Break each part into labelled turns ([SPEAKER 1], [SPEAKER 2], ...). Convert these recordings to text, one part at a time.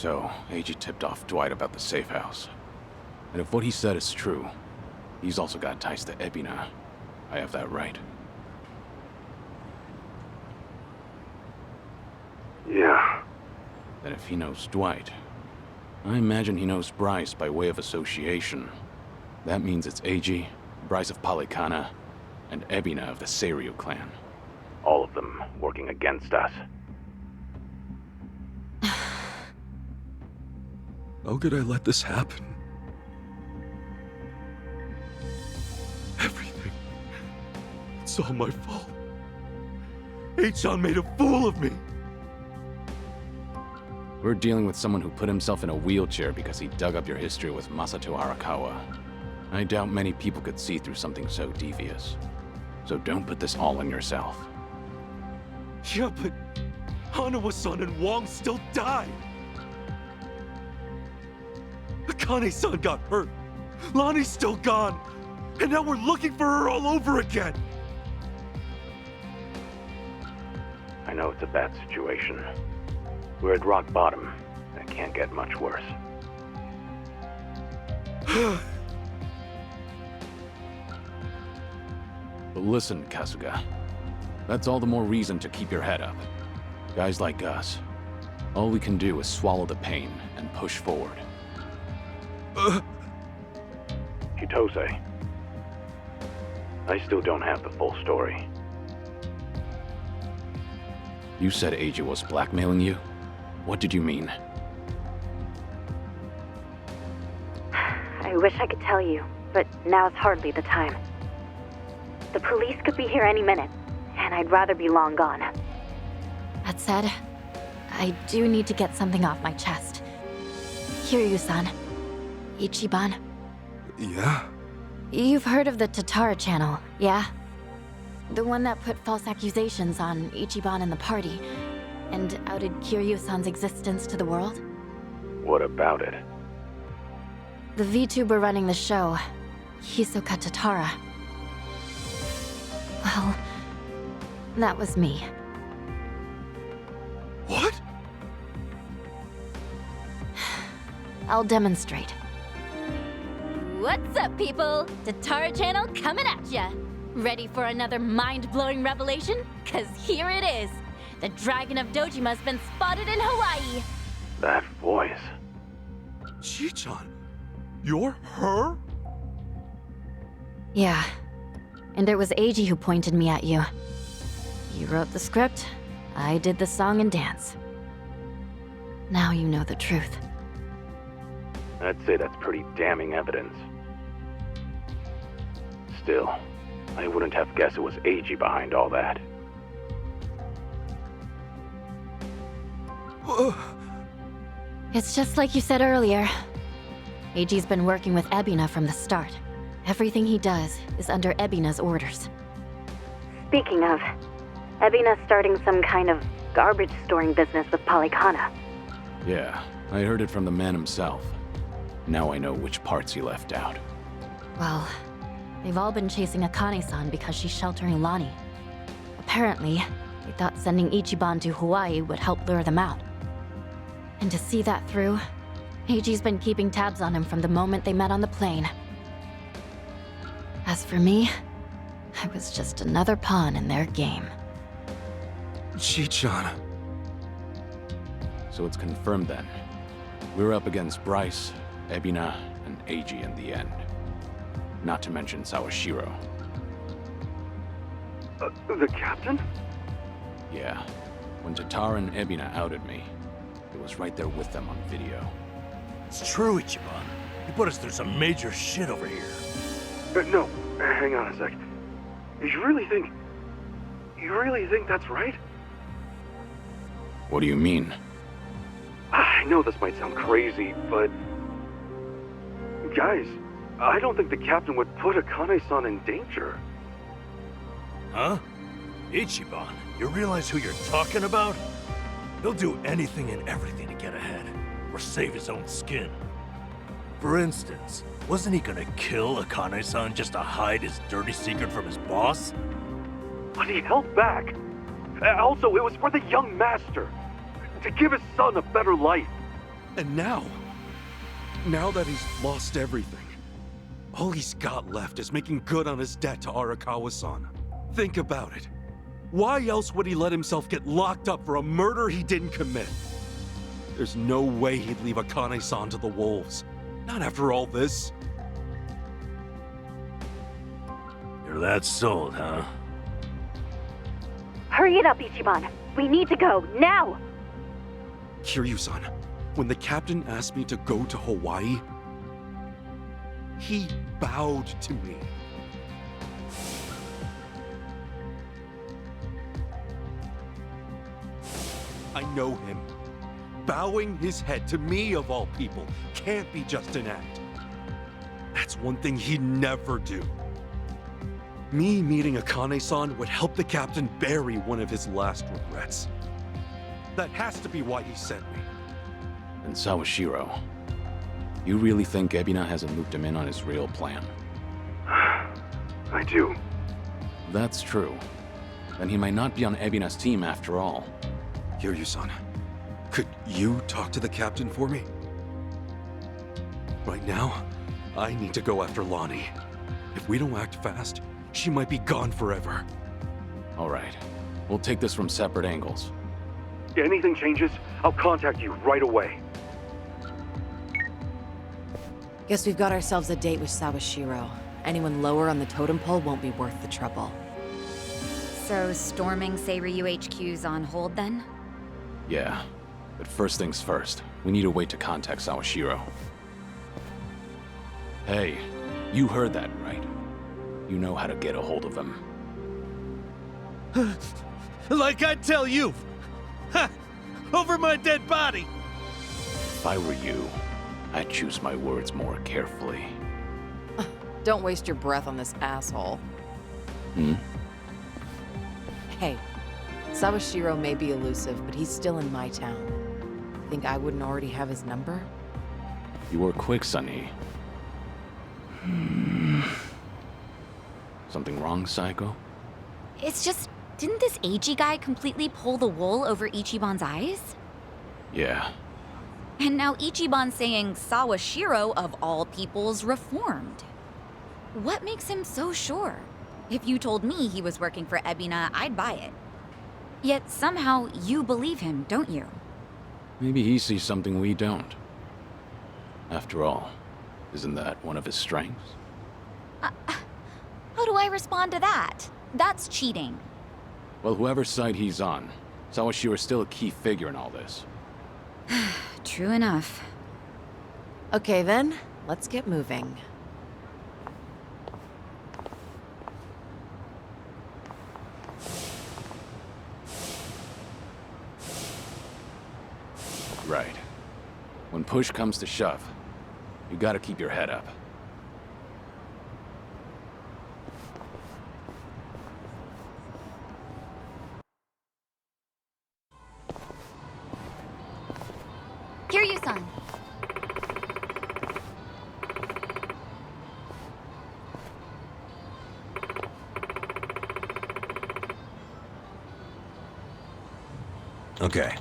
[SPEAKER 1] So, AG tipped off Dwight about the safe house. And if what he said is true, he's also got ties to Ebina. I have that right.
[SPEAKER 2] Yeah.
[SPEAKER 1] Then if he knows Dwight, I imagine he knows Bryce by way of association. That means it's AG, Bryce of Polycana, and Ebina of the Seiryu clan. All of them working against us.
[SPEAKER 3] How could I let this happen? Everything. It's all my fault. H-chan made a fool of me.
[SPEAKER 1] We're dealing with someone who put himself in a wheelchair because he dug up your history with Masato Arakawa. I doubt many people could see through something so devious. So don't put this all on yourself.
[SPEAKER 3] Yeah, but Hanawa-san and Wong still died. Akane-san got hurt. Lonnie's still gone. And now we're looking for her all over again.
[SPEAKER 1] I know it's a bad situation. We're at rock bottom. It can't get much worse. But listen, Kasuga. That's all the more reason to keep your head up. Guys like us, all we can do is swallow the pain and push forward. Chitose, I still don't have the full story. You said Eiji was blackmailing you? What did you mean?
[SPEAKER 4] I wish I could tell you, but now's hardly the time. The police could be here any minute, and I'd rather be long gone. That said, I do need to get something off my chest. Kiryu-san. Ichiban.
[SPEAKER 3] Yeah?
[SPEAKER 4] You've heard of the Tatara channel, yeah? The one that put false accusations on Ichiban and the party, and outed Kiryu-san's existence to the world?
[SPEAKER 1] What about it?
[SPEAKER 4] The VTuber running the show, Hisoka Tatara. Well, that was me.
[SPEAKER 3] What?
[SPEAKER 4] I'll demonstrate.
[SPEAKER 5] What's up, people? Tatara channel coming at ya! Ready for another mind-blowing revelation? Cause here it is! The Dragon of Dojima's been spotted in Hawaii!
[SPEAKER 1] That voice.
[SPEAKER 3] Chi-chan, you're her?
[SPEAKER 4] Yeah. And it was Eiji who pointed me at you. You wrote the script, I did the song and dance. Now you know the truth.
[SPEAKER 1] I'd say that's pretty damning evidence. Still, I wouldn't have guessed it was Eiji behind all that.
[SPEAKER 4] It's just like you said earlier. Eiji's been working with Ebina from the start. Everything he does is under Ebina's orders. Speaking of, Ebina's starting some kind of garbage storing business with Polycana.
[SPEAKER 1] Yeah, I heard it from the man himself. Now I know which parts he left out.
[SPEAKER 4] Well, they've all been chasing Akane-san because she's sheltering Lonnie. Apparently, they thought sending Ichiban to Hawaii would help lure them out. And to see that through, Eiji's been keeping tabs on him from the moment they met on the plane. As for me, I was just another pawn in their game.
[SPEAKER 3] Chi-chan.
[SPEAKER 1] So it's confirmed then. We're up against Bryce, Ebina, and Eiji in the end. Not to mention Sawashiro.
[SPEAKER 2] The captain?
[SPEAKER 1] Yeah. When Tatara and Ebina outed me, it was right there with them on video.
[SPEAKER 6] It's true, Ichiban. You put us through some major shit over here.
[SPEAKER 2] No, hang on a sec. You really think that's right?
[SPEAKER 1] What do you mean?
[SPEAKER 2] I know this might sound crazy, but... Guys, I don't think the captain would put Akane-san in danger.
[SPEAKER 6] Huh? Ichiban, you realize who you're talking about? He'll do anything and everything to get ahead, or save his own skin. For instance, wasn't he gonna kill Akane-san just to hide his dirty secret from his boss?
[SPEAKER 2] But he held back. Also, it was for the young master. To give his son a better life.
[SPEAKER 3] And now that he's lost everything, all he's got left is making good on his debt to Arakawa-san. Think about it. Why else would he let himself get locked up for a murder he didn't commit? There's no way he'd leave Akane-san to the wolves. Not after all this.
[SPEAKER 6] You're that sold, huh?
[SPEAKER 4] Hurry it up, Ichiban. We need to go, now!
[SPEAKER 3] Kiryu-san, when the captain asked me to go to Hawaii, he bowed to me. I know him. Bowing his head to me, of all people, can't be just an act. That's one thing he'd never do. Me meeting Akane-san would help the captain bury one of his last regrets. That has to be why he sent me.
[SPEAKER 1] And Sawashiro, you really think Ebina hasn't looped him in on his real plan?
[SPEAKER 2] I do.
[SPEAKER 1] That's true. Then he might not be on Ebina's team after all.
[SPEAKER 3] Kiryu-san, could you talk to the captain for me? Right now, I need to go after Lonnie. If we don't act fast, she might be gone forever.
[SPEAKER 1] All right. We'll take this from separate angles.
[SPEAKER 2] If anything changes, I'll contact you right away.
[SPEAKER 7] Guess we've got ourselves a date with Sawashiro. Anyone lower on the totem pole won't be worth the trouble.
[SPEAKER 8] So, storming Seiryu HQ's on hold then?
[SPEAKER 1] Yeah. But first things first, we need a way to contact Sawashiro. Hey, you heard that, right? You know how to get a hold of him.
[SPEAKER 3] Like I tell you! Ha! Over my dead body!
[SPEAKER 1] If I were you, I'd choose my words more carefully.
[SPEAKER 7] Don't waste your breath on this asshole.
[SPEAKER 1] Hmm?
[SPEAKER 7] Hey, Sawashiro may be elusive, but he's still in my town. Think I wouldn't already have his number?
[SPEAKER 1] You were quick, Sonny. Something wrong, Psycho?
[SPEAKER 8] It's just, didn't this Eiji guy completely pull the wool over Ichiban's eyes?
[SPEAKER 1] Yeah.
[SPEAKER 8] And now Ichiban's saying Sawashiro, of all people's, reformed. What makes him so sure? If you told me he was working for Ebina, I'd buy it. Yet somehow you believe him, don't you?
[SPEAKER 1] Maybe he sees something we don't. After all, isn't that one of his strengths?
[SPEAKER 8] How do I respond to that? That's cheating.
[SPEAKER 1] Well, whoever side he's on, Sawashiro's still a key figure in all this.
[SPEAKER 8] True enough.
[SPEAKER 7] Okay then, let's get moving.
[SPEAKER 1] Right. When push comes to shove, you gotta keep your head up.
[SPEAKER 8] Kiryu-san.
[SPEAKER 6] Okay.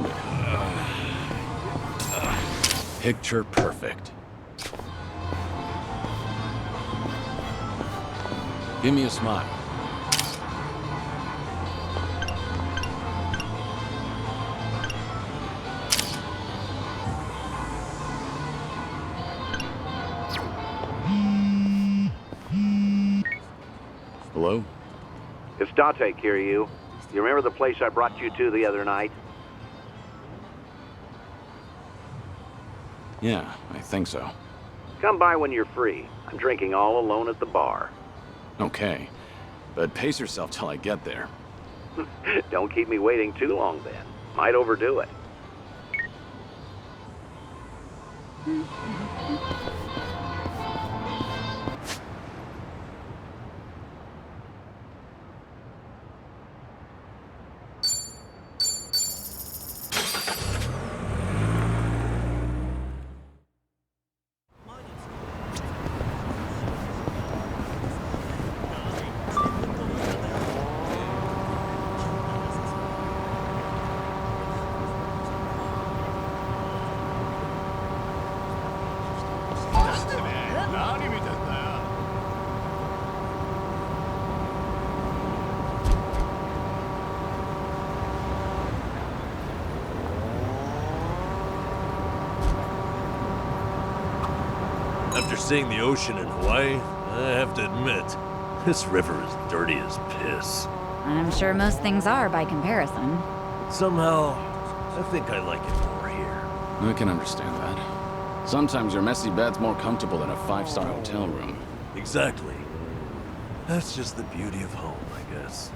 [SPEAKER 1] Surrounded. Picture perfect. Give me a smile. Hello?
[SPEAKER 9] It's Date, Kiryu. You remember the place I brought you to the other night?
[SPEAKER 1] Yeah, I think so.
[SPEAKER 9] Come by when you're free. I'm drinking all alone at the bar.
[SPEAKER 1] Okay, but pace yourself till I get there.
[SPEAKER 9] Don't keep me waiting too long then. Might overdo it.
[SPEAKER 6] After seeing the ocean in Hawaii, I have to admit, this river is dirty as piss.
[SPEAKER 8] I'm sure most things are by comparison.
[SPEAKER 6] Somehow, I think I like it more here.
[SPEAKER 1] I can understand that. Sometimes your messy bed's more comfortable than a five-star hotel room.
[SPEAKER 6] Exactly. That's just the beauty of home, I guess.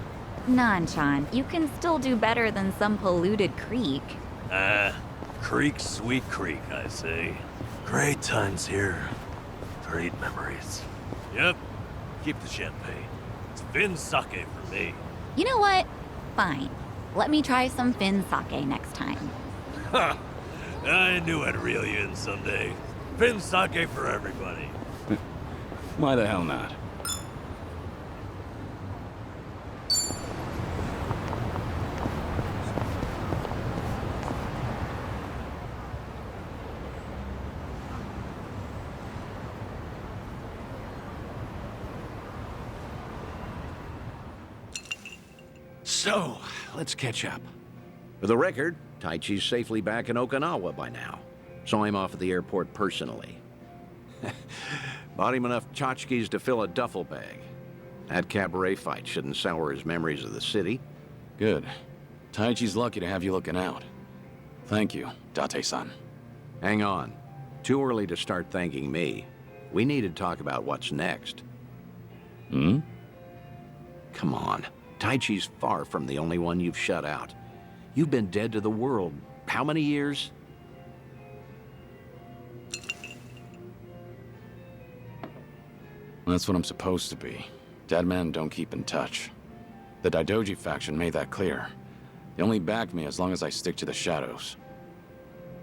[SPEAKER 8] Nanchan, you can still do better than some polluted creek.
[SPEAKER 6] Creek, sweet creek, I say. Great times here. Great memories. Yep, keep the champagne. It's Finn sake for me.
[SPEAKER 8] You know what? Fine. Let me try some Finn sake next time.
[SPEAKER 6] Ha! I knew I'd reel you in someday. Finn sake for everybody.
[SPEAKER 1] Why the hell not?
[SPEAKER 10] So, let's catch up. For the record, Taichi's safely back in Okinawa by now. Saw him off at the airport personally. Bought him enough tchotchkes to fill a duffel bag. That cabaret fight shouldn't sour his memories of the city.
[SPEAKER 1] Good. Taichi's lucky to have you looking out. Thank you, Date-san.
[SPEAKER 10] Hang on. Too early to start thanking me. We need to talk about what's next.
[SPEAKER 1] Hmm?
[SPEAKER 10] Come on. Taichi's far from the only one you've shut out. You've been dead to the world. How many years?
[SPEAKER 1] That's what I'm supposed to be. Dead men don't keep in touch. The Daidoji faction made that clear. They only back me as long as I stick to the shadows.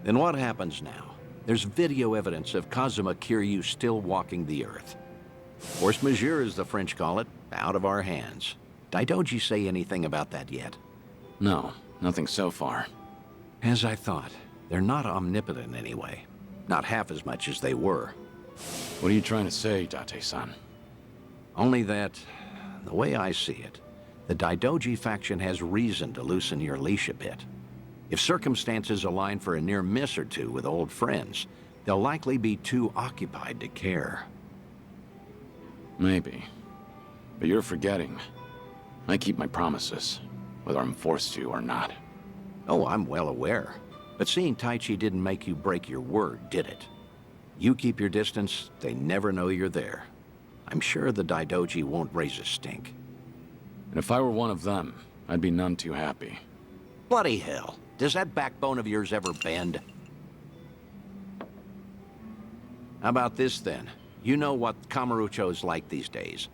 [SPEAKER 10] Then what happens now? There's video evidence of Kazuma Kiryu still walking the earth. Force majeure, as the French call it, out of our hands. Daidoji say anything about that yet?
[SPEAKER 1] No, nothing so far.
[SPEAKER 10] As I thought, they're not omnipotent anyway. Not half as much as they were.
[SPEAKER 1] What are you trying to say, Date-san?
[SPEAKER 10] Only that, the way I see it, the Daidoji faction has reason to loosen your leash a bit. If circumstances align for a near miss or two with old friends, they'll likely be too occupied to care.
[SPEAKER 1] Maybe. But you're forgetting. I keep my promises, whether I'm forced to or not.
[SPEAKER 10] Oh, I'm well aware. But seeing Taichi didn't make you break your word, did it? You keep your distance, they never know you're there. I'm sure the Daidoji won't raise a stink.
[SPEAKER 1] And if I were one of them, I'd be none too happy.
[SPEAKER 10] Bloody hell. Does that backbone of yours ever bend? How about this, then? You know what Kamurocho's like these days.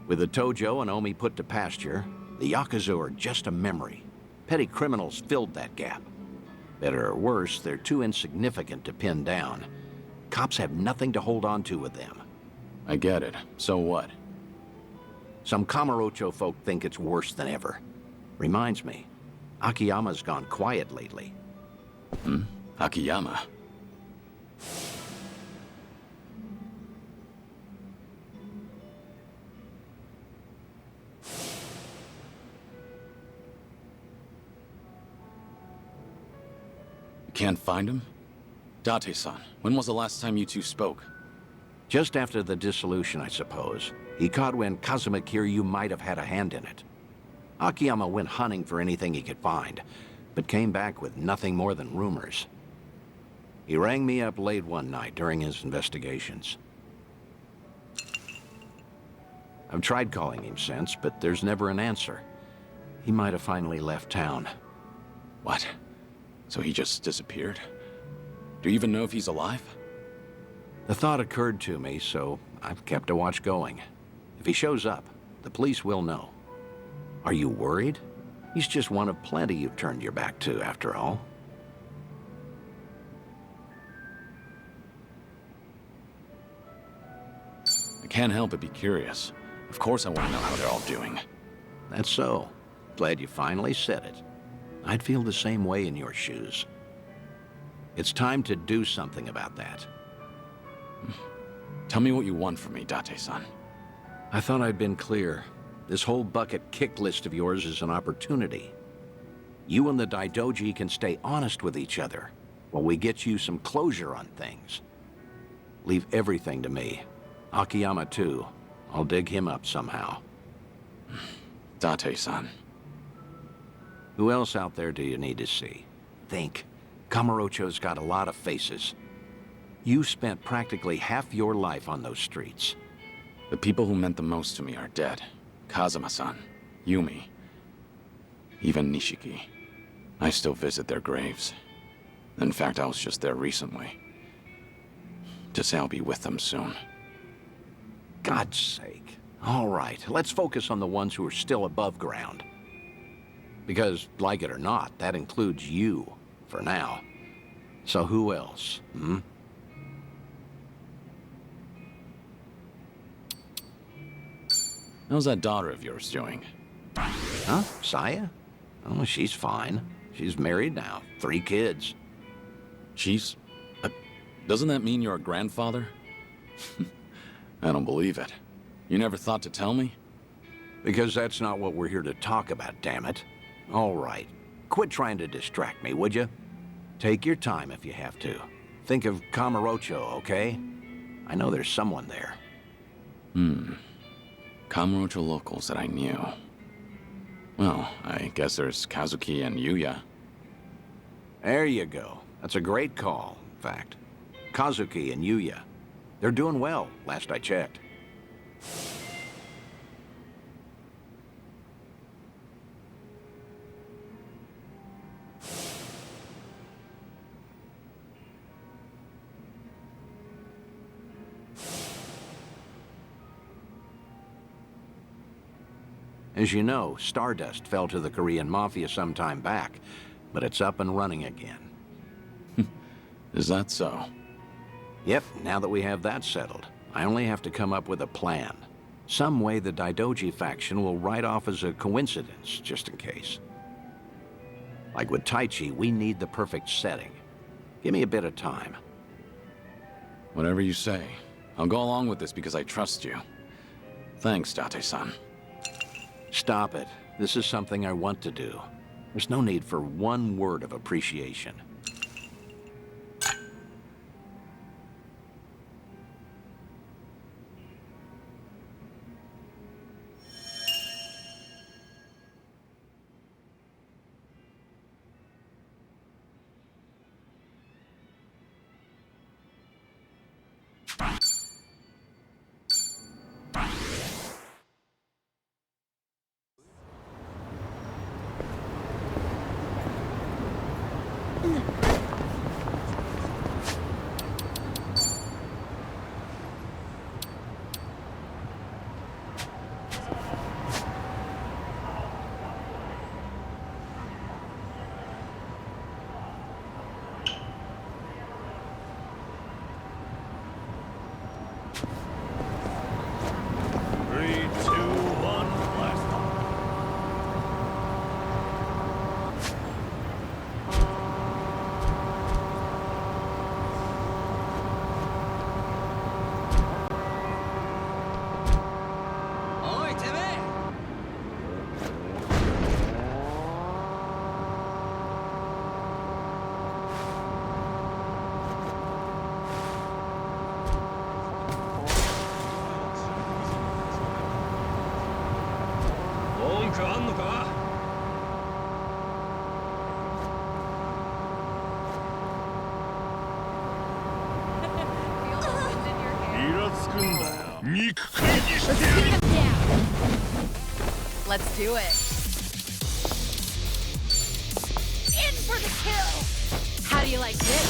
[SPEAKER 10] With the Tojo and Omi put to pasture, the Yakuza are just a memory. Petty criminals filled that gap. Better or worse, they're too insignificant to pin down. Cops have nothing to hold on to with them.
[SPEAKER 1] I get it. So what?
[SPEAKER 10] Some Kamurocho folk think it's worse than ever. Reminds me, Akiyama's gone quiet lately.
[SPEAKER 1] Akiyama. You can't find him? Date-san, when was the last time you two spoke?
[SPEAKER 10] Just after the dissolution, I suppose. He caught wind Kazuma Kiryu might have had a hand in it. Akiyama went hunting for anything he could find, but came back with nothing more than rumors. He rang me up late one night during his investigations. I've tried calling him since, but there's never an answer. He might have finally left town.
[SPEAKER 1] What? So he just disappeared? Do you even know if he's alive?
[SPEAKER 10] The thought occurred to me, so I've kept a watch going. If he shows up, the police will know. Are you worried? He's just one of plenty you've turned your back to, after all.
[SPEAKER 1] I can't help but be curious. Of course I want to know how they're all doing.
[SPEAKER 10] That's so. Glad you finally said it. I'd feel the same way in your shoes. It's time to do something about that.
[SPEAKER 1] Tell me what you want from me, Date-san.
[SPEAKER 10] I thought I'd been clear. This whole bucket kick list of yours is an opportunity. You and the Daidoji can stay honest with each other while we get you some closure on things. Leave everything to me. Akiyama, too. I'll dig him up somehow.
[SPEAKER 1] Date-san.
[SPEAKER 10] Who else out there do you need to see? Think. Kamurocho's got a lot of faces. You spent practically half your life on those streets.
[SPEAKER 1] The people who meant the most to me are dead. Kazuma-san, Yumi, even Nishiki. I still visit their graves. In fact, I was just there recently. To say I'll be with them soon.
[SPEAKER 10] God's sake. All right, let's focus on the ones who are still above ground. Because, like it or not, that includes you, for now. So who else, hmm?
[SPEAKER 1] How's that daughter of yours doing?
[SPEAKER 10] Huh? Saya? Oh, she's fine. She's married now. 3 kids.
[SPEAKER 1] She's... doesn't that mean you're a grandfather? I don't believe it. You never thought to tell me?
[SPEAKER 10] Because that's not what we're here to talk about, damn it. All right. Quit trying to distract me, would you? Take your time if you have to. Think of Kamurocho, okay? I know there's someone there.
[SPEAKER 1] Kamurocho locals that I knew. Well, I guess there's Kazuki and Yuya.
[SPEAKER 10] There you go. That's a great call, in fact. Kazuki and Yuya. They're doing well, last I checked. As you know, Stardust fell to the Korean Mafia some time back, but it's up and running again.
[SPEAKER 1] Is that so?
[SPEAKER 10] Yep, now that we have that settled, I only have to come up with a plan. Some way the Daidoji faction will write off as a coincidence, just in case. Like with Taichi, we need the perfect setting. Give me a bit of time.
[SPEAKER 1] Whatever you say. I'll go along with this because I trust you. Thanks, Date-san.
[SPEAKER 10] Stop it. This is something I want to do. There's no need for one word of appreciation.
[SPEAKER 7] Let's do it.
[SPEAKER 5] In for the kill!
[SPEAKER 7] How do you like this?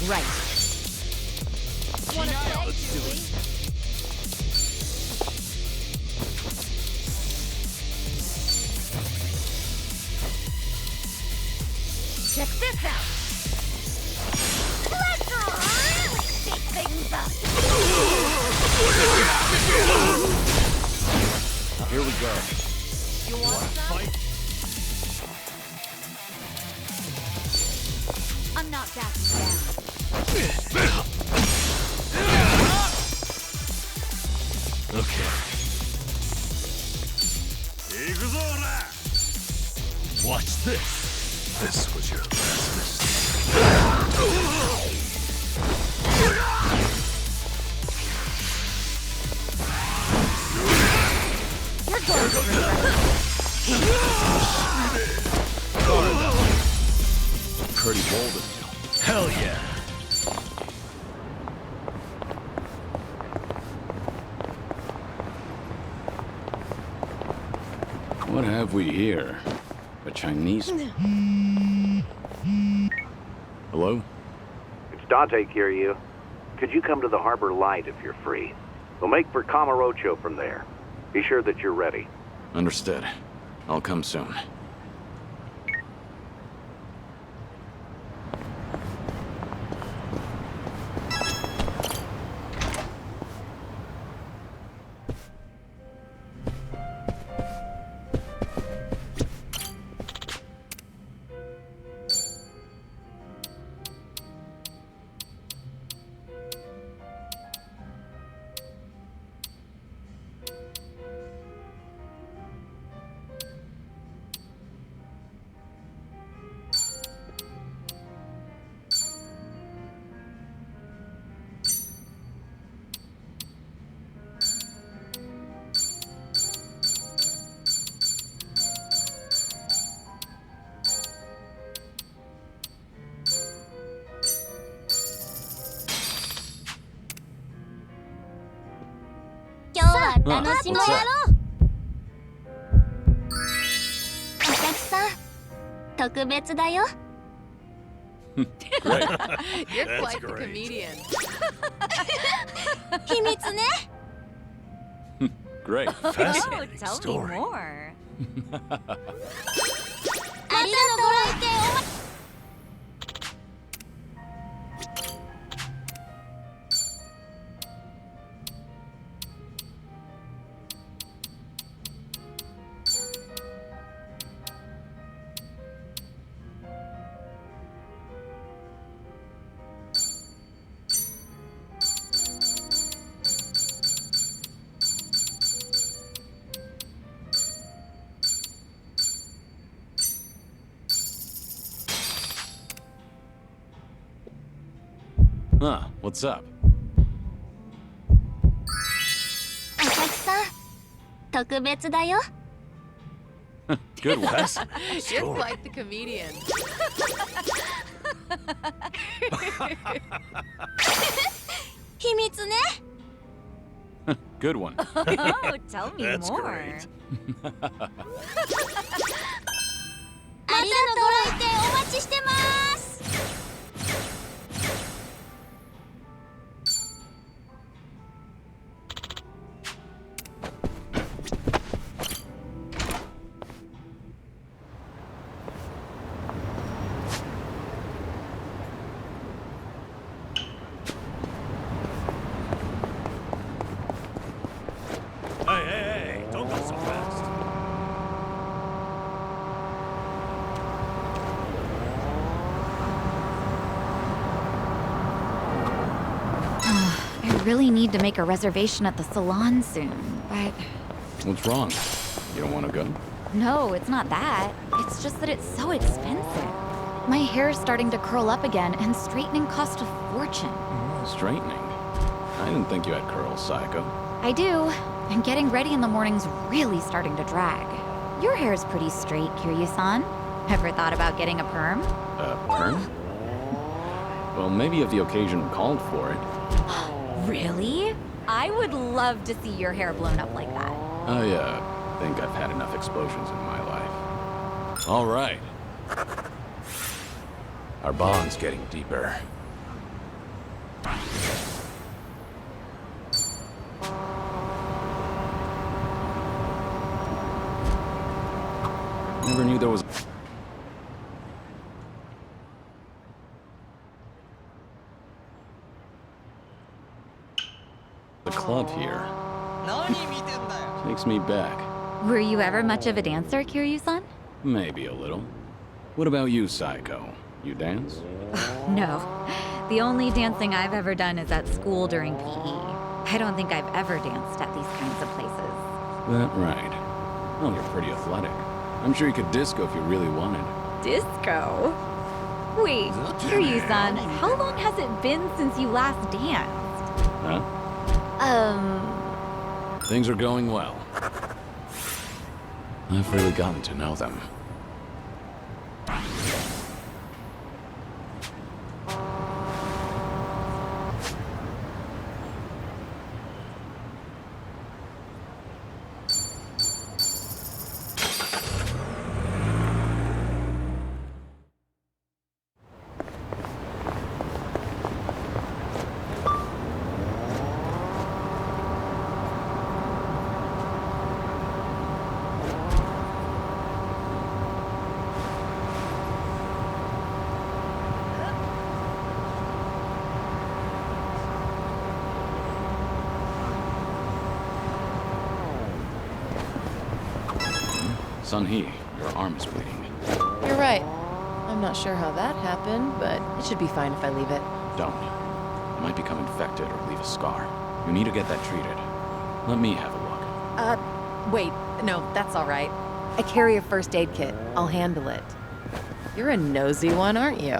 [SPEAKER 7] Right.
[SPEAKER 5] Wanna play,
[SPEAKER 6] Let's do
[SPEAKER 5] Julie? Check this out! Let's really shake things up!
[SPEAKER 10] Here we go.
[SPEAKER 7] You want some?
[SPEAKER 5] I'm not backing down.
[SPEAKER 6] Okay. Watch this. This was your last mistake.
[SPEAKER 5] You're going to regret
[SPEAKER 10] Pretty bold of you.
[SPEAKER 6] Hell yeah.
[SPEAKER 1] What have we here? A Chinese... Hello?
[SPEAKER 9] It's Dante, Kiryu. Could you come to the Harbor Light if you're free? We'll make for Kamurocho from there. Be sure that you're ready.
[SPEAKER 1] Understood. I'll come soon.
[SPEAKER 5] What's up?
[SPEAKER 4] お客さん、特別だよ。
[SPEAKER 1] Great.
[SPEAKER 7] You're
[SPEAKER 6] That's
[SPEAKER 7] quite the
[SPEAKER 6] great.
[SPEAKER 7] comedian.
[SPEAKER 4] 秘密ね。
[SPEAKER 1] Great.
[SPEAKER 8] Oh,
[SPEAKER 6] Fascinating
[SPEAKER 8] tell
[SPEAKER 6] story.
[SPEAKER 8] me more.
[SPEAKER 4] またのご来店お待ち。
[SPEAKER 1] Huh, what's up?
[SPEAKER 4] お客さん、特別だよ。
[SPEAKER 1] Good one.
[SPEAKER 6] Fascinating
[SPEAKER 7] You're
[SPEAKER 6] story.
[SPEAKER 7] quite the comedian.
[SPEAKER 4] 秘密ね。
[SPEAKER 1] Good one.
[SPEAKER 8] Oh, tell me
[SPEAKER 6] That's
[SPEAKER 8] more.
[SPEAKER 6] great.
[SPEAKER 4] またのご来店お待ちしてます。
[SPEAKER 6] Hey, don't go so fast.
[SPEAKER 8] I really need to make a reservation at the salon soon, but
[SPEAKER 1] What's wrong? You don't want to go?
[SPEAKER 8] no, it's not that. It's just that it's so expensive. My hair's starting to curl up again, and straightening costs a fortune.
[SPEAKER 1] Straightening? I didn't think you had curls, Psycho.
[SPEAKER 8] I do, and getting ready in the morning's really starting to drag. Your hair's pretty straight, Kiryu-san. Ever thought about getting a perm?
[SPEAKER 1] Perm? Well, maybe if the occasion called for it.
[SPEAKER 8] Really? I would love to see your hair blown up like that.
[SPEAKER 1] I think I've had enough explosions in my life. All right. Our bond's getting deeper. Never knew there was a club here. Takes me back.
[SPEAKER 8] Were you ever much of a dancer, Kiryu-san?
[SPEAKER 1] Maybe a little. What about you, Psycho? You dance?
[SPEAKER 8] No. The only dancing I've ever done is at school during PE. I don't think I've ever danced at these kinds of places.
[SPEAKER 1] That right. Oh, you're pretty athletic. I'm sure you could disco if you really wanted.
[SPEAKER 8] Disco? Wait, Kiryu-san, how long has it been since you last danced?
[SPEAKER 1] Huh? Things are going well. I've really gotten to know them. Sun-hee, your arm is bleeding.
[SPEAKER 7] You're right. I'm not sure how that happened, but it should be fine if I leave it.
[SPEAKER 1] Don't. It might become infected or leave a scar. You need to get that treated. Let me have a look.
[SPEAKER 7] Wait. No, that's all right. I carry a first aid kit. I'll handle it. You're a nosy one, aren't you?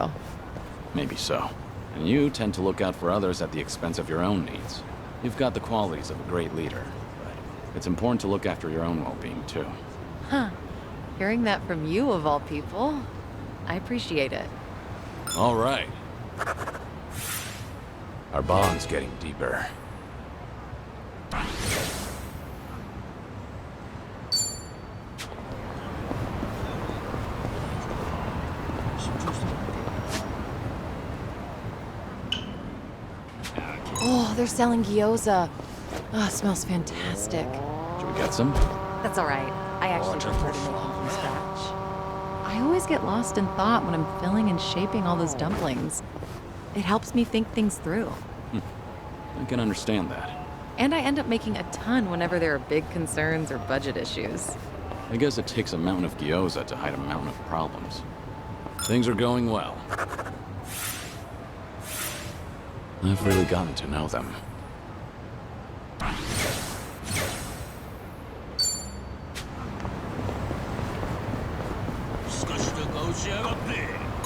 [SPEAKER 1] Maybe so. And you tend to look out for others at the expense of your own needs. You've got the qualities of a great leader, but it's important to look after your own well-being, too.
[SPEAKER 7] Huh. Hearing that from you, of all people, I appreciate it.
[SPEAKER 1] All right. Our bond's getting deeper.
[SPEAKER 7] Oh, they're selling gyoza. Oh, it smells fantastic.
[SPEAKER 1] Should we get some?
[SPEAKER 7] That's all right. I actually prefer to make them from scratch. I always get lost in thought when I'm filling and shaping all those dumplings. It helps me think things through.
[SPEAKER 1] I can understand that.
[SPEAKER 7] And I end up making a ton whenever there are big concerns or budget issues.
[SPEAKER 1] I guess it takes a mountain of gyoza to hide a mountain of problems. Things are going well. I've really gotten to know them.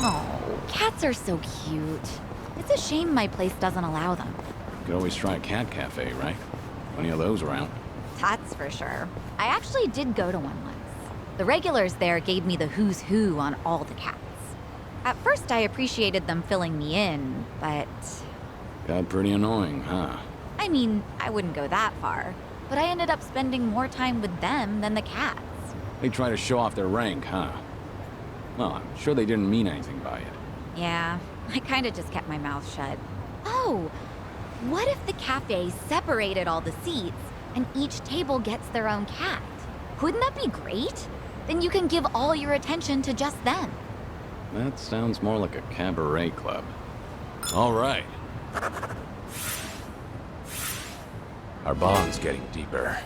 [SPEAKER 8] Oh, cats are so cute. It's a shame my place doesn't allow them.
[SPEAKER 1] You could always try a cat cafe, right? Plenty of those around.
[SPEAKER 8] That's for sure. I actually did go to one once. The regulars there gave me the who's who on all the cats. At first, I appreciated them filling me in, but...
[SPEAKER 1] Got pretty annoying, huh?
[SPEAKER 8] I mean, I wouldn't go that far. But I ended up spending more time with them than the cats.
[SPEAKER 1] They try to show off their rank, huh? Well, I'm sure they didn't mean anything by it.
[SPEAKER 8] Yeah, I kinda just kept my mouth shut. Oh, what if the cafe separated all the seats and each table gets their own cat? Wouldn't that be great? Then you can give all your attention to just them.
[SPEAKER 1] That sounds more like a cabaret club. All right. Our bond's getting deeper.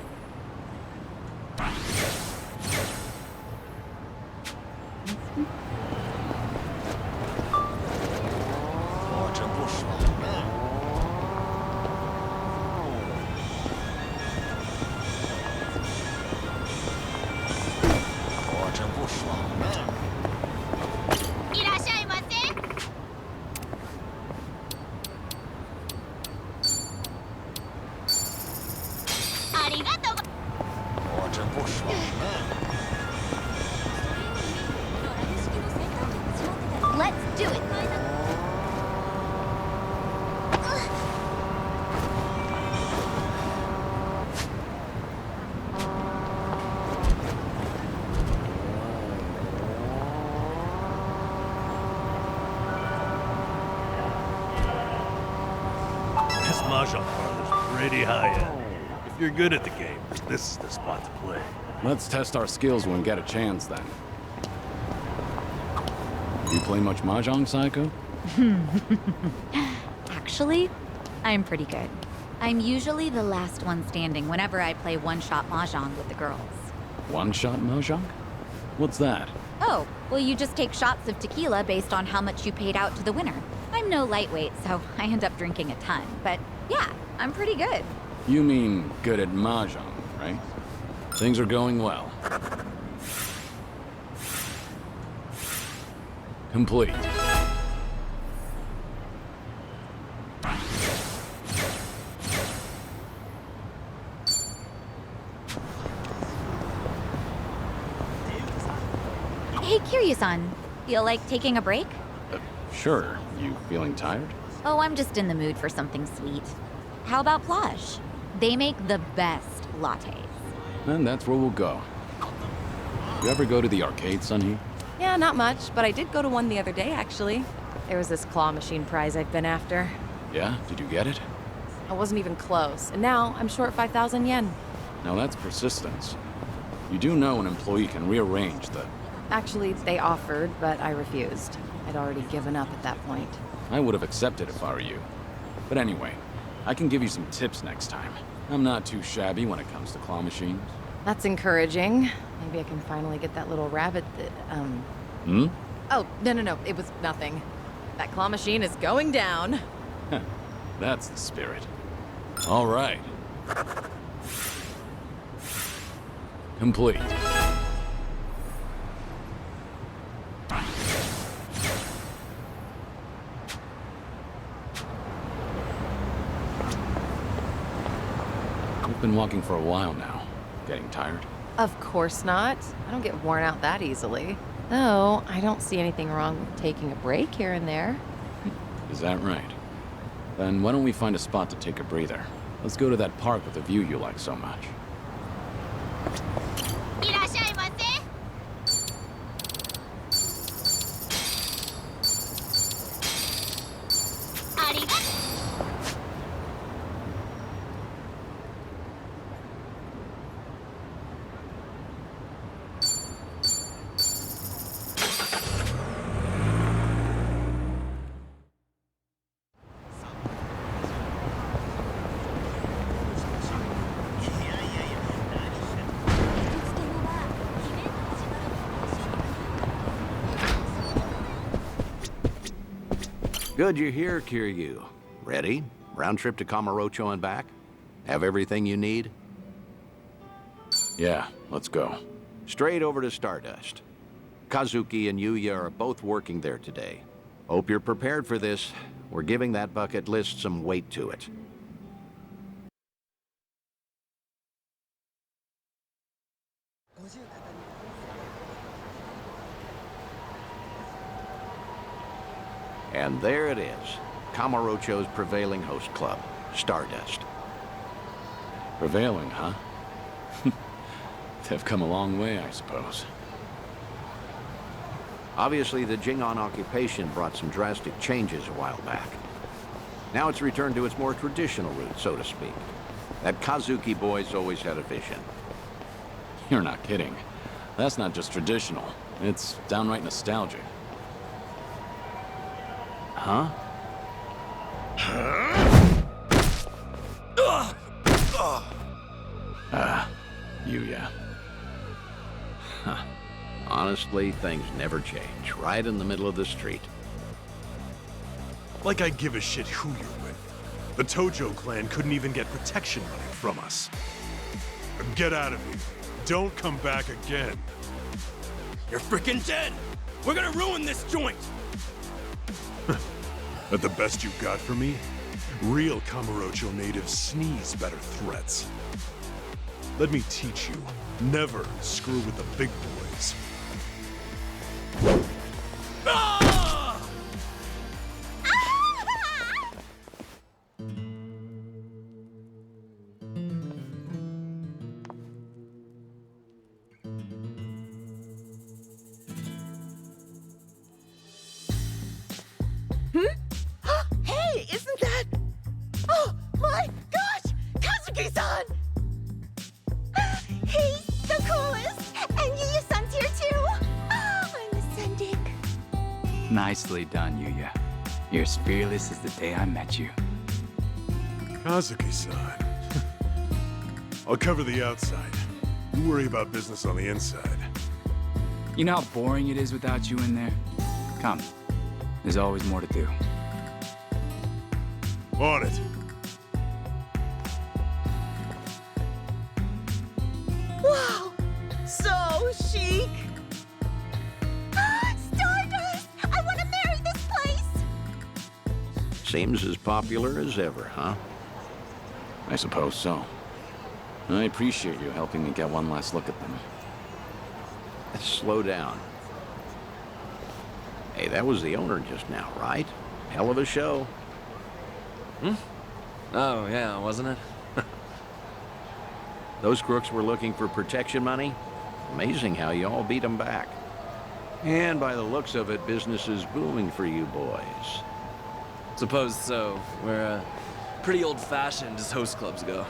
[SPEAKER 6] mahjong parlor's pretty high end. If you're good at the game, this is the spot to play.
[SPEAKER 1] Let's test our skills when we get a chance, then. You play much mahjong, Psycho?
[SPEAKER 8] Actually, I'm pretty good. I'm usually the last one standing whenever I play one-shot mahjong with the girls.
[SPEAKER 1] One-shot mahjong? What's that?
[SPEAKER 8] Oh, well, you just take shots of tequila based on how much you paid out to the winner. I'm no lightweight, so I end up drinking a ton. But yeah, I'm pretty good.
[SPEAKER 1] You mean good at mahjong, right? Things are going well. Complete.
[SPEAKER 8] Hey, Kiryu-san, feel like taking a break?
[SPEAKER 1] Sure. You feeling tired?
[SPEAKER 8] Oh, I'm just in the mood for something sweet. How about Plage? They make the best lattes.
[SPEAKER 1] Then that's where we'll go. You ever go to the arcade, Sunhee?
[SPEAKER 7] Yeah, not much, but I did go to one the other day, actually. There was this claw machine prize I've been after.
[SPEAKER 1] Yeah? Did you get it?
[SPEAKER 7] I wasn't even close, and now I'm short 5,000 yen.
[SPEAKER 1] Now that's persistence. You do know an employee can rearrange the...
[SPEAKER 7] Actually, they offered, but I refused. I'd already given up at that point.
[SPEAKER 1] I would have accepted if I were you. But anyway, I can give you some tips next time. I'm not too shabby when it comes to claw machines.
[SPEAKER 7] That's encouraging. Maybe I can finally get that little rabbit that,
[SPEAKER 1] Hmm?
[SPEAKER 7] Oh, no, it was nothing. That claw machine is going down.
[SPEAKER 1] That's the spirit. All right. Complete. We've been walking for a while now. Getting tired?
[SPEAKER 7] Of course not. I don't get worn out that easily. Though, I don't see anything wrong with taking a break here and there.
[SPEAKER 1] Is that right? Then why don't we find a spot to take a breather? Let's go to that park with the view you like so much.
[SPEAKER 10] Good you're here, Kiryu. Ready? Round trip to Kamurocho and back? Have everything you need?
[SPEAKER 1] Yeah, let's go.
[SPEAKER 10] Straight over to Stardust. Kazuki and Yuya are both working there today. Hope you're prepared for this. We're giving that bucket list some weight to it. And there it is, Kamurocho's prevailing host club, Stardust.
[SPEAKER 1] Prevailing, huh? They've come a long way, I suppose.
[SPEAKER 10] Obviously, the Jingon occupation brought some drastic changes a while back. Now it's returned to its more traditional roots, so to speak. That Kazuki boy's always had a vision.
[SPEAKER 1] You're not kidding. That's not just traditional. It's downright nostalgic. Huh? Yuya.
[SPEAKER 10] Huh. Honestly, things never change. Right in the middle of the street.
[SPEAKER 3] Like I give a shit who you're with. The Tojo clan couldn't even get protection money from us. Get out of here. Don't come back again.
[SPEAKER 11] You're freaking dead! We're gonna ruin this joint!
[SPEAKER 3] That the best you got for me? Real Kamurocho natives sneeze better threats. Let me teach you. Never screw with the big boys.
[SPEAKER 11] Ah!
[SPEAKER 12] Hey, isn't that... Oh, my Nicely done, Yuya. You're as fearless as the day I met you.
[SPEAKER 13] Kazuki-san. I'll cover the outside. You worry about business on the inside.
[SPEAKER 12] You know how boring it is without you in there? Come. There's always more to do.
[SPEAKER 13] On it.
[SPEAKER 14] Wow! So chic! Stardust! I want to marry this place!
[SPEAKER 10] Seems as popular as ever, huh?
[SPEAKER 1] I suppose so. I appreciate you helping me get one last look at them.
[SPEAKER 10] Slow down. Hey, that was the owner just now, right? Hell of a show.
[SPEAKER 15] Oh, yeah, wasn't it?
[SPEAKER 10] Those crooks were looking for protection money? Amazing how you all beat them back. And by the looks of it, business is booming for you boys.
[SPEAKER 15] Suppose so. We're pretty old-fashioned as host clubs go.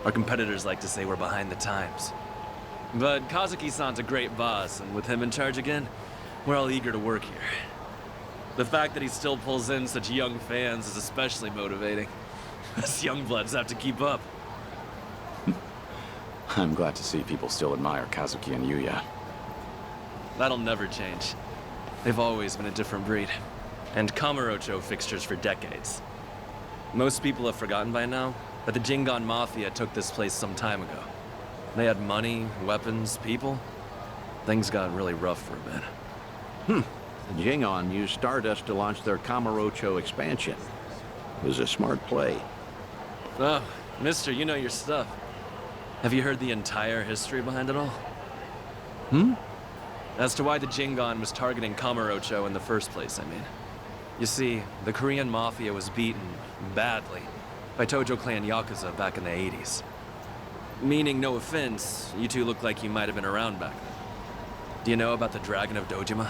[SPEAKER 15] Our competitors like to say we're behind the times. But Kazuki-san's a great boss, and with him in charge again, we're all eager to work here. The fact that he still pulls in such young fans is especially motivating. Us young bloods have to keep up.
[SPEAKER 1] I'm glad to see people still admire Kazuki and Yuya.
[SPEAKER 15] That'll never change. They've always been a different breed. And Kamurocho fixtures for decades. Most people have forgotten by now that the Jingon Mafia took this place some time ago. They had money, weapons, people. Things got really rough for a bit.
[SPEAKER 10] The Jingon used Stardust to launch their Kamurocho expansion. It was a smart play.
[SPEAKER 15] Oh, mister, you know your stuff. Have you heard the entire history behind it all? As to why the Jingon was targeting Kamurocho in the first place, I mean. You see, the Korean Mafia was beaten, badly, by Tojo Clan Yakuza back in the 80s. Meaning, no offense, you two look like you might have been around back then. Do you know about the Dragon of Dojima?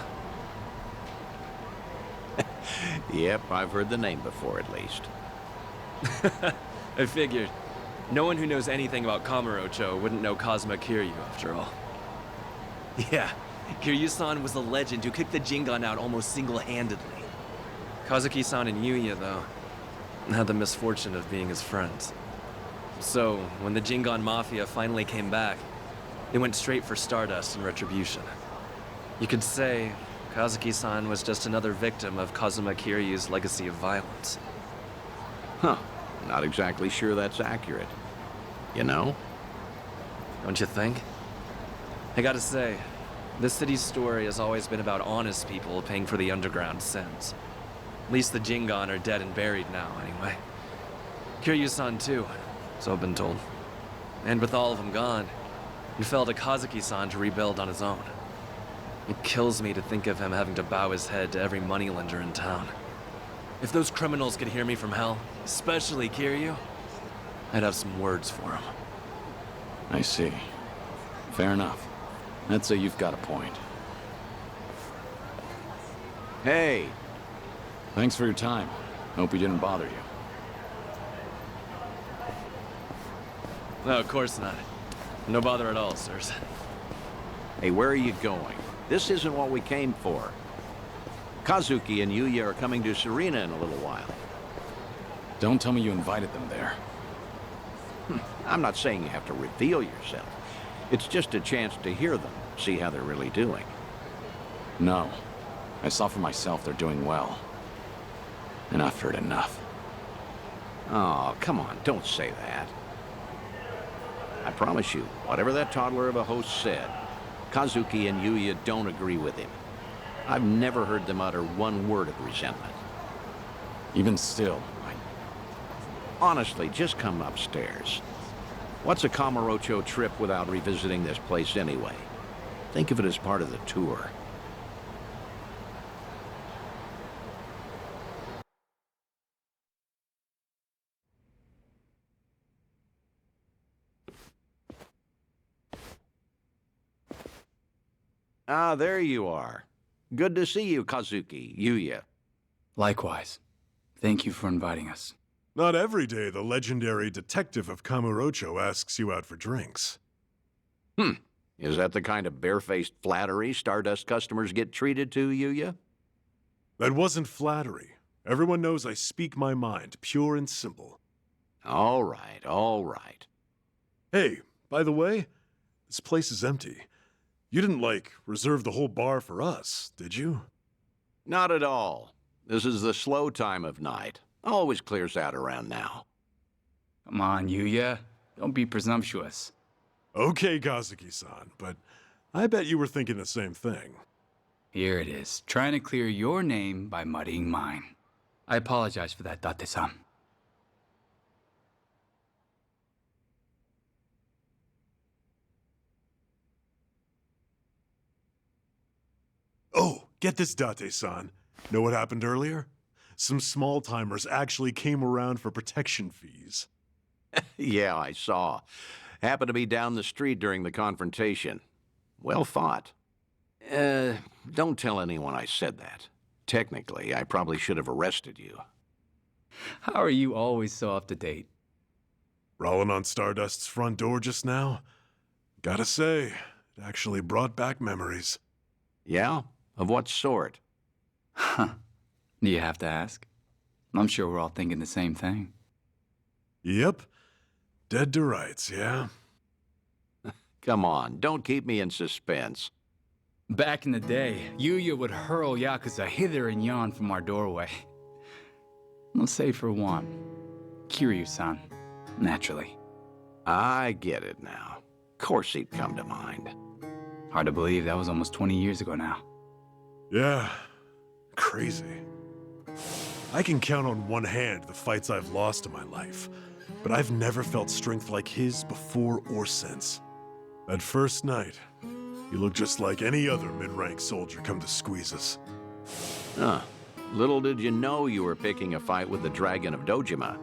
[SPEAKER 10] Yep, I've heard the name before at least.
[SPEAKER 15] I figured. No one who knows anything about Kamurocho wouldn't know Kazuma Kiryu, after all. Yeah, Kiryu-san was the legend who kicked the Jingon out almost single-handedly. Kazuki-san and Yuya, though, had the misfortune of being his friends. So, when the Jingon Mafia finally came back, they went straight for Stardust and Retribution. You could say Kazuki-san was just another victim of Kazuma Kiryu's legacy of violence.
[SPEAKER 10] Huh. Not exactly sure that's accurate. You know?
[SPEAKER 15] Don't you think? I gotta say, this city's story has always been about honest people paying for the underground sins. At least the Jingon are dead and buried now, anyway. Kiryu-san too, so I've been told. And with all of them gone, it fell to Kazuki-san to rebuild on his own. It kills me to think of him having to bow his head to every moneylender in town. If those criminals could hear me from hell, especially Kiryu, I'd have some words for him.
[SPEAKER 1] I see. Fair enough. I'd say you've got a point.
[SPEAKER 10] Hey!
[SPEAKER 1] Thanks for your time. Hope we didn't bother you.
[SPEAKER 15] No, of course not. No bother at all, sirs.
[SPEAKER 10] Hey, where are you going? This isn't what we came for. Kazuki and Yuya are coming to Serena in a little while.
[SPEAKER 1] Don't tell me you invited them there.
[SPEAKER 10] I'm not saying you have to reveal yourself. It's just a chance to hear them, see how they're really doing.
[SPEAKER 1] No. I saw for myself they're doing well. And I've heard enough.
[SPEAKER 10] Oh, come on, don't say that. I promise you, whatever that toddler of a host said, Kazuki and Yuya don't agree with him. I've never heard them utter one word of resentment.
[SPEAKER 1] Even still,
[SPEAKER 10] Honestly, just come upstairs. What's a Kamurocho trip without revisiting this place anyway? Think of it as part of the tour. Ah, there you are. Good to see you, Kazuki, Yuya.
[SPEAKER 12] Likewise. Thank you for inviting us.
[SPEAKER 13] Not every day the legendary detective of Kamurocho asks you out for drinks.
[SPEAKER 10] Is that the kind of barefaced flattery Stardust customers get treated to, Yuya?
[SPEAKER 13] That wasn't flattery. Everyone knows I speak my mind, pure and simple.
[SPEAKER 10] All right, all right.
[SPEAKER 13] Hey, by the way, this place is empty. You didn't, like, reserve the whole bar for us, did you?
[SPEAKER 10] Not at all. This is the slow time of night. Always clears out around now.
[SPEAKER 12] Come on, Yuya. Don't be presumptuous.
[SPEAKER 13] Okay, Kazuki-san, but I bet you were thinking the same thing.
[SPEAKER 12] Here it is, trying to clear your name by muddying mine. I apologize for that, Date-san.
[SPEAKER 13] Oh, get this, Date-san. Know what happened earlier? Some small-timers actually came around for protection fees.
[SPEAKER 10] Yeah, I saw. Happened to be down the street during the confrontation. Well fought. Don't tell anyone I said that. Technically, I probably should have arrested you.
[SPEAKER 12] How are you always so up to date?
[SPEAKER 13] Rolling on Stardust's front door just now? Gotta say, it actually brought back memories.
[SPEAKER 10] Yeah? Of what sort?
[SPEAKER 12] Huh. Do you have to ask? I'm sure we're all thinking the same thing.
[SPEAKER 13] Yep. Dead to rights, yeah?
[SPEAKER 10] Come on, don't keep me in suspense.
[SPEAKER 12] Back in the day, Yuya would hurl Yakuza hither and yon from our doorway. Let's say for one, Kiryu-san, naturally.
[SPEAKER 10] I get it now. Of course he'd come to mind.
[SPEAKER 12] Hard to believe that was almost 20 years ago now.
[SPEAKER 13] Yeah, crazy. I can count on one hand the fights I've lost in my life, but I've never felt strength like his before or since. That first night, he looked just like any other mid-rank soldier come to squeeze us.
[SPEAKER 10] Huh. Little did you know you were picking a fight with the Dragon of Dojima.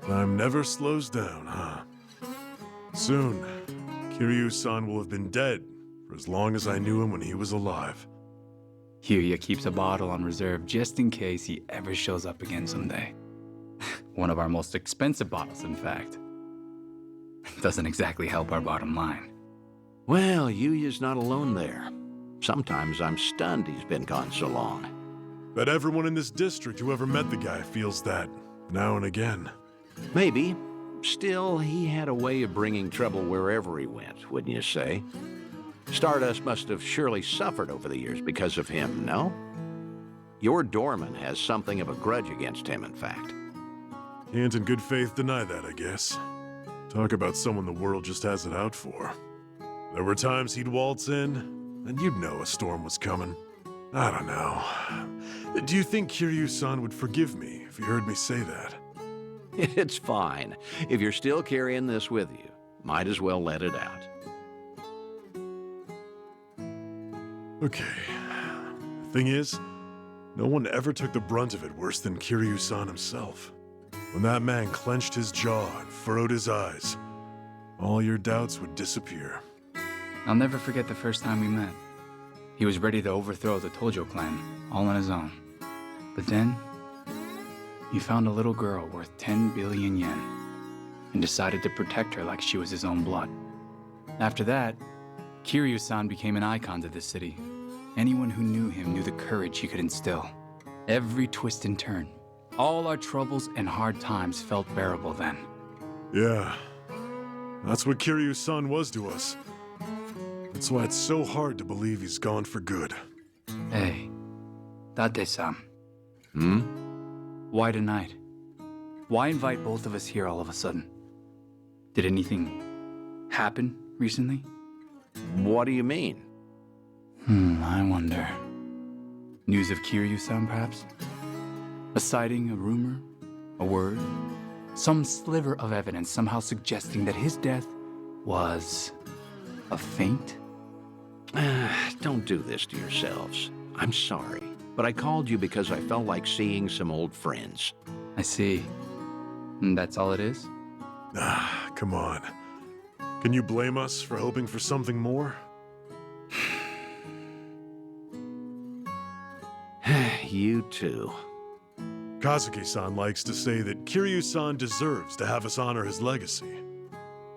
[SPEAKER 13] Time never slows down, huh? Soon, Kiryu-san will have been dead for as long as I knew him when he was alive.
[SPEAKER 12] Yuya keeps a bottle on reserve just in case he ever shows up again someday. One of our most expensive bottles, in fact. Doesn't exactly help our bottom line.
[SPEAKER 10] Well, Yuya's not alone there. Sometimes I'm stunned he's been gone so long.
[SPEAKER 13] Bet everyone in this district who ever met the guy feels that, now and again.
[SPEAKER 10] Maybe. Still, he had a way of bringing trouble wherever he went, wouldn't you say? Stardust must have surely suffered over the years because of him, no? Your doorman has something of a grudge against him, in fact.
[SPEAKER 13] Can't in good faith deny that, I guess. Talk about someone the world just has it out for. There were times he'd waltz in, and you'd know a storm was coming. I don't know. Do you think Kiryu-san would forgive me if he heard me say that?
[SPEAKER 10] It's fine. If you're still carrying this with you, might as well let it out.
[SPEAKER 13] Okay. The thing is, no one ever took the brunt of it worse than Kiryu-san himself. When that man clenched his jaw and furrowed his eyes, all your doubts would disappear.
[SPEAKER 12] I'll never forget the first time we met. He was ready to overthrow the Tojo clan, all on his own. But then, he found a little girl worth 10 billion yen, and decided to protect her like she was his own blood. After that, Kiryu-san became an icon to this city. Anyone who knew him knew the courage he could instill. Every twist and turn, all our troubles and hard times felt bearable then.
[SPEAKER 13] Yeah, that's what Kiryu-san was to us. That's why it's so hard to believe he's gone for good.
[SPEAKER 12] Hey, Date-san.
[SPEAKER 10] Hmm?
[SPEAKER 12] Why tonight? Why invite both of us here all of a sudden? Did anything happen recently?
[SPEAKER 10] What do you mean?
[SPEAKER 12] I wonder. News of Kiryu-san, perhaps? A sighting, a rumor, a word? Some sliver of evidence somehow suggesting that his death was a feint?
[SPEAKER 10] Don't do this to yourselves. I'm sorry, but I called you because I felt like seeing some old friends.
[SPEAKER 12] I see. And that's all it is?
[SPEAKER 13] Ah, come on. Can you blame us for hoping for something more?
[SPEAKER 10] You too.
[SPEAKER 13] Kazuki-san likes to say that Kiryu-san deserves to have us honor his legacy.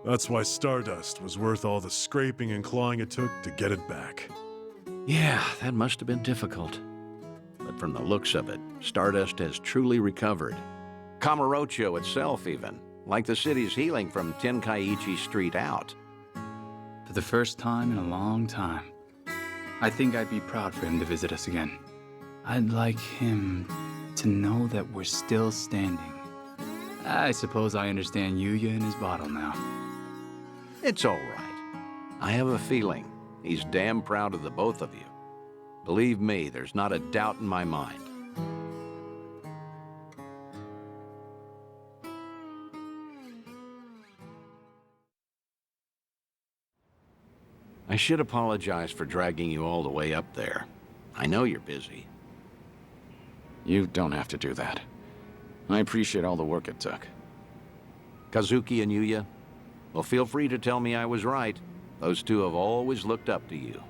[SPEAKER 13] That's why Stardust was worth all the scraping and clawing it took to get it back.
[SPEAKER 10] Yeah, that must have been difficult. But from the looks of it. Stardust has truly recovered. Kamurocho itself, even. Like the city's healing from Tenkaichi Street out.
[SPEAKER 12] For the first time in a long time. I think I'd be proud for him to visit us again. I'd like him to know that we're still standing. I suppose I understand Yuya and his bottle now.
[SPEAKER 10] It's all right. I have a feeling he's damn proud of the both of you. Believe me, there's not a doubt in my mind. I should apologize for dragging you all the way up there. I know you're busy.
[SPEAKER 1] You don't have to do that. I appreciate all the work it took.
[SPEAKER 10] Kazuki and Yuya? Well, feel free to tell me I was right. Those two have always looked up to you.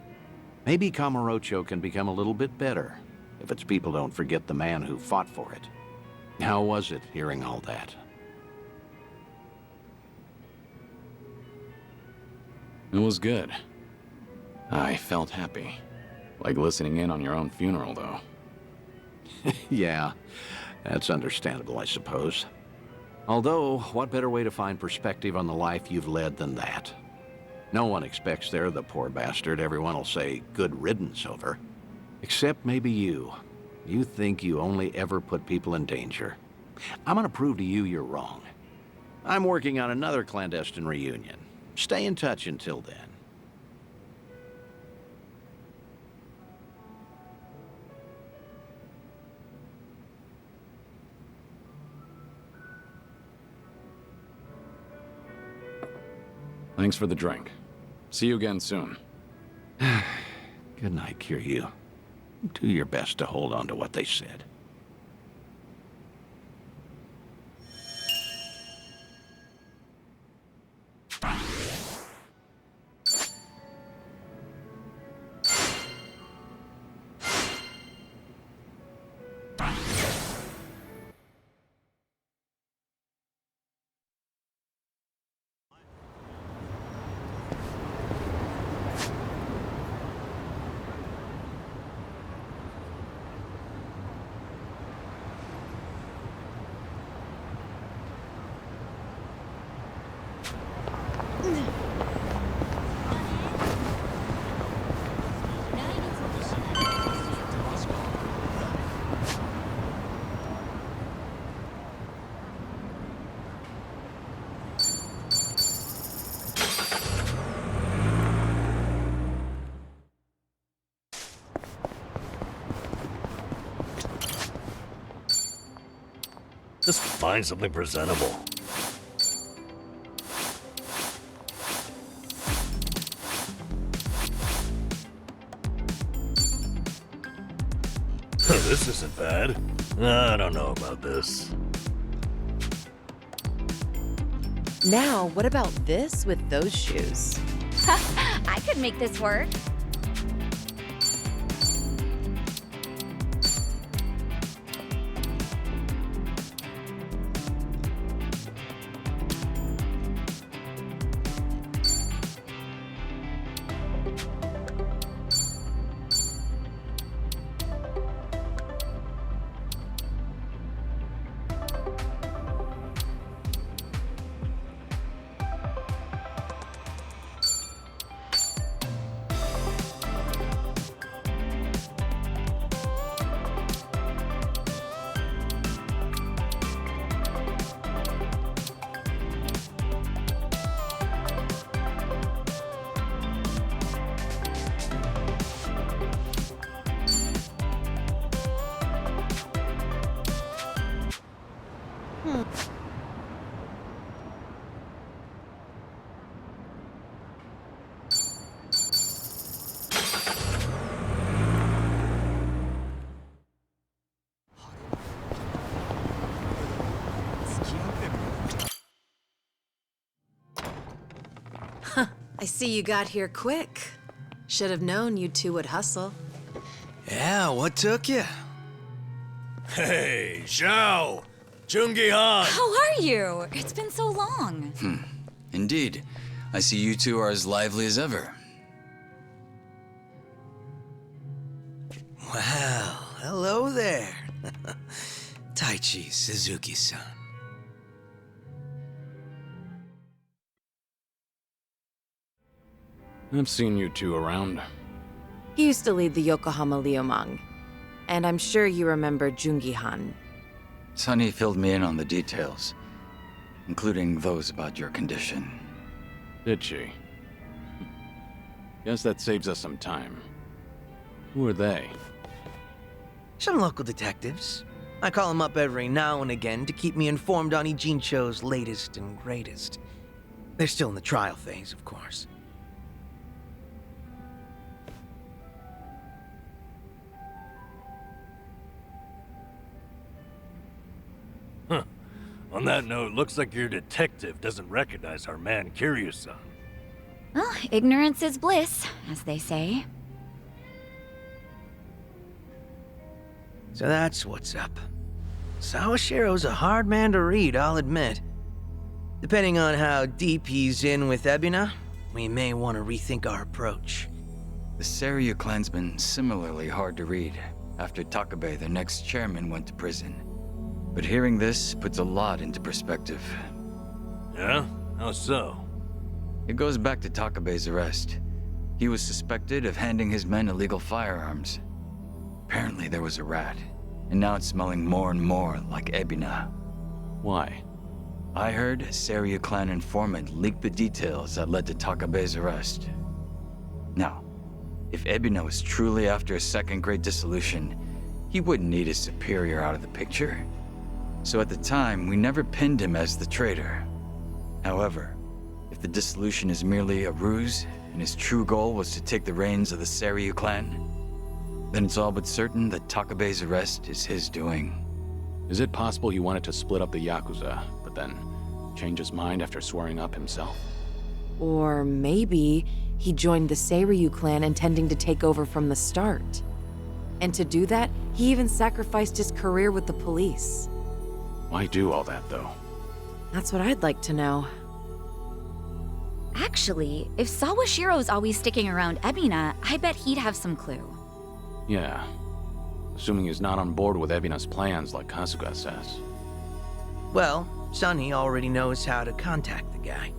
[SPEAKER 10] Maybe Kamurocho can become a little bit better, if its people don't forget the man who fought for it. How was it, hearing all that?
[SPEAKER 1] It was good. I felt happy. Like listening in on your own funeral, though.
[SPEAKER 10] Yeah, that's understandable, I suppose. Although, what better way to find perspective on the life you've led than that? No one expects they're the poor bastard everyone will say good riddance over. Except maybe you. You think you only ever put people in danger. I'm gonna prove to you you're wrong. I'm working on another clandestine reunion. Stay in touch until then.
[SPEAKER 1] Thanks for the drink. See you again soon.
[SPEAKER 10] Good night, Kiryu. Do your best to hold on to what they said.
[SPEAKER 6] Just find something presentable. This isn't bad. I don't know about this.
[SPEAKER 7] Now, what about this with those shoes?
[SPEAKER 8] I could make this work.
[SPEAKER 16] I see you got here quick. Should have known you two would hustle.
[SPEAKER 11] Yeah, what took you?
[SPEAKER 6] Hey, Zhao! Jungi-han!
[SPEAKER 8] How are you? It's been so long.
[SPEAKER 17] Indeed. I see you two are as lively as ever.
[SPEAKER 11] Well, hello there.
[SPEAKER 17] Daichi Suzuki-san.
[SPEAKER 1] I've seen you two around.
[SPEAKER 16] He used to lead the Yokohama Liumang. And I'm sure you remember Jungi-han.
[SPEAKER 17] Sunny filled me in on the details, including those about your condition.
[SPEAKER 1] Did she? Guess that saves us some time. Who are they?
[SPEAKER 18] Some local detectives. I call them up every now and again to keep me informed on Ijincho's latest and greatest. They're still in the trial phase, of course.
[SPEAKER 6] Huh. On that note, looks like your detective doesn't recognize our man Kiryu-san.
[SPEAKER 8] Well, ignorance is bliss, as they say.
[SPEAKER 18] So that's what's up. Sawashiro's a hard man to read, I'll admit. Depending on how deep he's in with Ebina, we may want to rethink our approach.
[SPEAKER 17] The Seiryu clan's been similarly hard to read after Takabe, their next chairman, went to prison. But hearing this puts a lot into perspective.
[SPEAKER 6] Yeah? How so?
[SPEAKER 17] It goes back to Takabe's arrest. He was suspected of handing his men illegal firearms. Apparently there was a rat, and now it's smelling more and more like Ebina.
[SPEAKER 1] Why?
[SPEAKER 17] I heard a Seiryu clan informant leaked the details that led to Takabe's arrest. Now, if Ebina was truly after a second-grade dissolution, he wouldn't need his superior out of the picture. So at the time, we never pinned him as the traitor. However, if the dissolution is merely a ruse, and his true goal was to take the reins of the Seiryu clan, then it's all but certain that Takabe's arrest is his doing.
[SPEAKER 1] Is it possible he wanted to split up the Yakuza, but then change his mind after swearing up himself?
[SPEAKER 16] Or maybe he joined the Seiryu clan intending to take over from the start. And to do that, he even sacrificed his career with the police.
[SPEAKER 1] Why do all that, though?
[SPEAKER 16] That's what I'd like to know.
[SPEAKER 8] Actually, if Sawashiro's always sticking around Ebina, I bet he'd have some clue.
[SPEAKER 1] Yeah. Assuming he's not on board with Ebina's plans like Kasuga says.
[SPEAKER 18] Well, Sunny already knows how to contact the guy.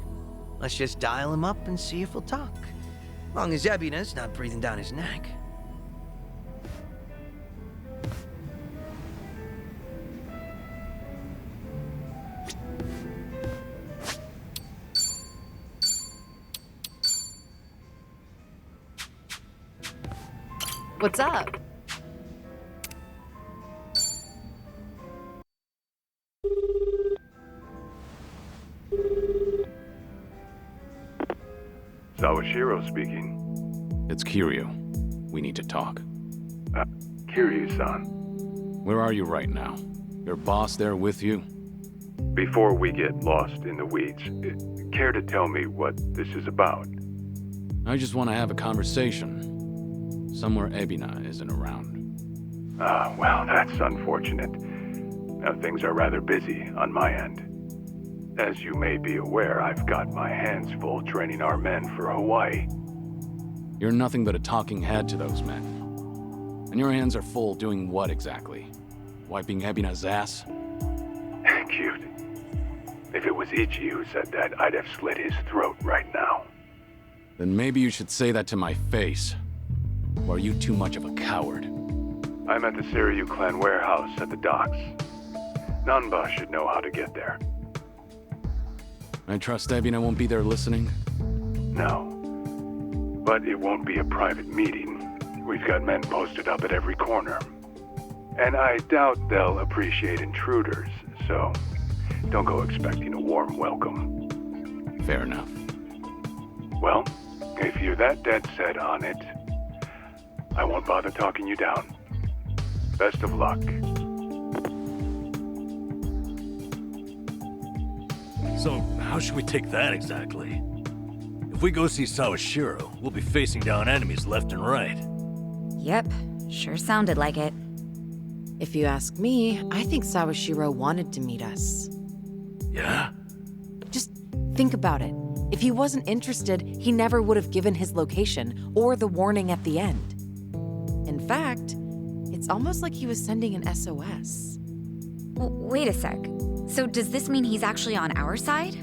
[SPEAKER 18] Let's just dial him up and see if he'll talk. Long as Ebina's not breathing down his neck.
[SPEAKER 7] What's up?
[SPEAKER 2] Sawashiro speaking.
[SPEAKER 1] It's Kiryu. We need to talk.
[SPEAKER 2] Kiryu-san.
[SPEAKER 1] Where are you right now? Your boss there with you?
[SPEAKER 2] Before we get lost in the weeds, care to tell me what this is about?
[SPEAKER 1] I just want to have a conversation. Somewhere Ebina isn't around.
[SPEAKER 2] Well, that's unfortunate. Now, things are rather busy on my end. As you may be aware, I've got my hands full training our men for Hawaii.
[SPEAKER 1] You're nothing but a talking head to those men. And your hands are full doing what exactly? Wiping Ebina's ass?
[SPEAKER 2] Cute. If it was Ichi who said that, I'd have slit his throat right now.
[SPEAKER 1] Then maybe you should say that to my face. Or are you too much of a coward?
[SPEAKER 2] I'm at the Seiryu clan warehouse at the docks. Nanba should know how to get there.
[SPEAKER 1] I trust Ebina won't be there listening?
[SPEAKER 2] No. But it won't be a private meeting. We've got men posted up at every corner. And I doubt they'll appreciate intruders, so don't go expecting a warm welcome.
[SPEAKER 1] Fair enough.
[SPEAKER 2] Well, if you're that dead set on it, I won't bother talking you down. Best of luck.
[SPEAKER 6] So, how should we take that exactly? If we go see Sawashiro, we'll be facing down enemies left and right.
[SPEAKER 8] Yep, sure sounded like it.
[SPEAKER 16] If you ask me, I think Sawashiro wanted to meet us.
[SPEAKER 6] Yeah?
[SPEAKER 16] Just think about it. If he wasn't interested, he never would have given his location or the warning at the end. In fact, it's almost like he was sending an SOS.
[SPEAKER 8] Wait a sec. So does this mean he's actually on our side?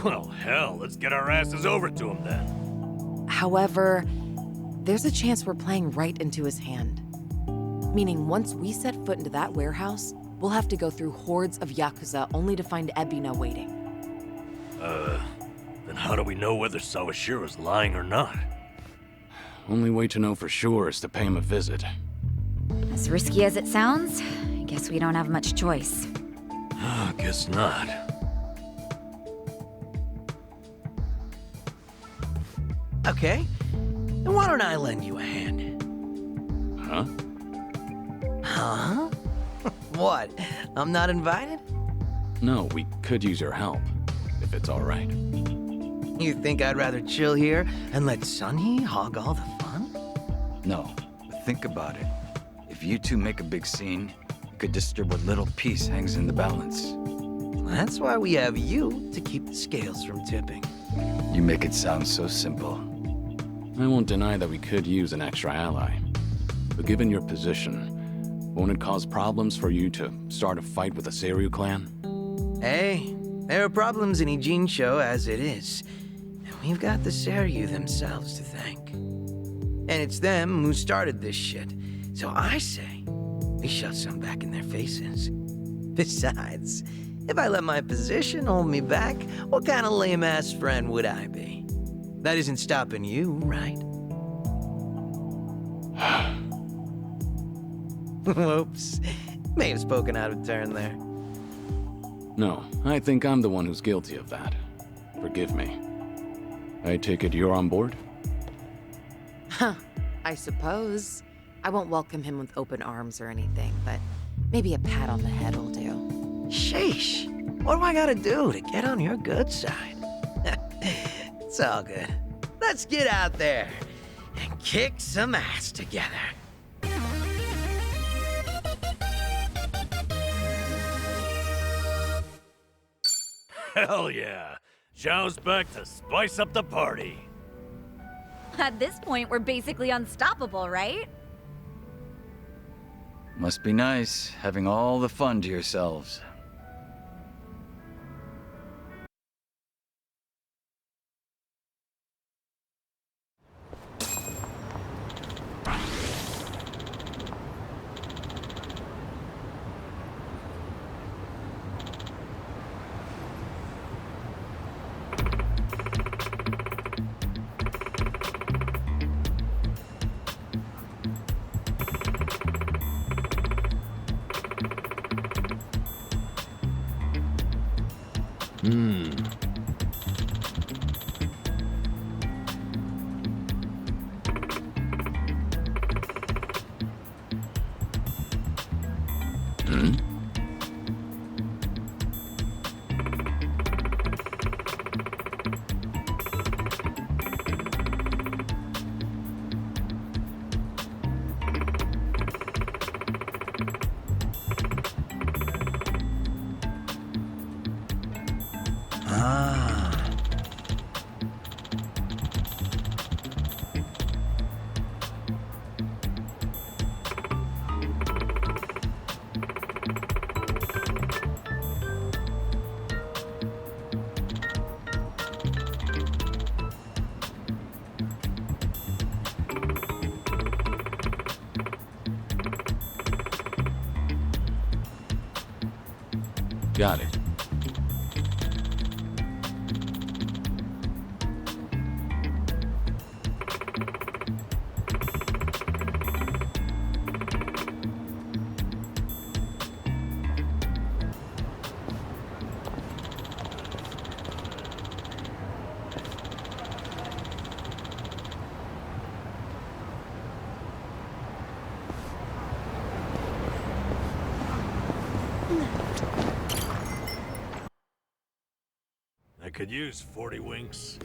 [SPEAKER 6] Well, hell, let's get our asses over to him then.
[SPEAKER 16] However, there's a chance we're playing right into his hand. Meaning once we set foot into that warehouse, we'll have to go through hordes of Yakuza only to find Ebina waiting.
[SPEAKER 6] Then how do we know whether Sawashiro's lying or not?
[SPEAKER 1] Only way to know for sure is to pay him a visit.
[SPEAKER 8] As risky as it sounds, I guess we don't have much choice.
[SPEAKER 6] Guess not.
[SPEAKER 18] Okay, then why don't I lend you a hand?
[SPEAKER 1] Huh?
[SPEAKER 18] Huh? What? I'm not invited?
[SPEAKER 1] No, we could use your help, if it's all right.
[SPEAKER 18] You think I'd rather chill here and let Sunhee hog all the fun?
[SPEAKER 17] No, but think about it. If you two make a big scene, it could disturb what little peace hangs in the balance.
[SPEAKER 18] That's why we have you to keep the scales from tipping.
[SPEAKER 17] You make it sound so simple.
[SPEAKER 1] I won't deny that we could use an extra ally. But given your position, won't it cause problems for you to start a fight with the Seiryu clan?
[SPEAKER 18] Hey, there are problems in Ijincho as it is. And we've got the Seiryu themselves to thank. And it's them who started this shit. So I say, we shove some back in their faces. Besides, if I let my position hold me back, what kind of lame-ass friend would I be? That isn't stopping you, right? Whoops. May have spoken out of turn there.
[SPEAKER 1] No, I think I'm the one who's guilty of that. Forgive me. I take it you're on board?
[SPEAKER 16] Huh, I suppose. I won't welcome him with open arms or anything, but maybe a pat on the head will do.
[SPEAKER 18] Sheesh. What do I gotta do to get on your good side? It's all good. Let's get out there and kick some ass together.
[SPEAKER 6] Hell yeah! Zhao's back to spice up the party.
[SPEAKER 8] At this point, we're basically unstoppable, right?
[SPEAKER 17] Must be nice, having all the fun to yourselves.
[SPEAKER 1] Got it.
[SPEAKER 6] I could use 40 winks.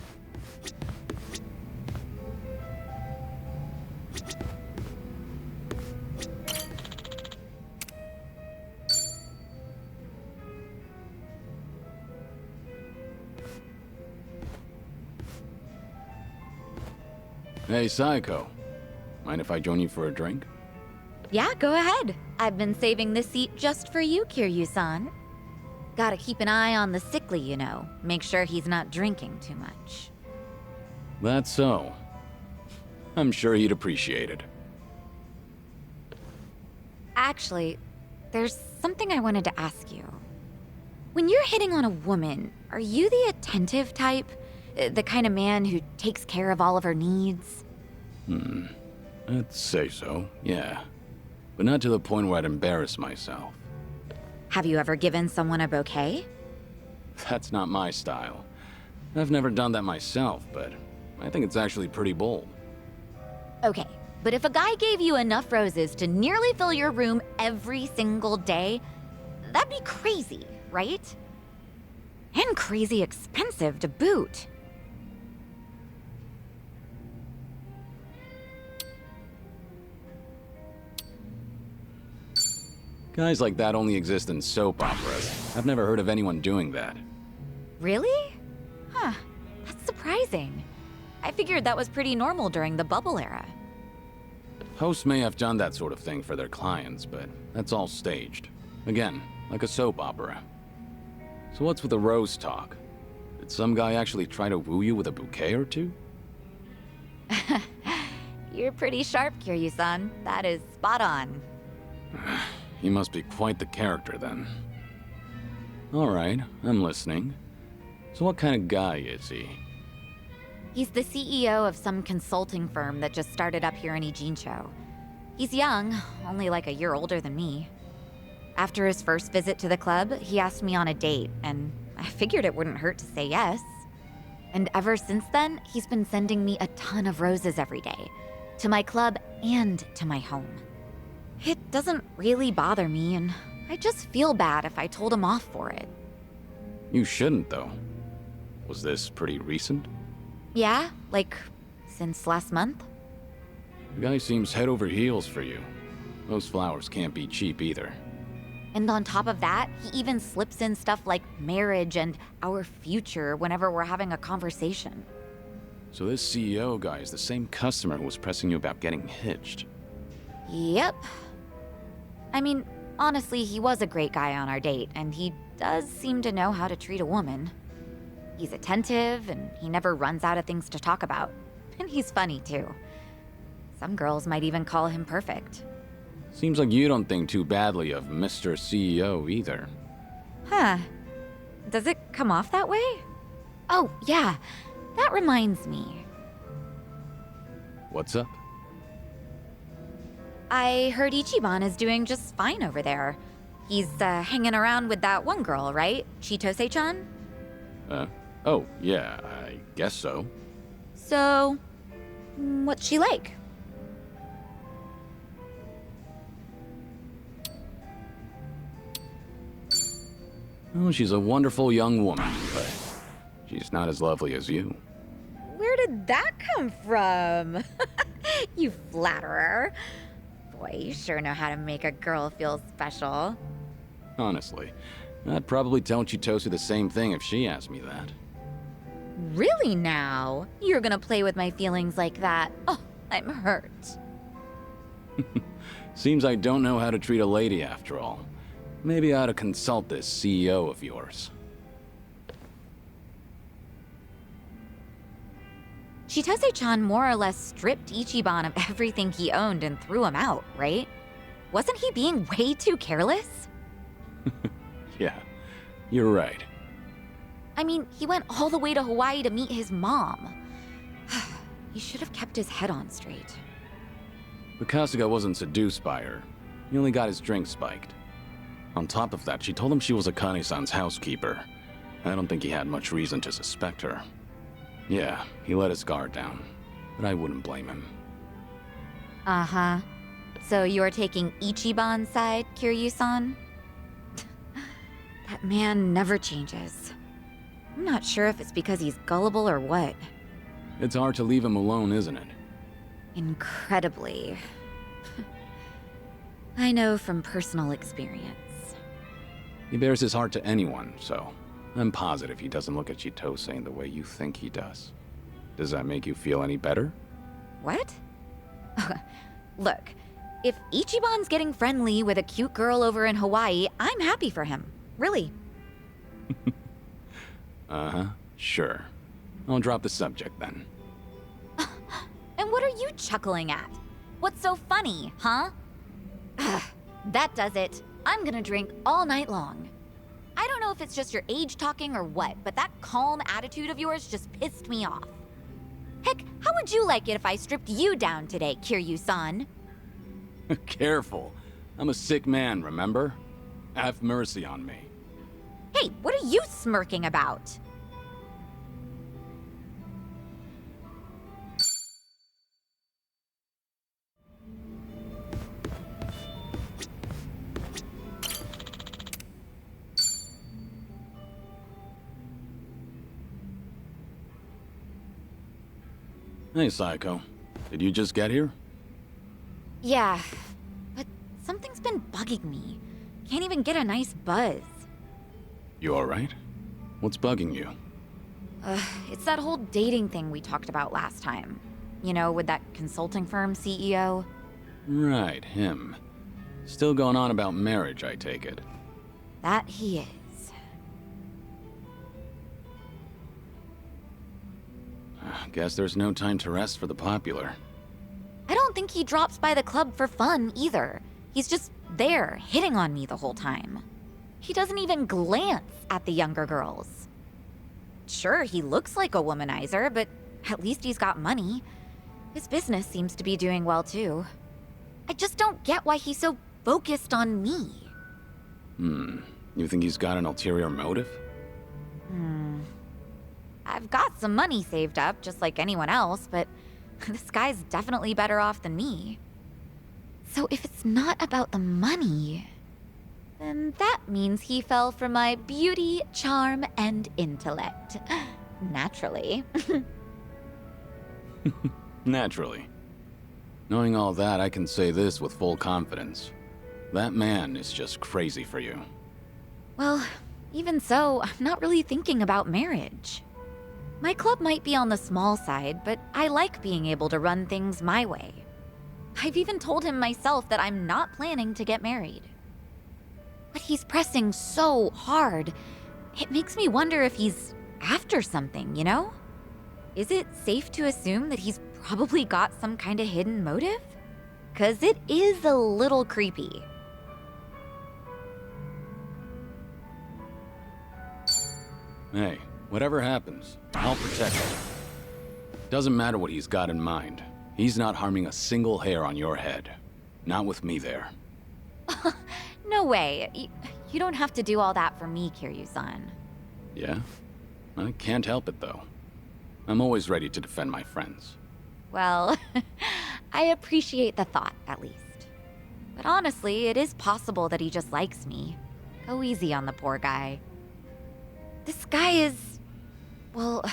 [SPEAKER 1] Hey, Psycho. Mind if I join you for a drink?
[SPEAKER 8] Yeah, go ahead. I've been saving this seat just for you, Kiryu-san. Gotta keep an eye on the sickly, you know. Make sure he's not drinking too much.
[SPEAKER 1] That's so. I'm sure he'd appreciate it.
[SPEAKER 8] Actually, there's something I wanted to ask you. When you're hitting on a woman, are you the attentive type? The kind of man who takes care of all of her needs?
[SPEAKER 1] I'd say so, yeah. But not to the point where I'd embarrass myself.
[SPEAKER 8] Have you ever given someone a bouquet?
[SPEAKER 1] That's not my style. I've never done that myself, but I think it's actually pretty bold.
[SPEAKER 8] Okay, but if a guy gave you enough roses to nearly fill your room every single day, that'd be crazy, right? And crazy expensive to boot.
[SPEAKER 1] Guys like that only exist in soap operas. I've never heard of anyone doing that.
[SPEAKER 8] Really? Huh, that's surprising. I figured that was pretty normal during the bubble era.
[SPEAKER 1] Hosts may have done that sort of thing for their clients, but that's all staged. Again, like a soap opera. So what's with the rose talk? Did some guy actually try to woo you with a bouquet or two?
[SPEAKER 8] You're pretty sharp, Kiryu-san. That is spot on.
[SPEAKER 1] He must be quite the character then. Alright, I'm listening. So what kind of guy is he?
[SPEAKER 8] He's the CEO of some consulting firm that just started up here in Ijincho. He's young, only like a year older than me. After his first visit to the club, he asked me on a date, and I figured it wouldn't hurt to say yes. And ever since then, he's been sending me a ton of roses every day. To my club and to my home. It doesn't really bother me, and I just feel bad if I told him off for it.
[SPEAKER 1] You shouldn't, though. Was this pretty recent?
[SPEAKER 8] Yeah, like, since last month?
[SPEAKER 1] The guy seems head over heels for you. Those flowers can't be cheap either.
[SPEAKER 8] And on top of that, he even slips in stuff like marriage and our future whenever we're having a conversation.
[SPEAKER 1] So this CEO guy is the same customer who was pressing you about getting hitched.
[SPEAKER 8] Yep. I mean, honestly, he was a great guy on our date, and he does seem to know how to treat a woman. He's attentive, and he never runs out of things to talk about. And he's funny, too. Some girls might even call him perfect.
[SPEAKER 1] Seems like you don't think too badly of Mr. CEO either.
[SPEAKER 8] Huh. Does it come off that way? Oh, yeah. That reminds me.
[SPEAKER 1] What's up?
[SPEAKER 8] I heard Ichiban is doing just fine over there. He's hanging around with that one girl, right? Chitose-chan?
[SPEAKER 1] Oh, yeah, I guess so.
[SPEAKER 8] So, what's she like?
[SPEAKER 1] Well, she's a wonderful young woman, but she's not as lovely as you.
[SPEAKER 8] Where did that come from? You flatterer. Boy, you sure know how to make a girl feel special.
[SPEAKER 1] Honestly, I'd probably tell Chitose the same thing if she asked me that.
[SPEAKER 8] Really now? You're gonna play with my feelings like that? Oh, I'm hurt.
[SPEAKER 1] Seems I don't know how to treat a lady after all. Maybe I ought to consult this CEO of yours.
[SPEAKER 8] Chitose-chan more or less stripped Ichiban of everything he owned and threw him out, right? Wasn't he being way too careless?
[SPEAKER 1] Yeah, you're right.
[SPEAKER 8] I mean, he went all the way to Hawaii to meet his mom. He should have kept his head on straight.
[SPEAKER 1] But Kasuga wasn't seduced by her. He only got his drink spiked. On top of that, she told him she was Akane-san's housekeeper. I don't think he had much reason to suspect her. Yeah, he let his guard down, but I wouldn't blame him.
[SPEAKER 8] Uh-huh. So you're taking Ichiban's side, Kiryu-san? That man never changes. I'm not sure if it's because he's gullible or what.
[SPEAKER 1] It's hard to leave him alone, isn't it?
[SPEAKER 8] Incredibly. I know from personal experience.
[SPEAKER 1] He bears his heart to anyone, so I'm positive he doesn't look at Chitose in the way you think he does. Does that make you feel any better?
[SPEAKER 8] What? Look, If Ichiban's getting friendly with a cute girl over in Hawaii, I'm happy for him. Really.
[SPEAKER 1] Uh-huh, sure. I'll drop the subject then.
[SPEAKER 8] And what are you chuckling at? What's so funny, huh? That does it. I'm gonna drink all night long. I don't know if it's just your age talking or what, but that calm attitude of yours just pissed me off. Heck, how would you like it if I stripped you down today, Kiryu-san?
[SPEAKER 1] Careful. I'm a sick man, remember? Have mercy on me.
[SPEAKER 8] Hey, what are you smirking about?
[SPEAKER 1] Hey, Psycho. Did you just get here?
[SPEAKER 8] Yeah, but something's been bugging me. Can't even get a nice buzz.
[SPEAKER 1] You alright? What's bugging you?
[SPEAKER 8] It's that whole dating thing we talked about last time. You know, with that consulting firm CEO.
[SPEAKER 1] Right, him. Still going on about marriage, I take it.
[SPEAKER 8] That he is.
[SPEAKER 1] Guess there's no time to rest for the popular.
[SPEAKER 8] I don't think he drops by the club for fun either. He's just there, hitting on me the whole time. He doesn't even glance at the younger girls. Sure, he looks like a womanizer, but at least he's got money. His business seems to be doing well too. I just don't get why he's so focused on me.
[SPEAKER 1] You think he's got an ulterior motive?
[SPEAKER 8] I've got some money saved up, just like anyone else, but this guy's definitely better off than me. So if it's not about the money, then that means he fell for my beauty, charm, and intellect. Naturally.
[SPEAKER 1] Naturally. Knowing all that, I can say this with full confidence. That man is just crazy for you.
[SPEAKER 8] Well, even so, I'm not really thinking about marriage. My club might be on the small side, but I like being able to run things my way. I've even told him myself that I'm not planning to get married. But he's pressing so hard. It makes me wonder if he's after something, you know? Is it safe to assume that he's probably got some kind of hidden motive? 'Cause it is a little creepy.
[SPEAKER 1] Hey, whatever happens, I'll protect him. Doesn't matter what he's got in mind. He's not harming a single hair on your head. Not with me there.
[SPEAKER 8] No way. You don't have to do all that for me, Kiryu-san.
[SPEAKER 1] Yeah? I can't help it, though. I'm always ready to defend my friends.
[SPEAKER 8] Well, I appreciate the thought, at least. But honestly, it is possible that he just likes me. Go easy on the poor guy. This guy is... well...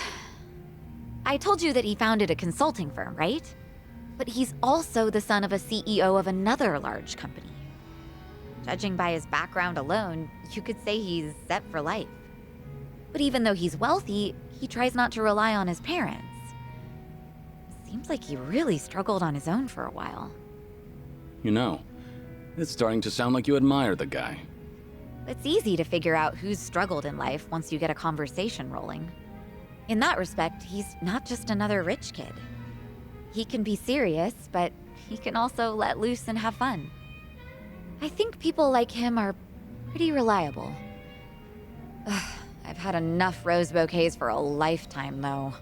[SPEAKER 8] I told you that he founded a consulting firm, right? But he's also the son of a CEO of another large company. Judging by his background alone, you could say he's set for life. But even though he's wealthy, he tries not to rely on his parents. Seems like he really struggled on his own for a while.
[SPEAKER 1] You know, it's starting to sound like you admire the guy.
[SPEAKER 8] It's easy to figure out who's struggled in life once you get a conversation rolling. In that respect, he's not just another rich kid. He can be serious, but he can also let loose and have fun. I think people like him are pretty reliable. Ugh, I've had enough rose bouquets for a lifetime, though.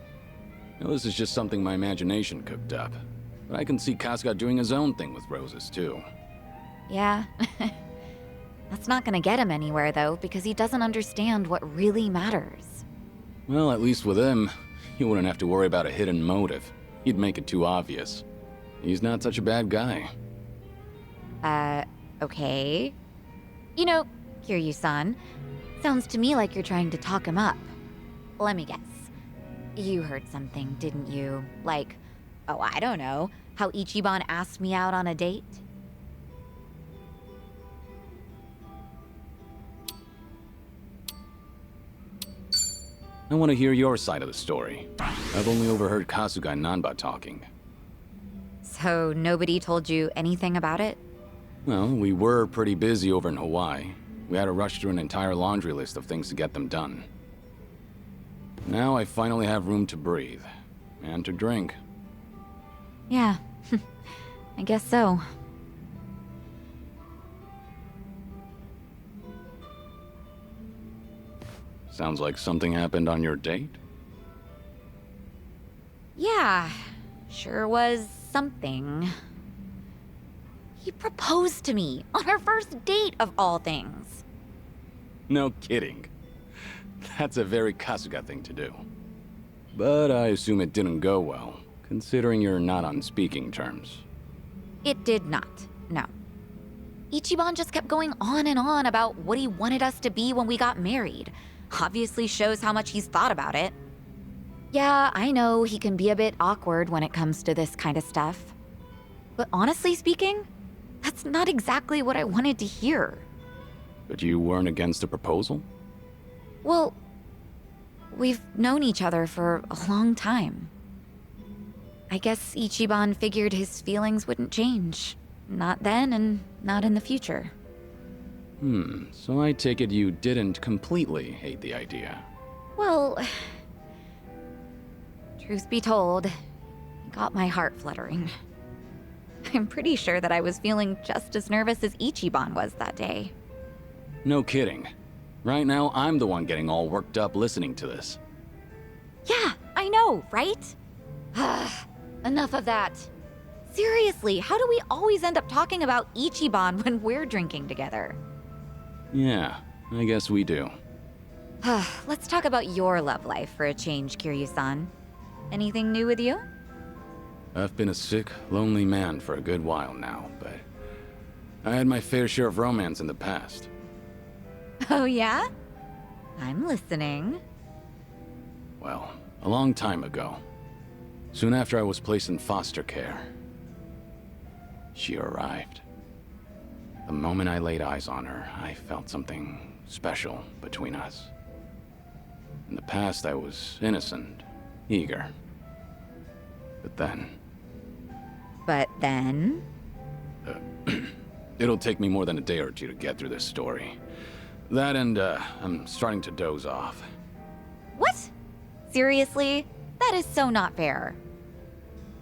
[SPEAKER 1] Now, this is just something my imagination cooked up. But I can see Kasuga doing his own thing with roses, too.
[SPEAKER 8] Yeah. That's not gonna get him anywhere, though, because he doesn't understand what really matters.
[SPEAKER 1] Well, at least with him, you wouldn't have to worry about a hidden motive. He'd make it too obvious. He's not such a bad guy.
[SPEAKER 8] Okay. You know, Kiryu-san, sounds to me like you're trying to talk him up. Let me guess. You heard something, didn't you? Like, oh, I don't know, how Ichiban asked me out on a date?
[SPEAKER 1] I want to hear your side of the story. I've only overheard Kasuga and Nanba talking.
[SPEAKER 8] So nobody told you anything about it?
[SPEAKER 1] Well, we were pretty busy over in Hawaii. We had to rush through an entire laundry list of things to get them done. Now I finally have room to breathe. And to drink.
[SPEAKER 8] Yeah, I guess so.
[SPEAKER 1] Sounds like something happened on your date?
[SPEAKER 8] Yeah, sure was something. He proposed to me on our first date of all things.
[SPEAKER 1] No kidding. That's a very Kasuga thing to do. But I assume it didn't go well, considering you're not on speaking terms.
[SPEAKER 8] It did not, no. Ichiban just kept going on and on about what he wanted us to be when we got married. Obviously shows how much he's thought about it. Yeah, I know he can be a bit awkward when it comes to this kind of stuff. But honestly speaking, that's not exactly what I wanted to hear.
[SPEAKER 1] But you weren't against the proposal?
[SPEAKER 8] Well, we've known each other for a long time. I guess Ichiban figured his feelings wouldn't change. Not then and not in the future.
[SPEAKER 1] So I take it you didn't completely hate the idea.
[SPEAKER 8] Well, truth be told, it got my heart fluttering. I'm pretty sure that I was feeling just as nervous as Ichiban was that day.
[SPEAKER 1] No kidding. Right now, I'm the one getting all worked up listening to this.
[SPEAKER 8] Yeah, I know, right? Enough of that. Seriously, how do we always end up talking about Ichiban when we're drinking together?
[SPEAKER 1] Yeah, I guess we do.
[SPEAKER 8] Let's talk about your love life for a change, Kiryu-san. Anything new with you?
[SPEAKER 1] I've been a sick, lonely man for a good while now, but I had my fair share of romance in the past.
[SPEAKER 8] Oh yeah? I'm listening.
[SPEAKER 1] Well, a long time ago. Soon after I was placed in foster care, she arrived. The moment I laid eyes on her, I felt something special between us. In the past, I was innocent, eager. But then... It'll take me more than a day or two to get through this story. That and, I'm starting to doze off.
[SPEAKER 8] What? Seriously? That is so not fair.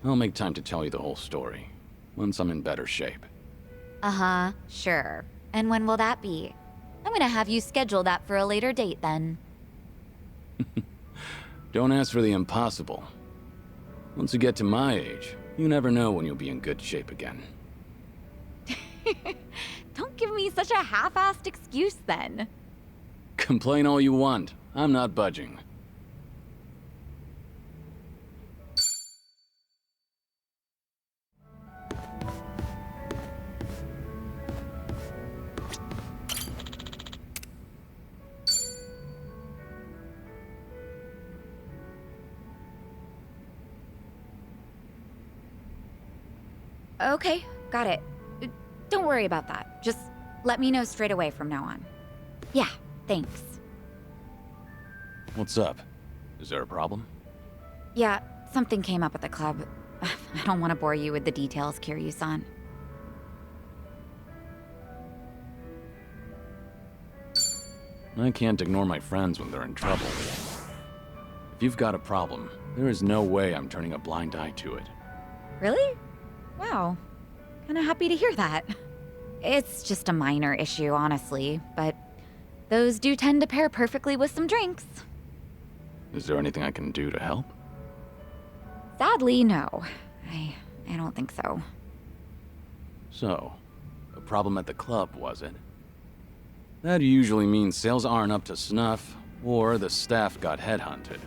[SPEAKER 1] I'll make time to tell you the whole story, once I'm in better shape.
[SPEAKER 8] Uh-huh, sure. And when will that be? I'm gonna have you schedule that for a later date then.
[SPEAKER 1] Don't ask for the impossible. Once you get to my age, you never know when you'll be in good shape again.
[SPEAKER 8] Don't give me such a half-assed excuse then.
[SPEAKER 1] Complain all you want. I'm not budging.
[SPEAKER 8] Okay, got it. Don't worry about that. Just let me know straight away from now on. Yeah, thanks.
[SPEAKER 1] What's up? Is there a problem?
[SPEAKER 8] Yeah, something came up at the club. I don't want to bore you with the details, Kiryu-san.
[SPEAKER 1] I can't ignore my friends when they're in trouble. If you've got a problem, there is no way I'm turning a blind eye to it.
[SPEAKER 8] Really? Wow. Kinda happy to hear that. It's just a minor issue, honestly, but those do tend to pair perfectly with some drinks.
[SPEAKER 1] Is there anything I can do to help?
[SPEAKER 8] Sadly, no. I don't think so.
[SPEAKER 1] So, a problem at the club, was it? That usually means sales aren't up to snuff, or the staff got headhunted.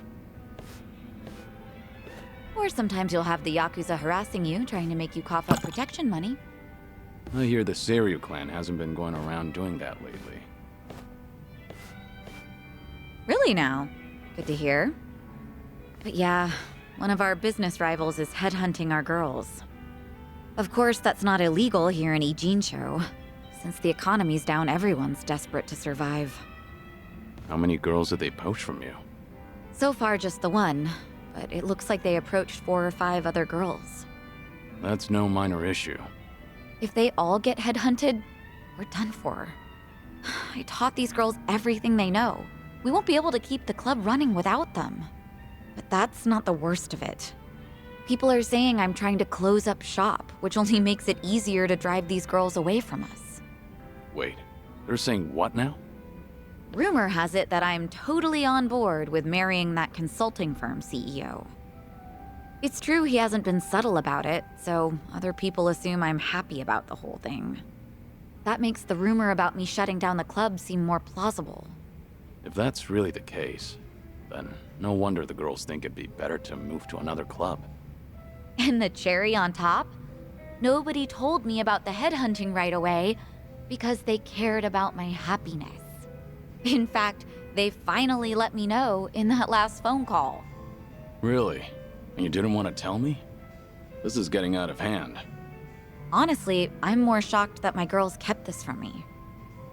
[SPEAKER 8] Or sometimes you'll have the Yakuza harassing you, trying to make you cough up protection money.
[SPEAKER 1] I hear the Seiryu clan hasn't been going around doing that lately.
[SPEAKER 8] Really now? Good to hear. But yeah, one of our business rivals is headhunting our girls. Of course, that's not illegal here in Ijincho. Since the economy's down, everyone's desperate to survive.
[SPEAKER 1] How many girls did they poach from you?
[SPEAKER 8] So far, just the one, but it looks like they approached 4 or 5 other girls.
[SPEAKER 1] That's no minor issue.
[SPEAKER 8] If they all get headhunted, we're done for. I taught these girls everything they know. We won't be able to keep the club running without them. But that's not the worst of it. People are saying I'm trying to close up shop, which only makes it easier to drive these girls away from us.
[SPEAKER 1] Wait, they're saying what now?
[SPEAKER 8] Rumor has it that I'm totally on board with marrying that consulting firm CEO. It's true he hasn't been subtle about it, so other people assume I'm happy about the whole thing. That makes the rumor about me shutting down the club seem more plausible.
[SPEAKER 1] If that's really the case, then no wonder the girls think it'd be better to move to another club.
[SPEAKER 8] And the cherry on top? Nobody told me about the headhunting right away because they cared about my happiness. In fact, they finally let me know in that last phone call.
[SPEAKER 1] Really? And you didn't want to tell me? This is getting out of hand.
[SPEAKER 8] Honestly, I'm more shocked that my girls kept this from me.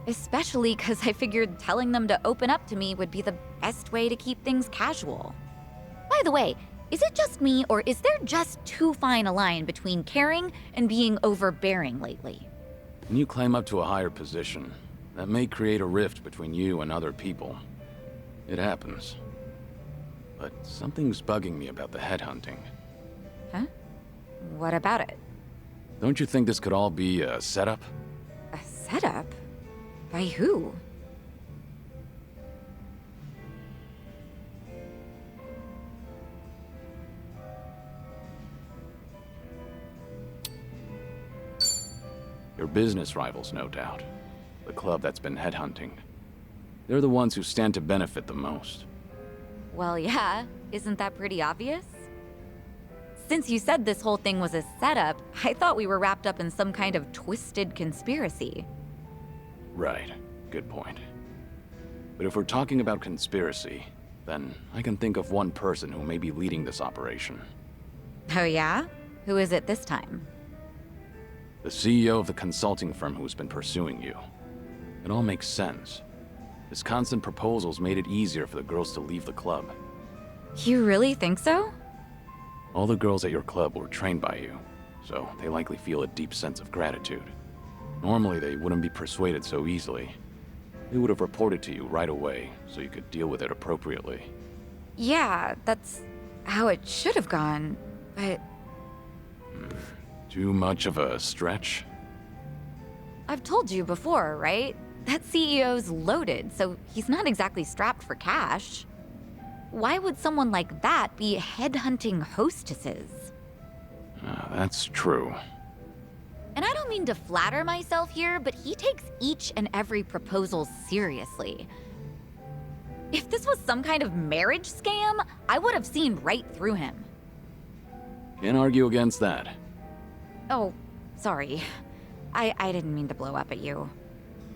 [SPEAKER 8] Especially because I figured telling them to open up to me would be the best way to keep things casual. By the way, is it just me, or is there just too fine a line between caring and being overbearing lately?
[SPEAKER 1] When you climb up to a higher position, that may create a rift between you and other people. It happens. But something's bugging me about the headhunting.
[SPEAKER 8] Huh? What about it?
[SPEAKER 1] Don't you think this could all be a setup?
[SPEAKER 8] A setup? By who?
[SPEAKER 1] Your business rivals, no doubt. The club that's been headhunting. They're the ones who stand to benefit the most.
[SPEAKER 8] Well, yeah. Isn't that pretty obvious? Since you said this whole thing was a setup, I thought we were wrapped up in some kind of twisted conspiracy.
[SPEAKER 1] Right. Good point. But if we're talking about conspiracy, then I can think of one person who may be leading this operation.
[SPEAKER 8] Oh yeah? Who is it this time?
[SPEAKER 1] The CEO of the consulting firm who's been pursuing you. It all makes sense. His constant proposals made it easier for the girls to leave the club.
[SPEAKER 8] You really think so?
[SPEAKER 1] All the girls at your club were trained by you, so they likely feel a deep sense of gratitude. Normally, they wouldn't be persuaded so easily. They would have reported to you right away, so you could deal with it appropriately.
[SPEAKER 8] Yeah, that's how it should have gone, but...
[SPEAKER 1] Too much of a stretch?
[SPEAKER 8] I've told you before, right? That CEO's loaded, so he's not exactly strapped for cash. Why would someone like that be headhunting hostesses?
[SPEAKER 1] That's true.
[SPEAKER 8] And I don't mean to flatter myself here, but he takes each and every proposal seriously. If this was some kind of marriage scam, I would have seen right through him.
[SPEAKER 1] Can't argue against that.
[SPEAKER 8] Oh, sorry. I didn't mean to blow up at you.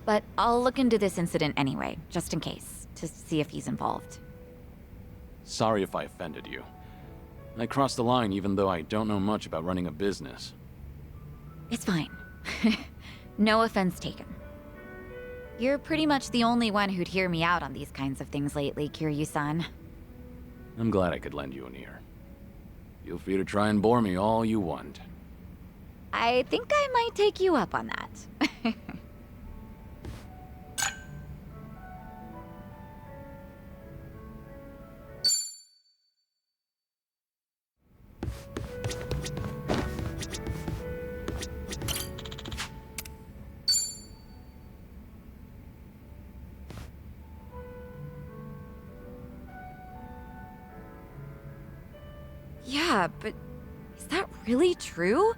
[SPEAKER 8] But I'll look into this incident anyway, just in case, to see if he's involved.
[SPEAKER 1] Sorry if I offended you. I crossed the line even though I don't know much about running a business.
[SPEAKER 8] It's fine. No offense taken. You're pretty much the only one who'd hear me out on these kinds of things lately, Kiryu-san.
[SPEAKER 1] I'm glad I could lend you an ear. Feel free to try and bore me all you want.
[SPEAKER 8] I think I might take you up on that. Yeah, but is that really true?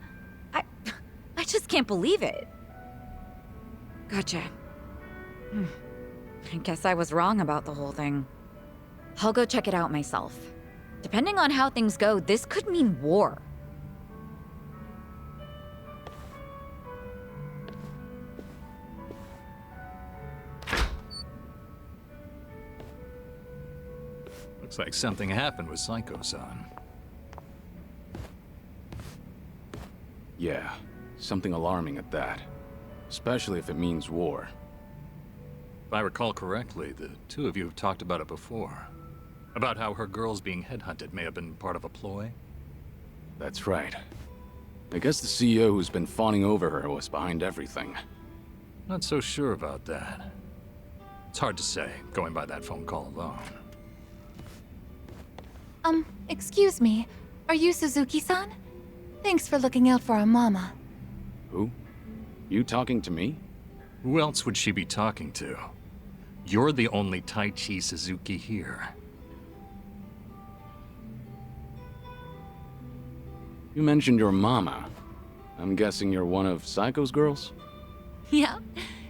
[SPEAKER 8] I just can't believe it. Gotcha. I guess I was wrong about the whole thing. I'll go check it out myself. Depending on how things go, this could mean war.
[SPEAKER 19] Looks like something happened with Psycho-san.
[SPEAKER 1] Yeah, something alarming at that. Especially if it means war.
[SPEAKER 19] If I recall correctly, the two of you have talked about it before. About how her girls being headhunted may have been part of a ploy?
[SPEAKER 1] That's right. I guess the CEO who's been fawning over her was behind everything.
[SPEAKER 19] Not so sure about that. It's hard to say, going by that phone call alone.
[SPEAKER 20] Excuse me. Are you Suzuki-san? Thanks for looking out for our mama.
[SPEAKER 1] Who? You talking to me?
[SPEAKER 19] Who else would she be talking to? You're the only Taichi Suzuki here.
[SPEAKER 1] You mentioned your mama. I'm guessing you're one of Psycho's girls?
[SPEAKER 20] Yeah,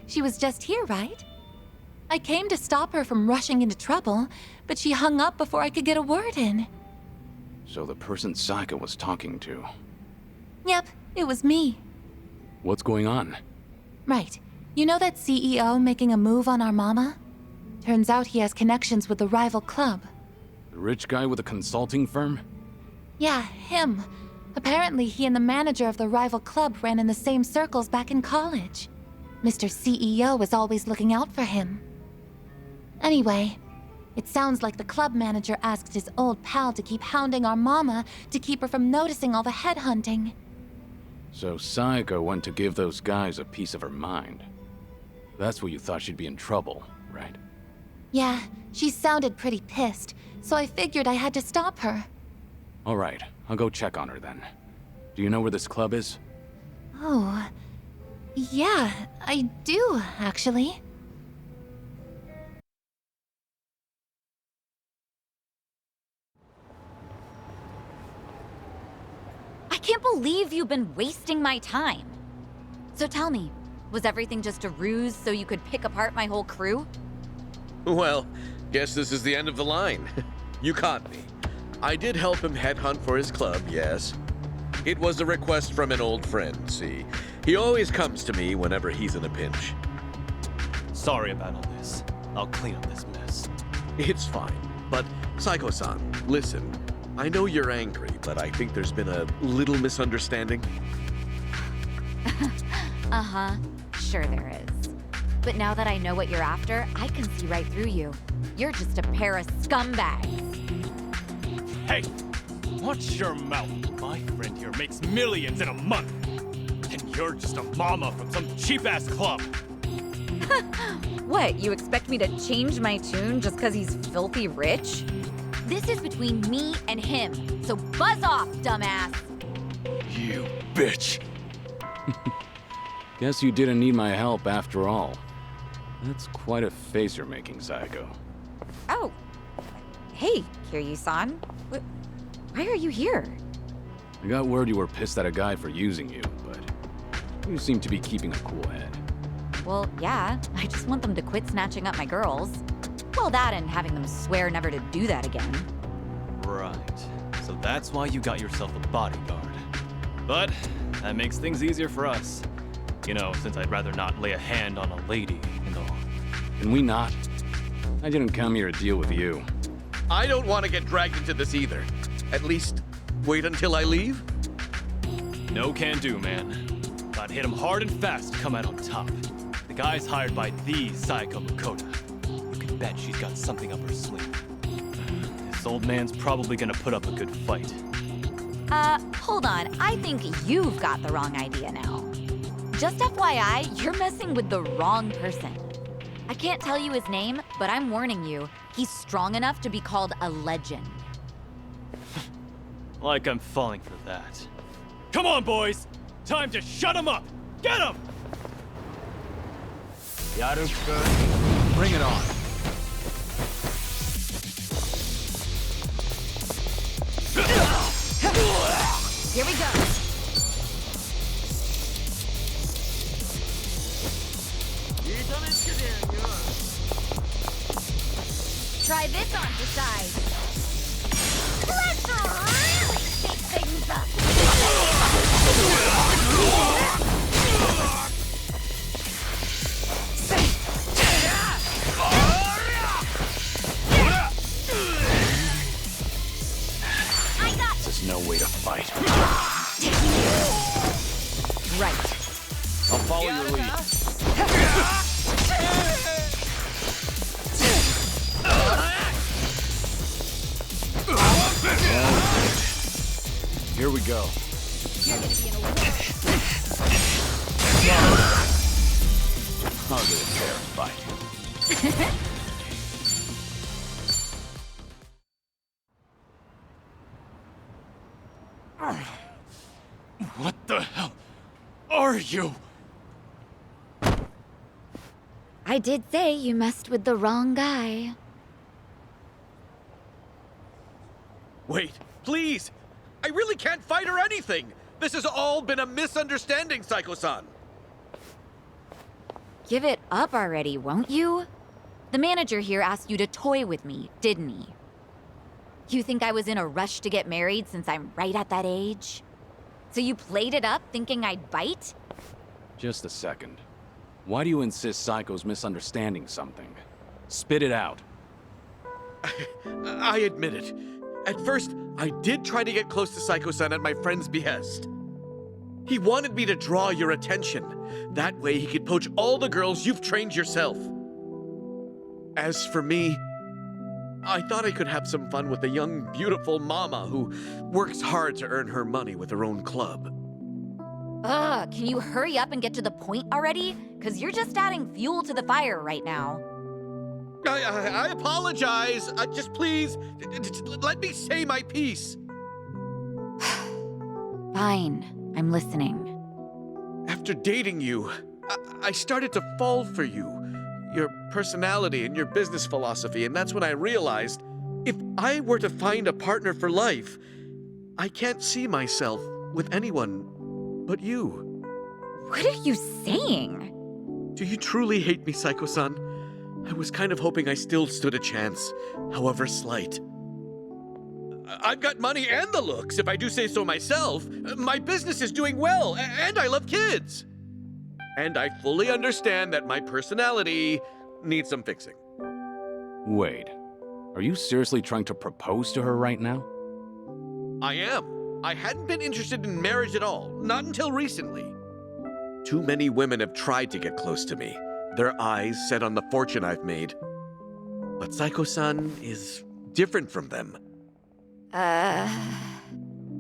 [SPEAKER 20] she was just here, right? I came to stop her from rushing into trouble, but she hung up before I could get a word in.
[SPEAKER 1] So the person Psycho was talking to.
[SPEAKER 20] Yep, it was me.
[SPEAKER 1] What's going on?
[SPEAKER 20] Right. You know that CEO making a move on our mama? Turns out he has connections with the rival club.
[SPEAKER 1] The rich guy with a consulting firm?
[SPEAKER 20] Yeah, him. Apparently he and the manager of the rival club ran in the same circles back in college. Mr. CEO was always looking out for him. Anyway, it sounds like the club manager asked his old pal to keep hounding our mama to keep her from noticing all the headhunting.
[SPEAKER 1] So Psycho went to give those guys a piece of her mind. That's what you thought she'd be in trouble, right?
[SPEAKER 20] Yeah, she sounded pretty pissed, so I figured I had to stop her.
[SPEAKER 1] All right, I'll go check on her then. Do you know where this club is?
[SPEAKER 20] Oh, yeah, I do, actually.
[SPEAKER 8] I can't believe you've been wasting my time. So tell me, was everything just a ruse so you could pick apart my whole crew?
[SPEAKER 21] Well, guess this is the end of the line. You caught me. I did help him headhunt for his club, yes. It was a request from an old friend, see. He always comes to me whenever he's in a pinch.
[SPEAKER 22] Sorry about all this. I'll clean up this mess.
[SPEAKER 21] It's fine. But, Psycho-san, listen. I know you're angry, but I think there's been a little misunderstanding.
[SPEAKER 8] Uh-huh. Sure there is. But now that I know what you're after, I can see right through you. You're just a pair of scumbags.
[SPEAKER 22] Hey! Watch your mouth. My friend here makes millions in a month. And you're just a mama from some cheap-ass club.
[SPEAKER 8] What, you expect me to change my tune just because he's filthy rich? This is between me and him, so buzz off, dumbass!
[SPEAKER 22] You bitch!
[SPEAKER 1] Guess you didn't need my help after all. That's quite a face you're making, Psycho.
[SPEAKER 8] Oh. Hey, Kiryu-san. Why are you here?
[SPEAKER 1] I got word you were pissed at a guy for using you, but you seem to be keeping a cool head.
[SPEAKER 8] Well, yeah. I just want them to quit snatching up my girls. Well, that and having them swear never to do that again.
[SPEAKER 22] Right. So that's why you got yourself a bodyguard. But that makes things easier for us. You know, since I'd rather not lay a hand on a lady and all.
[SPEAKER 1] Can we not? I didn't come here to deal with you.
[SPEAKER 21] I don't want to get dragged into this either. At least, wait until I leave?
[SPEAKER 22] No can do, man. Gotta hit him hard and fast to come out on top. The guy's hired by the Psycho Makoto. You can bet she's got something up her sleeve. This old man's probably gonna put up a good fight.
[SPEAKER 8] Hold on. I think you've got the wrong idea now. Just FYI, you're messing with the wrong person. I can't tell you his name, but I'm warning you. He's strong enough to be called a legend.
[SPEAKER 22] Like I'm falling for that. Come on, boys! Time to shut him up! Get him!
[SPEAKER 1] Yaruka, bring it on.
[SPEAKER 8] Here we go. Try this on for size. Let's really shake things up. I got.
[SPEAKER 1] This is no way to fight.
[SPEAKER 8] Right.
[SPEAKER 21] I'll follow your lead.
[SPEAKER 1] Here we go.
[SPEAKER 8] You're gonna be in a war.
[SPEAKER 1] Hardly a fair fight.
[SPEAKER 22] What the hell are you?
[SPEAKER 8] I did say you messed with the wrong guy.
[SPEAKER 21] Wait, please! I really can't fight or anything! This has all been a misunderstanding, Psycho-san!
[SPEAKER 8] Give it up already, won't you? The manager here asked you to toy with me, didn't he? You think I was in a rush to get married since I'm right at that age? So you played it up thinking I'd bite?
[SPEAKER 1] Just a second. Why do you insist Psycho's misunderstanding something? Spit it out.
[SPEAKER 21] I admit it. At first, I did try to get close to Psycho-san at my friend's behest. He wanted me to draw your attention. That way he could poach all the girls you've trained yourself. As for me, I thought I could have some fun with a young, beautiful mama who works hard to earn her money with her own club.
[SPEAKER 8] Ugh, can you hurry up and get to the point already? Because you're just adding fuel to the fire right now.
[SPEAKER 21] I apologize. Just please, let me say my piece.
[SPEAKER 8] Fine, I'm listening.
[SPEAKER 21] After dating you, I started to fall for you. Your personality and your business philosophy, and that's when I realized if I were to find a partner for life, I can't see myself with anyone but you.
[SPEAKER 8] What are you saying?
[SPEAKER 21] Do you truly hate me, Psycho-san? I was kind of hoping I still stood a chance, however slight. I've got money and the looks, if I do say so myself. My business is doing well, and I love kids. And I fully understand that my personality needs some fixing.
[SPEAKER 1] Wait, are you seriously trying to propose to her right now?
[SPEAKER 21] I am. I hadn't been interested in marriage at all, not until recently. Too many women have tried to get close to me, their eyes set on the fortune I've made. But Psycho-san is different from them.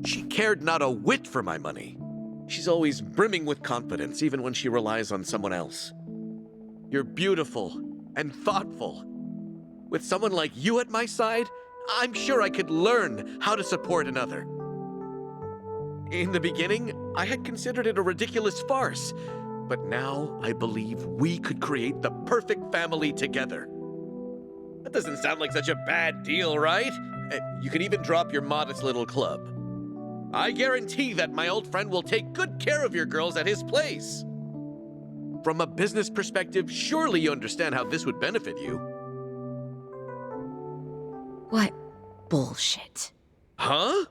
[SPEAKER 21] She cared not a whit for my money. She's always brimming with confidence, even when she relies on someone else. You're beautiful and thoughtful. With someone like you at my side, I'm sure I could learn how to support another. In the beginning, I had considered it a ridiculous farce, but now I believe we could create the perfect family together. That doesn't sound like such a bad deal, right? You can even drop your modest little club. I guarantee that my old friend will take good care of your girls at his place. From a business perspective, surely you understand how this would benefit you.
[SPEAKER 8] What bullshit.
[SPEAKER 21] Huh?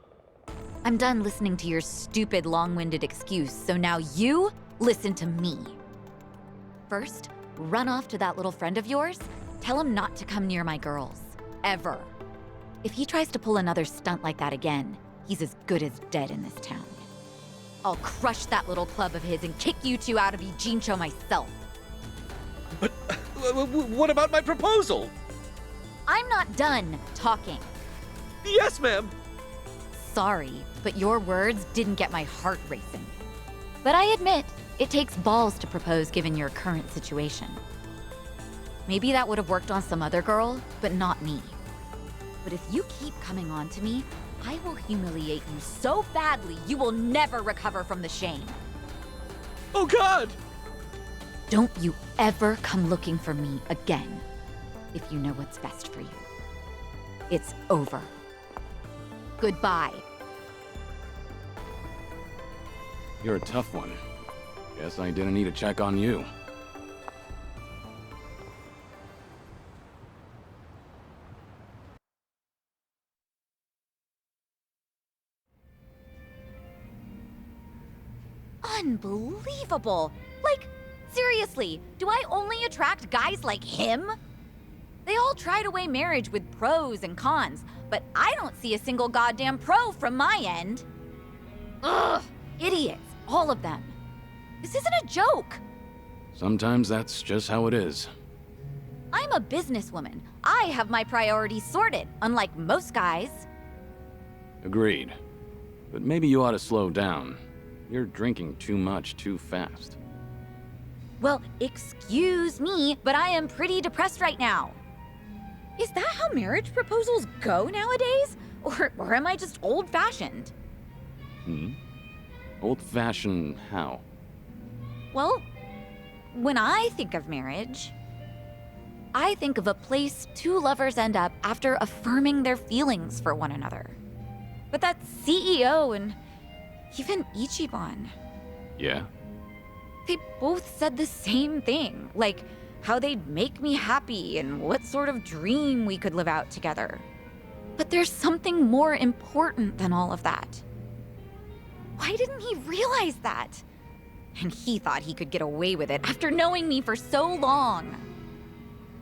[SPEAKER 8] I'm done listening to your stupid, long-winded excuse, so now you listen to me. First, run off to that little friend of yours. Tell him not to come near my girls. Ever. If he tries to pull another stunt like that again, he's as good as dead in this town. I'll crush that little club of his and kick you two out of Ijincho myself.
[SPEAKER 21] But what about my proposal?
[SPEAKER 8] I'm not done talking.
[SPEAKER 21] Yes, ma'am.
[SPEAKER 8] Sorry, but your words didn't get my heart racing. But I admit, it takes balls to propose given your current situation. Maybe that would have worked on some other girl, but not me. But if you keep coming on to me, I will humiliate you so badly you will never recover from the shame.
[SPEAKER 21] Oh God!
[SPEAKER 8] Don't you ever come looking for me again, if you know what's best for you. It's over. Goodbye.
[SPEAKER 1] You're a tough one. Guess I didn't need to check on you.
[SPEAKER 8] Unbelievable! Like, seriously, do I only attract guys like him? They all try to weigh marriage with pros and cons, but I don't see a single goddamn pro from my end. Ugh! Idiots, all of them. This isn't a joke.
[SPEAKER 1] Sometimes that's just how it is.
[SPEAKER 8] I'm a businesswoman. I have my priorities sorted, unlike most guys.
[SPEAKER 1] Agreed. But maybe you ought to slow down. You're drinking too much too fast.
[SPEAKER 8] Well, excuse me, but I am pretty depressed right now. Is that how marriage proposals go nowadays? Or am I just old-fashioned?
[SPEAKER 1] Old-fashioned how?
[SPEAKER 8] Well, when I think of marriage, I think of a place two lovers end up after affirming their feelings for one another. But that CEO and even Ichiban,
[SPEAKER 1] Yeah?
[SPEAKER 8] they both said the same thing, like how they'd make me happy and what sort of dream we could live out together. But there's something more important than all of that. Why didn't he realize that? And he thought he could get away with it after knowing me for so long.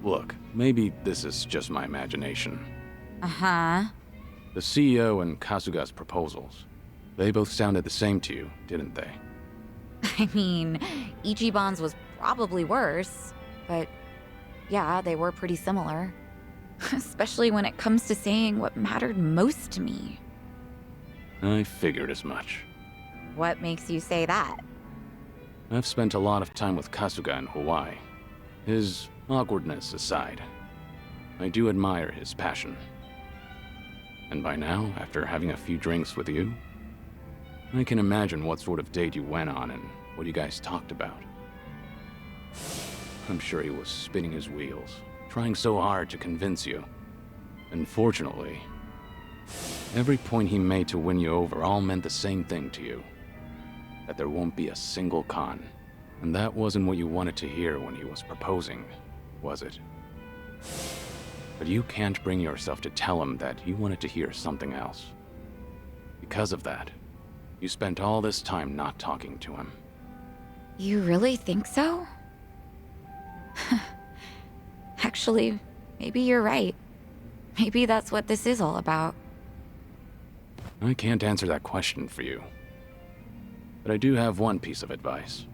[SPEAKER 1] Look, maybe this is just my imagination.
[SPEAKER 8] Uh-huh.
[SPEAKER 1] The CEO and Kasuga's proposals, they both sounded the same to you, didn't they?
[SPEAKER 8] I mean, Ichiban's was probably worse, but yeah, they were pretty similar. Especially when it comes to saying what mattered most to me.
[SPEAKER 1] I figured as much.
[SPEAKER 8] What makes you say that?
[SPEAKER 1] I've spent a lot of time with Kasuga in Hawaii. His awkwardness aside, I do admire his passion. And by now, after having a few drinks with you, I can imagine what sort of date you went on and what you guys talked about. I'm sure he was spinning his wheels, trying so hard to convince you. Unfortunately, every point he made to win you over all meant the same thing to you. That there won't be a single con. And that wasn't what you wanted to hear when he was proposing, was it? But you can't bring yourself to tell him that you wanted to hear something else. Because of that, you spent all this time not talking to him.
[SPEAKER 8] You really think so? Actually, maybe you're right. Maybe that's what this is all about.
[SPEAKER 1] I can't answer that question for you. But I do have one piece of advice.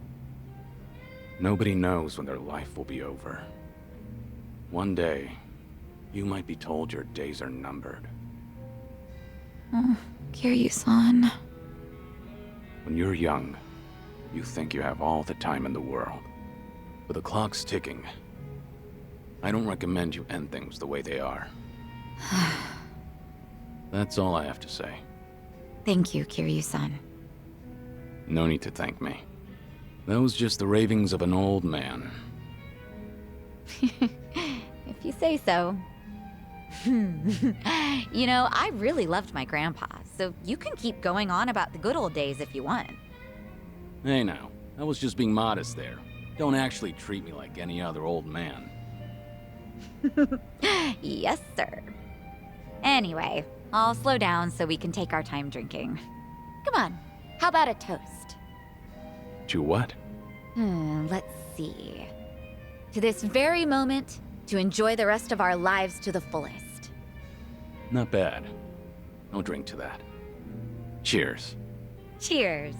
[SPEAKER 1] Nobody knows when their life will be over. One day, you might be told your days are numbered.
[SPEAKER 8] Oh, Kiryu-san.
[SPEAKER 1] When you're young, you think you have all the time in the world. But the clock's ticking. I don't recommend you end things the way they are. That's all I have to say.
[SPEAKER 8] Thank you, Kiryu-san.
[SPEAKER 1] No need to thank me. That was just the ravings of an old man.
[SPEAKER 8] If you say so. You know, I really loved my grandpa, so you can keep going on about the good old days if you want.
[SPEAKER 1] Hey now, I was just being modest there. Don't actually treat me like any other old man.
[SPEAKER 8] Yes, sir. Anyway, I'll slow down so we can take our time drinking. Come on, how about a toast?
[SPEAKER 1] To what?
[SPEAKER 8] Let's see. To this very moment, to enjoy the rest of our lives to the fullest.
[SPEAKER 1] Not bad. I'll drink to that. Cheers.
[SPEAKER 8] Cheers.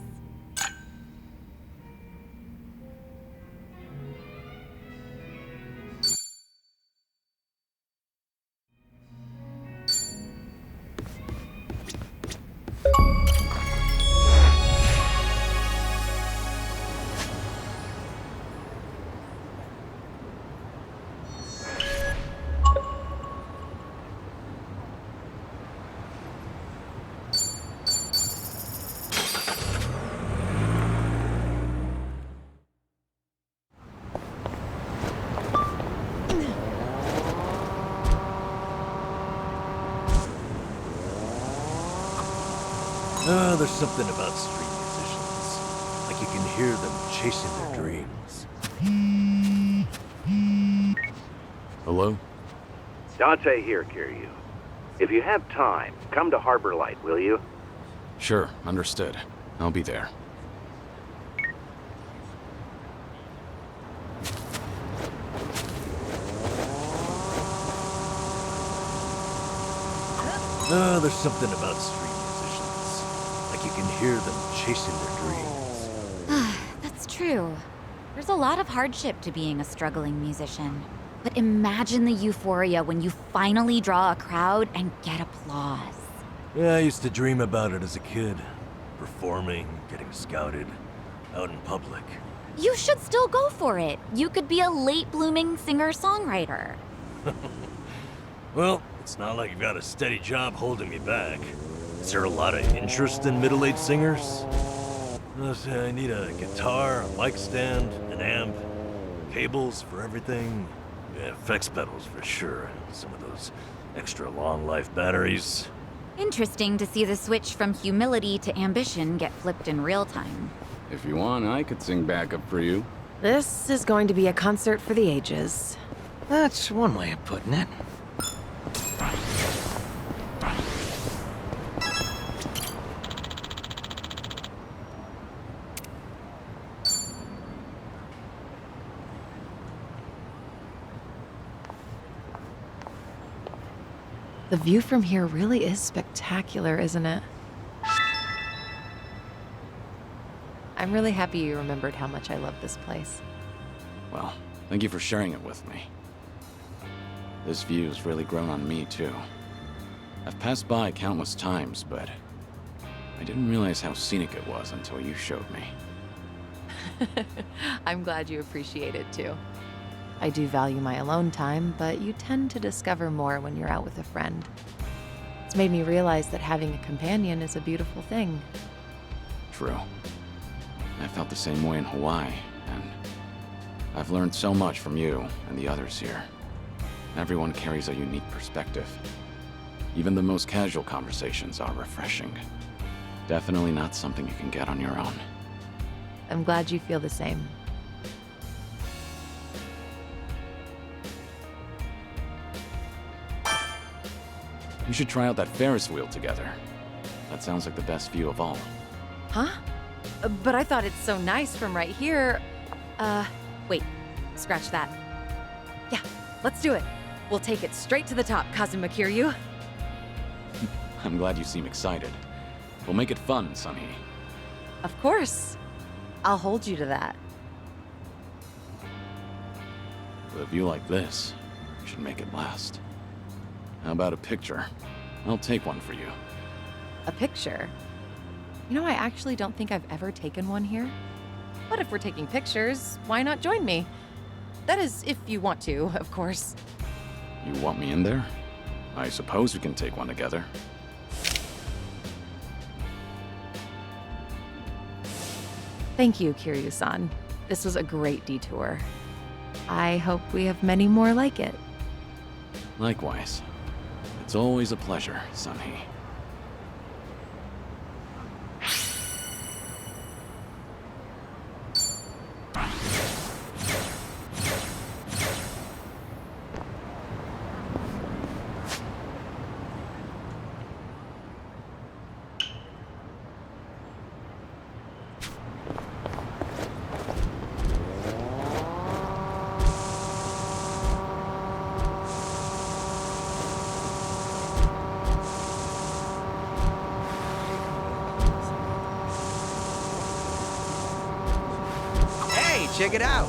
[SPEAKER 6] There's something about street musicians. Like you can hear them chasing their dreams.
[SPEAKER 1] Hello?
[SPEAKER 10] Dante here, Kiryu. If you have time, come to Harbor Light, will you?
[SPEAKER 1] Sure, understood. I'll be there.
[SPEAKER 6] There's something about street musicians. Like you can hear them chasing their dreams.
[SPEAKER 8] That's true. There's a lot of hardship to being a struggling musician. But imagine the euphoria when you finally draw a crowd and get applause.
[SPEAKER 6] Yeah, I used to dream about it as a kid. performing, getting scouted, out in public.
[SPEAKER 8] You should still go for it. You could be a late-blooming singer-songwriter.
[SPEAKER 6] Well, it's not like I've got a steady job holding me back. Is there a lot of interest in middle-aged singers? I need a guitar, a mic stand, an amp, cables for everything. Yeah, effects pedals for sure. Some of those extra long-life batteries.
[SPEAKER 8] Interesting to see the switch from humility to ambition get flipped in real time.
[SPEAKER 1] If you want, I could sing backup for you.
[SPEAKER 16] This is going to be a concert for the ages.
[SPEAKER 18] That's one way of putting it.
[SPEAKER 16] The view from here really is spectacular, isn't it? I'm really happy you remembered how much I love this place.
[SPEAKER 1] Well, thank you for sharing it with me. This view's really grown on me, too. I've passed by countless times, but I didn't realize how scenic it was until you showed me.
[SPEAKER 16] I'm glad you appreciate it, too. I do value my alone time, but you tend to discover more when you're out with a friend. It's made me realize that having a companion is a beautiful thing.
[SPEAKER 1] True. I felt the same way in Hawaii, and I've learned so much from you and the others here. Everyone carries a unique perspective. Even the most casual conversations are refreshing. Definitely not something you can get on your own.
[SPEAKER 16] I'm glad you feel the same.
[SPEAKER 1] You should try out that Ferris wheel together. That sounds like the best view of all.
[SPEAKER 16] Huh? But I thought it's so nice from right here.
[SPEAKER 7] Wait, scratch that. Yeah, let's do it. We'll take it straight to the top, Kazuma Kiryu.
[SPEAKER 1] I'm glad you seem excited. We'll make it fun, Sunny.
[SPEAKER 16] Of course. I'll hold you to that.
[SPEAKER 1] With a view like this, you should make it last. How about a picture? I'll take one for you.
[SPEAKER 16] A picture? You know, I actually don't think I've ever taken one here. But if we're taking pictures, why not join me? That is, if you want to, of course.
[SPEAKER 1] You want me in there? I suppose we can take one together.
[SPEAKER 16] Thank you, Kiryu-san. This was a great detour. I hope we have many more like it.
[SPEAKER 1] Likewise. It's always a pleasure, Sunny.
[SPEAKER 18] Check it out.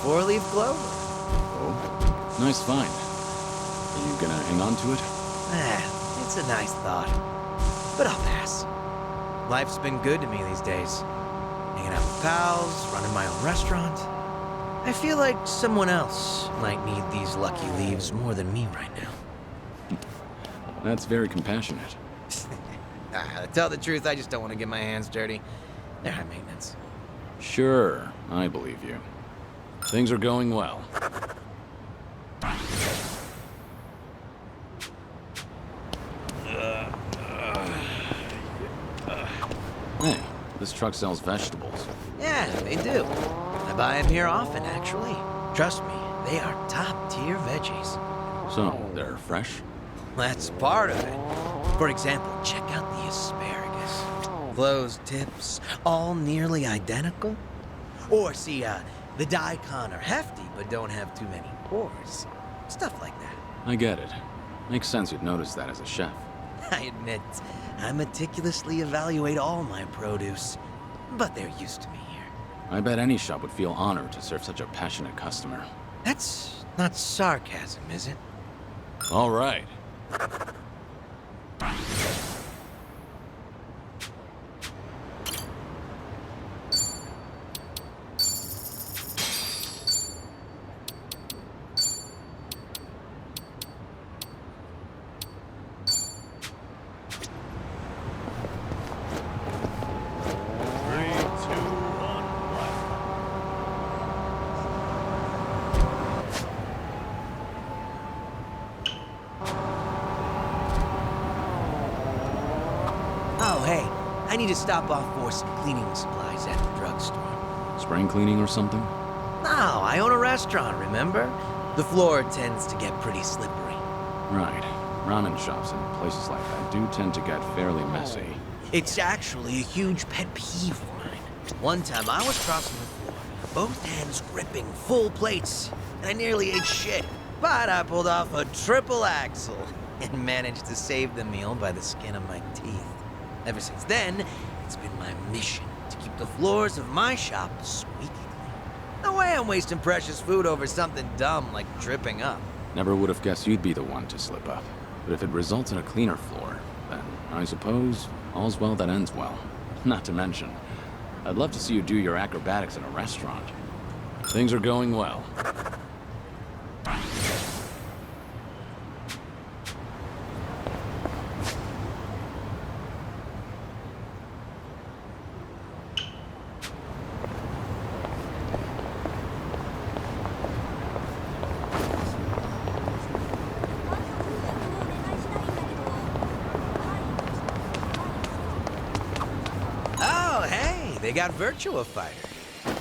[SPEAKER 18] Four-leaf clover.
[SPEAKER 1] Oh, nice find. Are you gonna hang on to it?
[SPEAKER 18] It's a nice thought. But I'll pass. Life's been good to me these days. Hanging out with pals, running my own restaurant. I feel like someone else might need these lucky leaves more than me right now.
[SPEAKER 1] That's very compassionate.
[SPEAKER 18] To tell the truth, I just don't want to get my hands dirty. They're high maintenance.
[SPEAKER 1] Sure, I believe you. Things are going well. Hey, this truck sells vegetables.
[SPEAKER 18] Yeah, they do. I buy them here often, actually. Trust me, they are top-tier veggies.
[SPEAKER 1] So, they're fresh?
[SPEAKER 18] That's part of it. For example, check out the asparagus. Those tips, all nearly identical. Or see, the daikon are hefty, but don't have too many pores. Stuff like that.
[SPEAKER 1] I get it. Makes sense you'd notice that as a chef.
[SPEAKER 18] I admit, I meticulously evaluate all my produce, but they're used to me here.
[SPEAKER 1] I bet any shop would feel honored to serve such a passionate customer.
[SPEAKER 18] That's not sarcasm, is it?
[SPEAKER 1] All right.
[SPEAKER 18] I need to stop off for some cleaning supplies at the drugstore.
[SPEAKER 1] Spring cleaning or something?
[SPEAKER 18] No, I own a restaurant, remember? The floor tends to get pretty slippery.
[SPEAKER 1] Right. Ramen shops and places like that do tend to get fairly messy.
[SPEAKER 18] It's actually a huge pet peeve of mine. One time I was crossing the floor, both hands gripping full plates, and I nearly ate shit. But I pulled off a triple axel and managed to save the meal by the skin of my teeth. Ever since then, it's been my mission to keep the floors of my shop squeaky clean. No way I'm wasting precious food over something dumb like dripping up.
[SPEAKER 1] Never would have guessed you'd be the one to slip up. But if it results in a cleaner floor, then I suppose all's well that ends well. Not to mention, I'd love to see you do your acrobatics in a restaurant. Things are going well.
[SPEAKER 18] They got Virtua Fighter.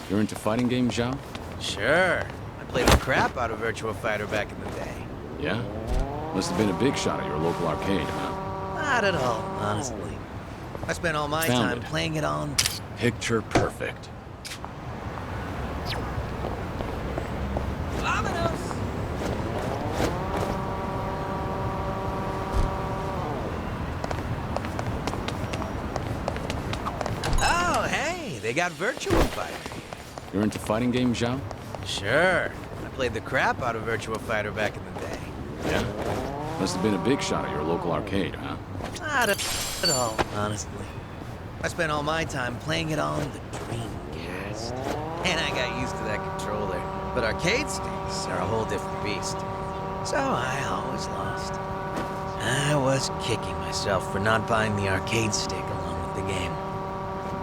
[SPEAKER 1] You're into fighting games, Zhao?
[SPEAKER 18] Sure. I played the crap out of Virtua Fighter back in the day.
[SPEAKER 1] Yeah? Must have been a big shot at your local arcade, huh?
[SPEAKER 18] Not at all, honestly. I spent all my time playing it on...
[SPEAKER 1] Picture perfect.
[SPEAKER 18] They got Virtua Fighter.
[SPEAKER 1] You're into fighting games, Zhao?
[SPEAKER 18] Sure. I played the crap out of Virtua Fighter back in the day.
[SPEAKER 1] Yeah? Must have been a big shot at your local arcade, huh?
[SPEAKER 18] Not at all, honestly. I spent all my time playing it on the Dreamcast. And I got used to that controller. But arcade sticks are a whole different beast. So I always lost. I was kicking myself for not buying the arcade stick along with the game.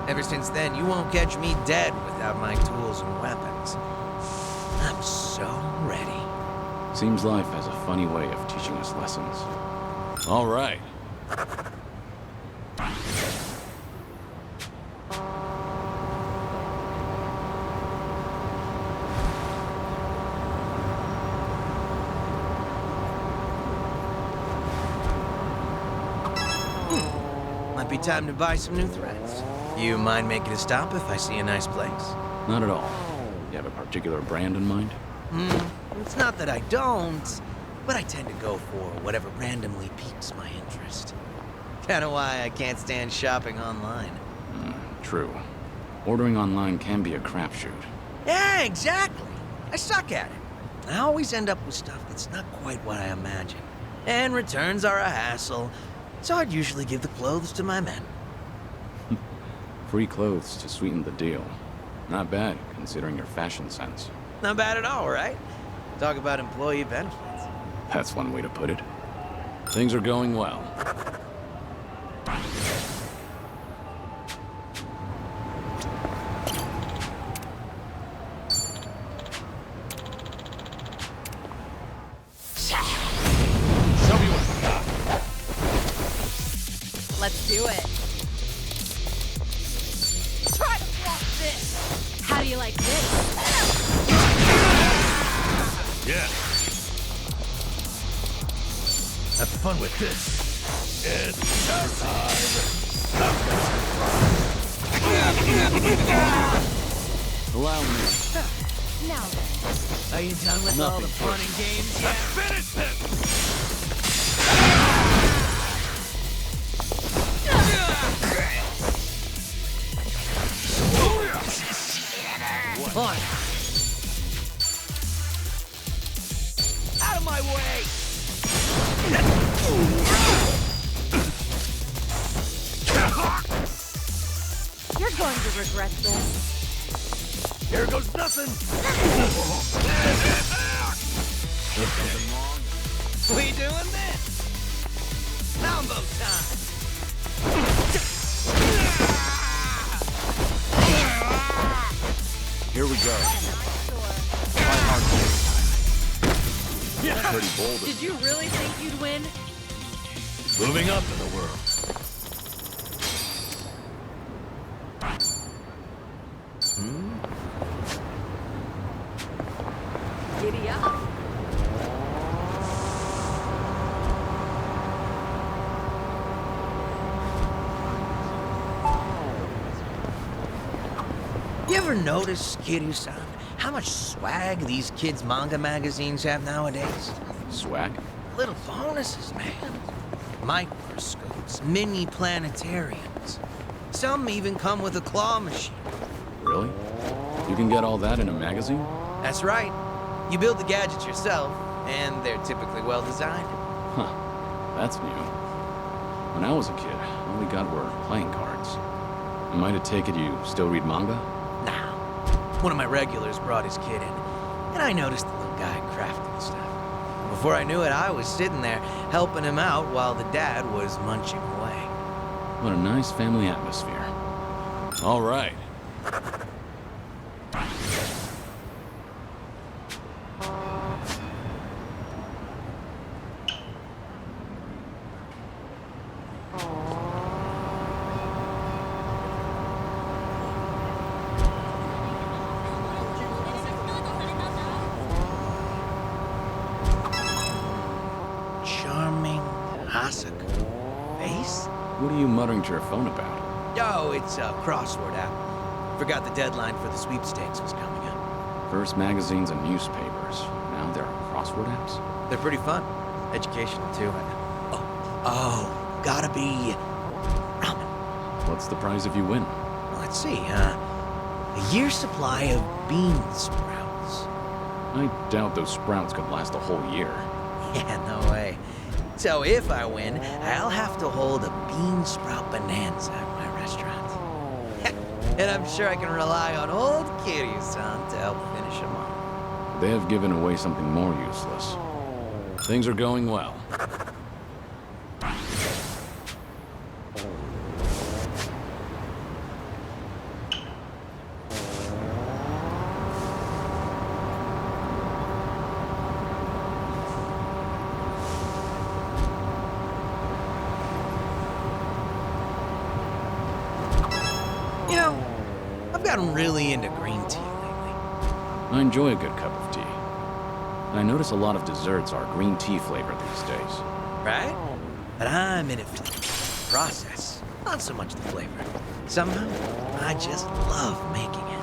[SPEAKER 18] Ever since then, you won't catch me dead without my tools and weapons. I'm so ready.
[SPEAKER 1] Seems life has a funny way of teaching us lessons. All right.
[SPEAKER 18] Might be time to buy some new threads. You mind making a stop if I see a nice place?
[SPEAKER 1] Not at all. You have a particular brand in mind?
[SPEAKER 18] It's not that I don't, but I tend to go for whatever randomly piques my interest. Kinda why I can't stand shopping online.
[SPEAKER 1] True. Ordering online can be a crapshoot.
[SPEAKER 18] Yeah, exactly. I suck at it. I always end up with stuff that's not quite what I imagine. And returns are a hassle, so I'd usually give the clothes to my men.
[SPEAKER 1] Free clothes to sweeten the deal. Not bad, considering your fashion sense.
[SPEAKER 18] Not bad at all, right? Talk about employee benefits.
[SPEAKER 1] That's one way to put it. Things are going well.
[SPEAKER 8] Show me what you got. Let's do it. Try to block this. How do you like this?
[SPEAKER 6] Yeah. Have fun with this. It's showtime.
[SPEAKER 1] Allow me.
[SPEAKER 8] Now then.
[SPEAKER 18] Are you done with all the fun and games yet?
[SPEAKER 6] Finish him!
[SPEAKER 18] On. Out of my way!
[SPEAKER 8] You're going to regret this.
[SPEAKER 6] Here goes nothing!
[SPEAKER 18] We doing this? Mambo time!
[SPEAKER 1] Here we go.
[SPEAKER 6] Yeah.
[SPEAKER 1] Pretty bold.
[SPEAKER 8] Did you really think you'd win?
[SPEAKER 6] Moving up in the world.
[SPEAKER 16] Giddy up.
[SPEAKER 18] You ever notice, Kiryu-san, how much swag these kids' manga magazines have nowadays?
[SPEAKER 1] Swag?
[SPEAKER 18] Little bonuses, man. Microscopes, mini planetariums. Some even come with a claw machine.
[SPEAKER 1] Really? You can get all that in a magazine?
[SPEAKER 18] That's right. You build the gadgets yourself, and they're typically well designed.
[SPEAKER 1] Huh. That's new. When I was a kid, all we got were playing cards. Am I to take it you still read manga?
[SPEAKER 18] Nah. One of my regulars brought his kid in, and I noticed the little guy crafting stuff. Before I knew it, I was sitting there helping him out while the dad was munching away.
[SPEAKER 1] What a nice family atmosphere. All right.
[SPEAKER 18] Charming Asuka. Face?
[SPEAKER 1] What are you muttering to your phone about?
[SPEAKER 18] Oh, it's a crossword app. Forgot the deadline for the sweepstakes was coming up.
[SPEAKER 1] First magazines and newspapers. Now there are crossword apps?
[SPEAKER 18] They're pretty fun. Educational, too. Oh, gotta be ramen.
[SPEAKER 1] What's the prize if you win?
[SPEAKER 18] Let's see, a year's supply of bean sprouts.
[SPEAKER 1] I doubt those sprouts could last a whole year.
[SPEAKER 18] Yeah, no way. So if I win, I'll have to hold a bean sprout bonanza at my restaurant. And I'm sure I can rely on old Kiryu-san to help finish him off.
[SPEAKER 1] They have given away something more useless. Things are going well.
[SPEAKER 18] You know, I've gotten really into green tea lately.
[SPEAKER 1] I enjoy a good cup of tea. I notice a lot of desserts are green tea flavored these days.
[SPEAKER 18] Right? But I'm in it for the process, not so much the flavor. Somehow, I just love making it.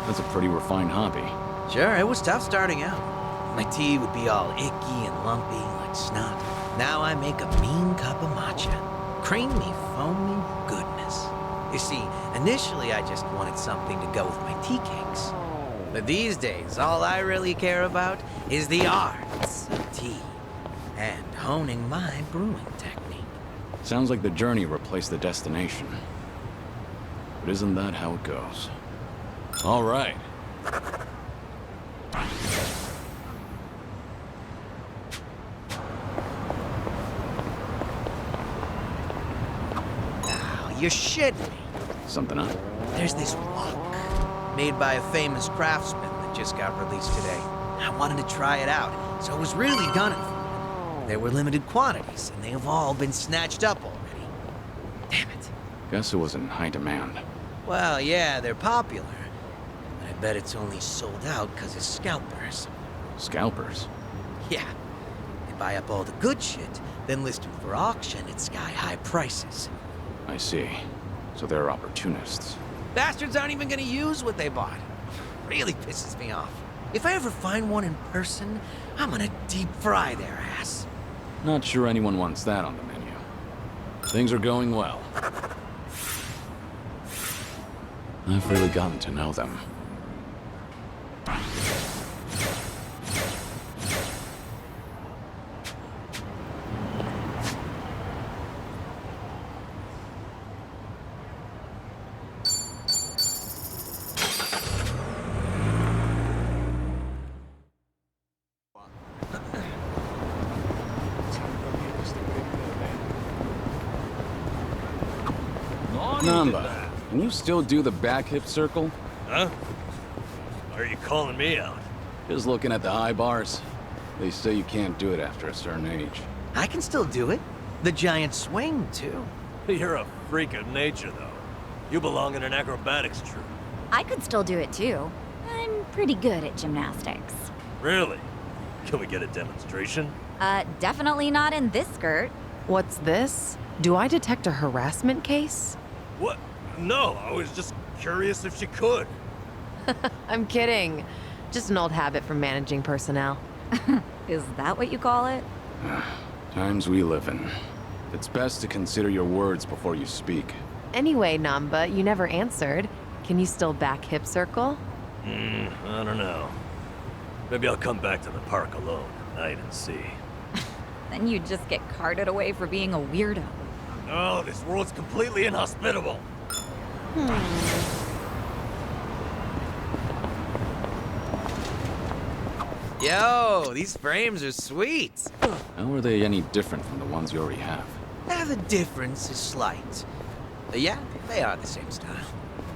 [SPEAKER 1] That's a pretty refined hobby.
[SPEAKER 18] Sure, it was tough starting out. My tea would be all icky and lumpy like snot. Now I make a mean cup of matcha. Creamy, foamy goodness. You see, initially I just wanted something to go with my tea cakes. But these days, all I really care about is the arts of tea and honing my brewing technique.
[SPEAKER 1] Sounds like the journey replaced the destination. But isn't that how it goes? All right.
[SPEAKER 18] Now, you're shitting me.
[SPEAKER 1] Something up?
[SPEAKER 18] There's this wok made by a famous craftsman that just got released today. I wanted to try it out, so I was really gunning for it. There were limited quantities, and they have all been snatched up already. Damn it.
[SPEAKER 1] Guess it was in high demand.
[SPEAKER 18] Well, yeah, they're popular. But I bet it's only sold out because of scalpers.
[SPEAKER 1] Scalpers?
[SPEAKER 18] Yeah. They buy up all the good shit, then list them for auction at sky-high prices.
[SPEAKER 1] I see. So they're opportunists.
[SPEAKER 18] Bastards aren't even gonna use what they bought. Really pisses me off. If I ever find one in person, I'm gonna deep fry their ass.
[SPEAKER 1] Not sure anyone wants that on the menu. Things are going well. I've really gotten to know them. Namba, can you still do the back hip circle?
[SPEAKER 6] Huh? Why are you calling me out?
[SPEAKER 1] Just looking at the high bars. They say you can't do it after a certain age.
[SPEAKER 18] I can still do it. The giant swing, too.
[SPEAKER 6] You're a freak of nature, though. You belong in an acrobatics troupe.
[SPEAKER 8] I could still do it too. I'm pretty good at gymnastics.
[SPEAKER 6] Really? Can we get a demonstration?
[SPEAKER 8] Definitely not in this skirt.
[SPEAKER 16] What's this? Do I detect a harassment case?
[SPEAKER 6] What? No, I was just curious if she could.
[SPEAKER 16] I'm kidding. Just an old habit from managing personnel.
[SPEAKER 8] Is that what you call it?
[SPEAKER 1] Times we live in. It's best to consider your words before you speak.
[SPEAKER 16] Anyway, Namba, you never answered. Can you still back hip circle?
[SPEAKER 6] I don't know. Maybe I'll come back to the park alone tonight and see.
[SPEAKER 8] Then you'd just get carted away for being a weirdo.
[SPEAKER 6] No, this world's completely inhospitable.
[SPEAKER 18] Yo, these frames are sweet.
[SPEAKER 1] How are they any different from the ones you already have?
[SPEAKER 18] The difference is slight. But yeah, they are the same style.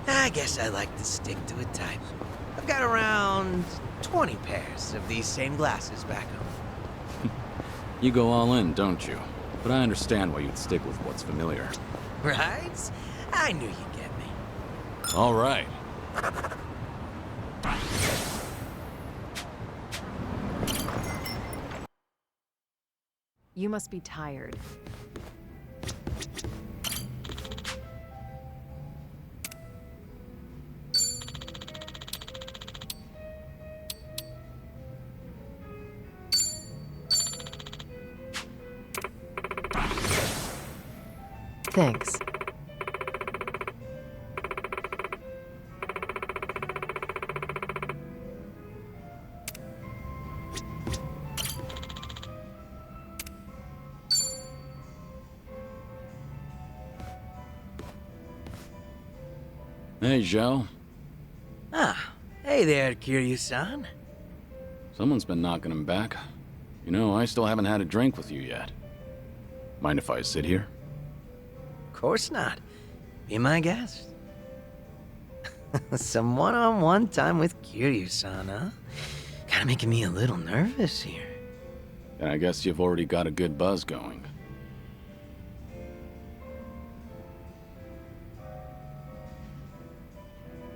[SPEAKER 18] I guess I like to stick to a type. I've got around 20 pairs of these same glasses back home.
[SPEAKER 1] You go all in, don't you? But I understand why you'd stick with what's familiar.
[SPEAKER 18] Right? I knew you'd get me.
[SPEAKER 1] All right.
[SPEAKER 16] You must be tired. Thanks.
[SPEAKER 1] Hey, Joe.
[SPEAKER 18] Hey there, Kiryu-san.
[SPEAKER 1] Someone's been knocking him back. You know, I still haven't had a drink with you yet. Mind if I sit here?
[SPEAKER 18] Of course not. Be my guest. Some one-on-one time with Kiryu-san, huh? Kinda making me a little nervous here.
[SPEAKER 1] And I guess you've already got a good buzz going.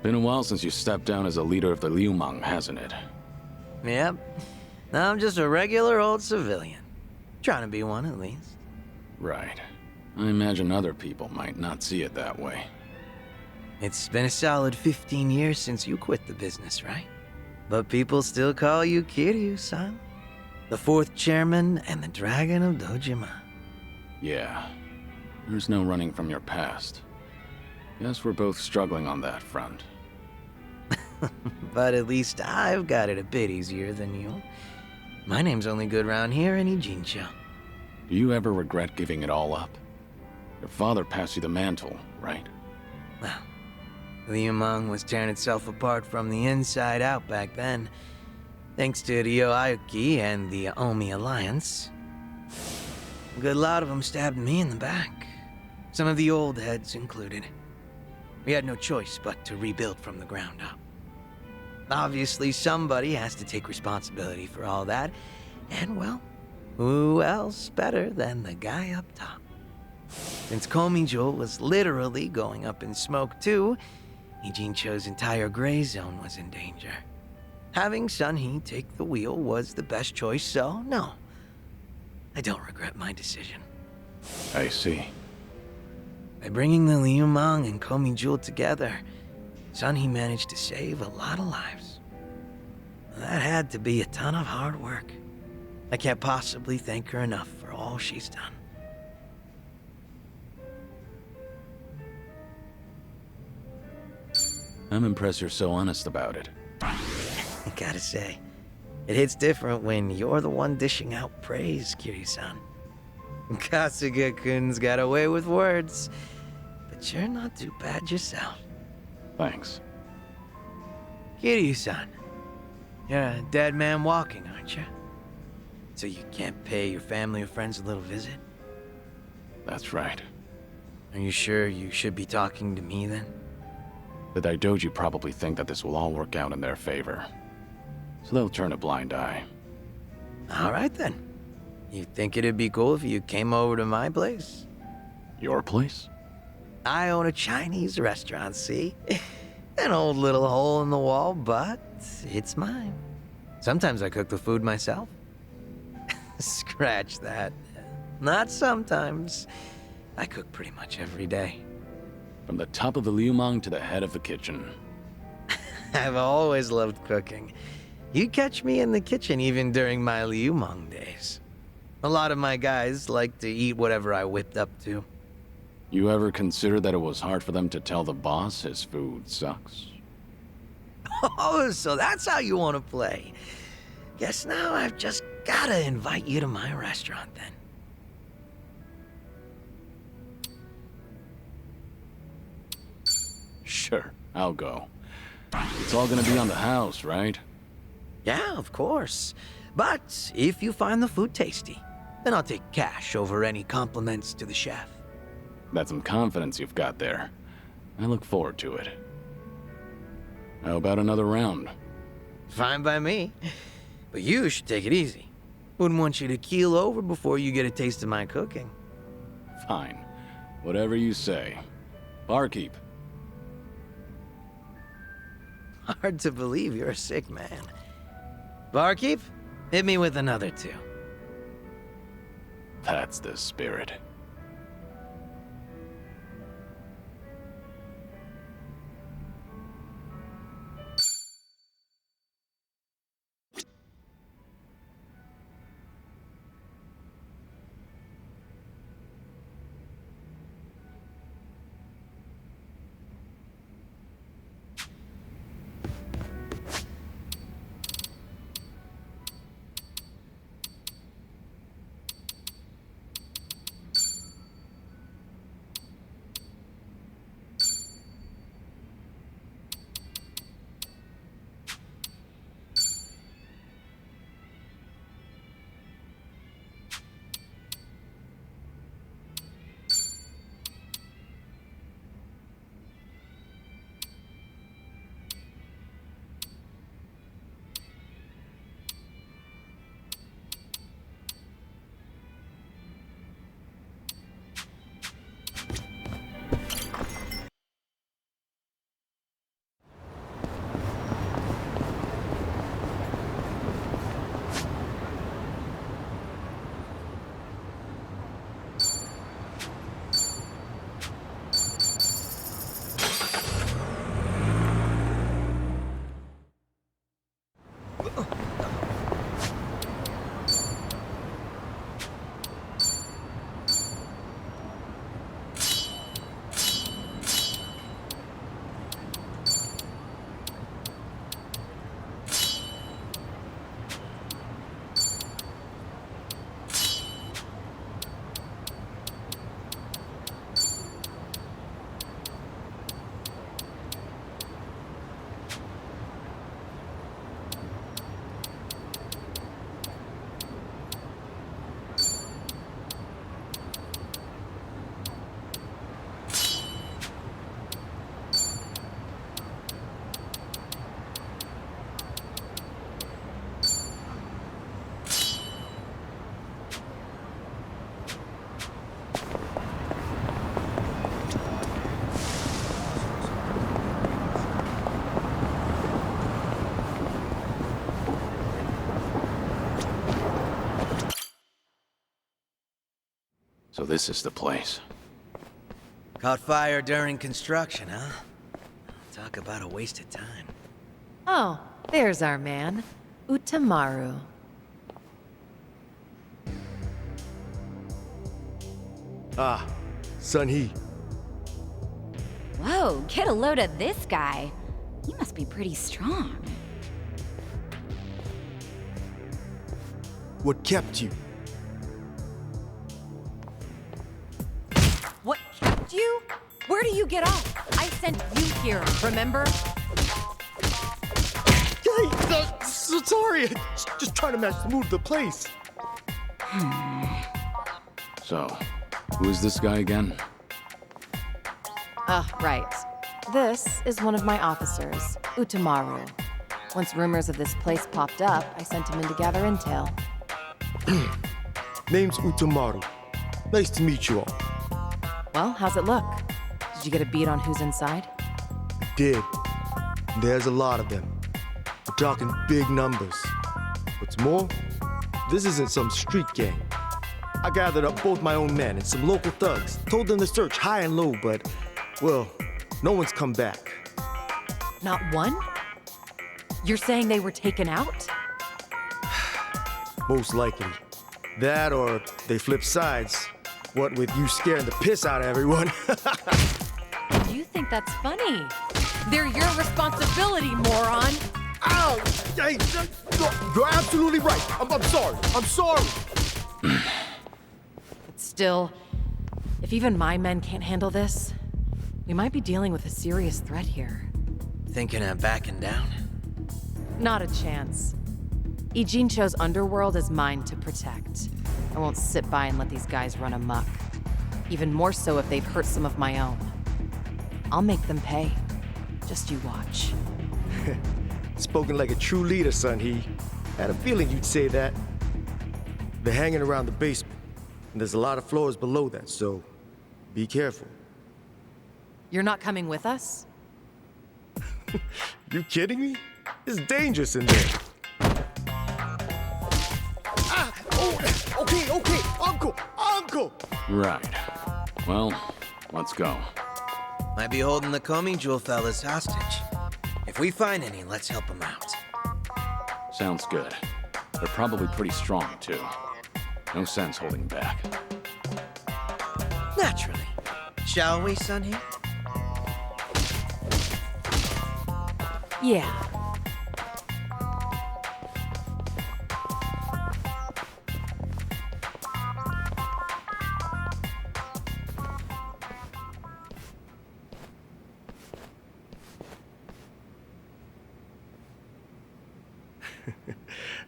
[SPEAKER 1] Been a while since you stepped down as a leader of the Liumang, hasn't it?
[SPEAKER 18] Yep. Now I'm just a regular old civilian. Trying to be one, at least.
[SPEAKER 1] Right. I imagine other people might not see it that way.
[SPEAKER 18] It's been a solid 15 years since you quit the business, right? But people still call you Kiryu-san. The fourth chairman and the Dragon of Dojima.
[SPEAKER 1] Yeah. There's no running from your past. Guess we're both struggling on that front.
[SPEAKER 18] But at least I've got it a bit easier than you. My name's only good round here in Ijincho.
[SPEAKER 1] Do you ever regret giving it all up? Your father passed you the mantle, right?
[SPEAKER 18] Well, Liumang was tearing itself apart from the inside out back then, thanks to Ryo Aoki and the Omi Alliance. A good lot of them stabbed me in the back, some of the old heads included. We had no choice but to rebuild from the ground up. Obviously, somebody has to take responsibility for all that, and well, who else better than the guy up top? Since Komijo was literally going up in smoke too, Ijincho's entire gray zone was in danger. Having Sun-hee take the wheel was the best choice, so no, I don't regret my decision.
[SPEAKER 1] I see.
[SPEAKER 18] By bringing the Liumang and Komijo together, Sun-hee managed to save a lot of lives. That had to be a ton of hard work. I can't possibly thank her enough for all she's done.
[SPEAKER 1] I'm impressed you're so honest about it.
[SPEAKER 18] I gotta say, it hits different when you're the one dishing out praise, Kiryu-san. Kasuga-kun's got away with words, but you're not too bad yourself.
[SPEAKER 1] Thanks.
[SPEAKER 18] Kiryu-san, you're a dead man walking, aren't you? So you can't pay your family or friends a little visit?
[SPEAKER 1] That's right.
[SPEAKER 18] Are you sure you should be talking to me then?
[SPEAKER 1] The Daidoji probably think that this will all work out in their favor. So they'll turn a blind eye.
[SPEAKER 18] All right then. You think it'd be cool if you came over to my place?
[SPEAKER 1] Your place?
[SPEAKER 18] I own a Chinese restaurant, see? An old little hole in the wall, but it's mine. Sometimes I cook the food myself. Scratch that. Not sometimes. I cook pretty much every day.
[SPEAKER 1] From the top of the liumang to the head of the kitchen.
[SPEAKER 18] I've always loved cooking. You catch me in the kitchen even during my liumang days. A lot of my guys like to eat whatever I whipped up to.
[SPEAKER 1] You ever consider that it was hard for them to tell the boss his food sucks?
[SPEAKER 18] Oh, so that's how you want to play. Guess now I've just gotta invite you to my restaurant then.
[SPEAKER 1] Sure, I'll go. It's all gonna be on the house, right?
[SPEAKER 18] Yeah, of course. But if you find the food tasty, then I'll take cash over any compliments to the chef.
[SPEAKER 1] That's some confidence you've got there. I look forward to it. How about another round?
[SPEAKER 18] Fine by me. But you should take it easy. Wouldn't want you to keel over before you get a taste of my cooking.
[SPEAKER 1] Fine. Whatever you say. Barkeep.
[SPEAKER 18] Hard to believe you're a sick man. Barkeep, hit me with another two.
[SPEAKER 1] That's the spirit. So this is the place.
[SPEAKER 18] Caught fire during construction, huh? Talk about a waste of time.
[SPEAKER 16] Oh, there's our man, Utamaru.
[SPEAKER 5] Ah, Sun-hee.
[SPEAKER 8] Whoa, get a load of this guy. He must be pretty strong.
[SPEAKER 5] What kept you?
[SPEAKER 7] What kept you? Where do you get off? I sent you here, remember?
[SPEAKER 5] Hey, so sorry. Just trying to match the mood of the place.
[SPEAKER 1] So, who is this guy again?
[SPEAKER 16] Right. This is one of my officers, Utamaru. Once rumors of this place popped up, I sent him in to gather intel.
[SPEAKER 5] Name's Utamaru. Nice to meet you all.
[SPEAKER 16] Well, how's it look? Did you get a beat on who's inside?
[SPEAKER 5] Did. There's a lot of them. We're talking big numbers. What's more, this isn't some street gang. I gathered up both my own men and some local thugs, told them to search high and low, but, well, no one's come back.
[SPEAKER 16] Not one? You're saying they were taken out?
[SPEAKER 5] Most likely. That or they flipped sides. What with you scaring the piss out of everyone.
[SPEAKER 16] You think that's funny? They're your responsibility, moron!
[SPEAKER 5] Ow! Hey, you're absolutely right. I'm sorry. I'm sorry.
[SPEAKER 16] But still, if even my men can't handle this, we might be dealing with a serious threat here.
[SPEAKER 18] Thinking of backing down?
[SPEAKER 16] Not a chance. Ijincho's underworld is mine to protect. I won't sit by and let these guys run amok. Even more so if they've hurt some of my own. I'll make them pay. Just you watch.
[SPEAKER 5] Spoken like a true leader, Sun-Hee. Had a feeling you'd say that. They're hanging around the basement, and there's a lot of floors below that, so be careful.
[SPEAKER 16] You're not coming with us?
[SPEAKER 5] You kidding me? It's dangerous in there. Okay, Uncle!
[SPEAKER 1] Right. Well, let's go.
[SPEAKER 18] Might be holding the Comey Jewel fellas hostage. If we find any, let's help them out.
[SPEAKER 1] Sounds good. They're probably pretty strong, too. No sense holding back.
[SPEAKER 18] Naturally. Shall we, Sun-Hee?
[SPEAKER 16] Yeah.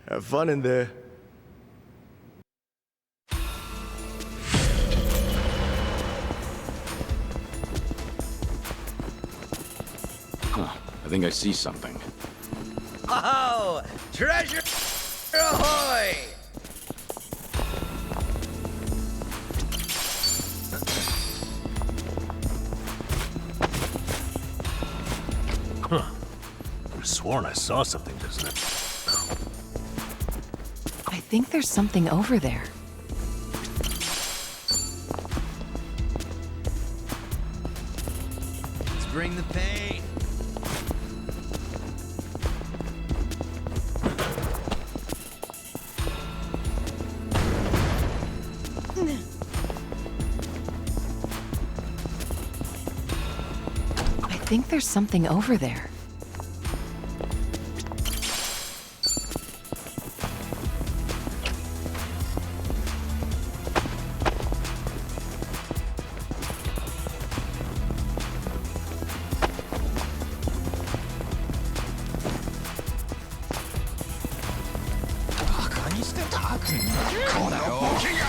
[SPEAKER 5] Have fun in there.
[SPEAKER 1] Huh. I think I see something.
[SPEAKER 18] Oh! Treasure ahoy!
[SPEAKER 6] Huh. I've sworn I saw something just now.
[SPEAKER 16] I think there's something over there.
[SPEAKER 18] Let's bring the pain.
[SPEAKER 16] I think there's something over there.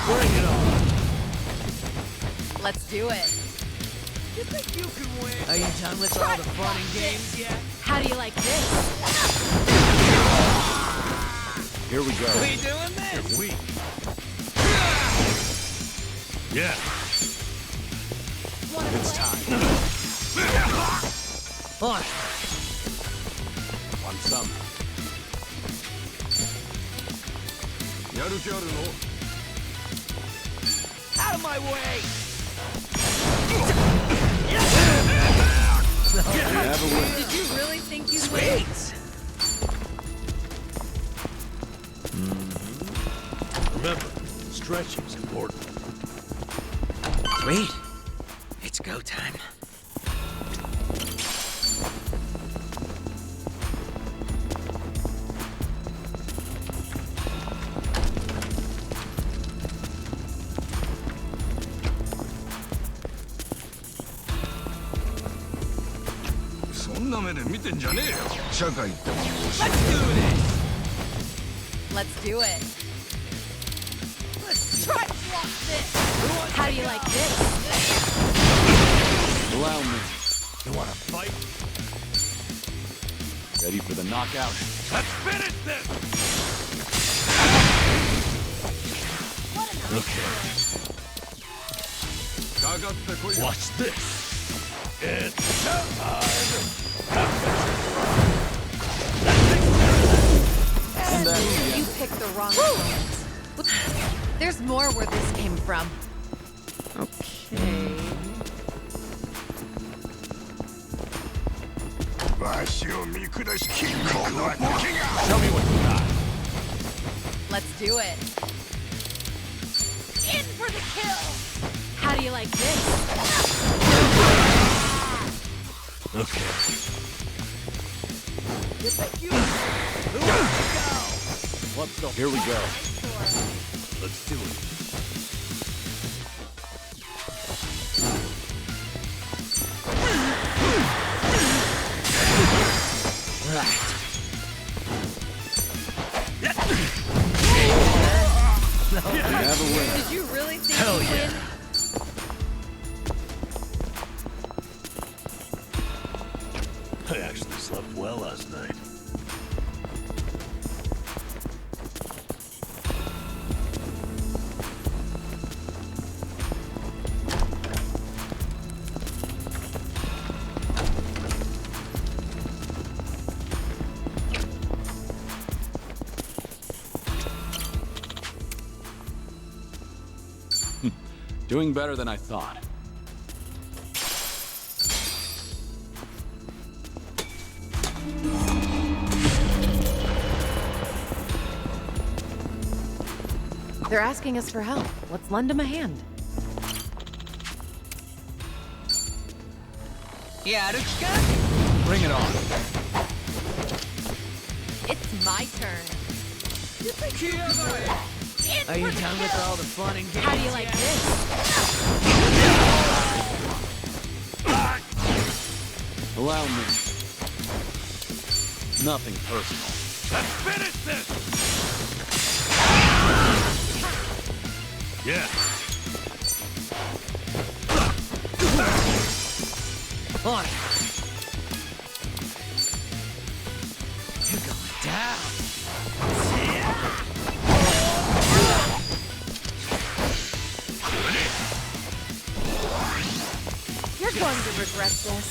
[SPEAKER 18] Bring it on.
[SPEAKER 16] Let's do it.
[SPEAKER 18] You think you can win? Are you done with all the fun and games yet?
[SPEAKER 16] How do you like this?
[SPEAKER 1] Here we go.
[SPEAKER 18] We doing this?
[SPEAKER 6] Weak. Yeah.
[SPEAKER 1] It's time.
[SPEAKER 18] On.
[SPEAKER 1] Want some?
[SPEAKER 18] Out of my way!
[SPEAKER 16] Did you really think you'd win?
[SPEAKER 18] Sweet!
[SPEAKER 6] Remember, stretching's important.
[SPEAKER 18] Sweet. It's go time.
[SPEAKER 16] Let's do it. Let's try to block this. How do you like this?
[SPEAKER 1] Allow me.
[SPEAKER 6] You wanna fight?
[SPEAKER 1] Ready for the knockout?
[SPEAKER 6] Let's finish this! Okay. Watch this. It's time.
[SPEAKER 1] Isn't that
[SPEAKER 16] You picked the wrong opponent. There's more where this came from. Okay.
[SPEAKER 11] Show me
[SPEAKER 22] what you got.
[SPEAKER 16] Let's do it.
[SPEAKER 14] In for the kill!
[SPEAKER 16] How do you like this?
[SPEAKER 6] Okay.
[SPEAKER 1] Here we go.
[SPEAKER 6] Let's do it.
[SPEAKER 16] Did you really think
[SPEAKER 6] Hell
[SPEAKER 16] you'd
[SPEAKER 6] yeah.
[SPEAKER 16] win?
[SPEAKER 6] I actually slept well last night.
[SPEAKER 1] Doing better than I thought.
[SPEAKER 16] They're asking us for help. Let's lend them a hand.
[SPEAKER 1] Bring it on.
[SPEAKER 16] It's my turn.
[SPEAKER 18] Are you done with all the fun and games?
[SPEAKER 16] How do you like this?
[SPEAKER 1] Allow me. Nothing personal.
[SPEAKER 6] Let's finish this! Yeah.
[SPEAKER 18] On. You're going down.
[SPEAKER 16] You're going to regret this.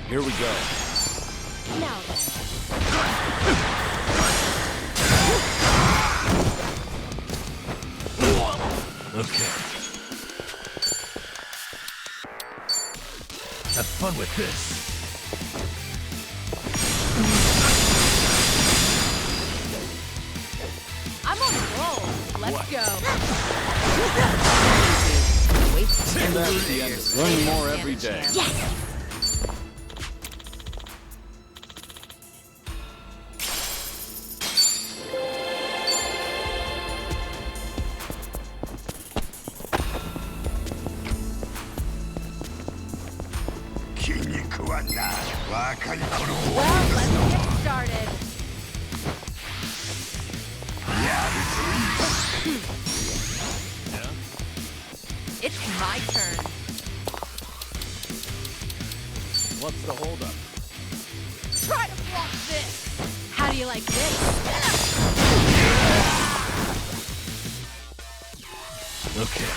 [SPEAKER 1] Here we go.
[SPEAKER 16] Now then.
[SPEAKER 6] Okay. Have fun with this.
[SPEAKER 16] I'm on a roll. Let's go. Wait.
[SPEAKER 1] And that's the end. Learning more every day.
[SPEAKER 16] Yes! Well, let's get started. It's my turn.
[SPEAKER 1] What's the holdup?
[SPEAKER 16] Try to block this. How do you like this?
[SPEAKER 6] Okay.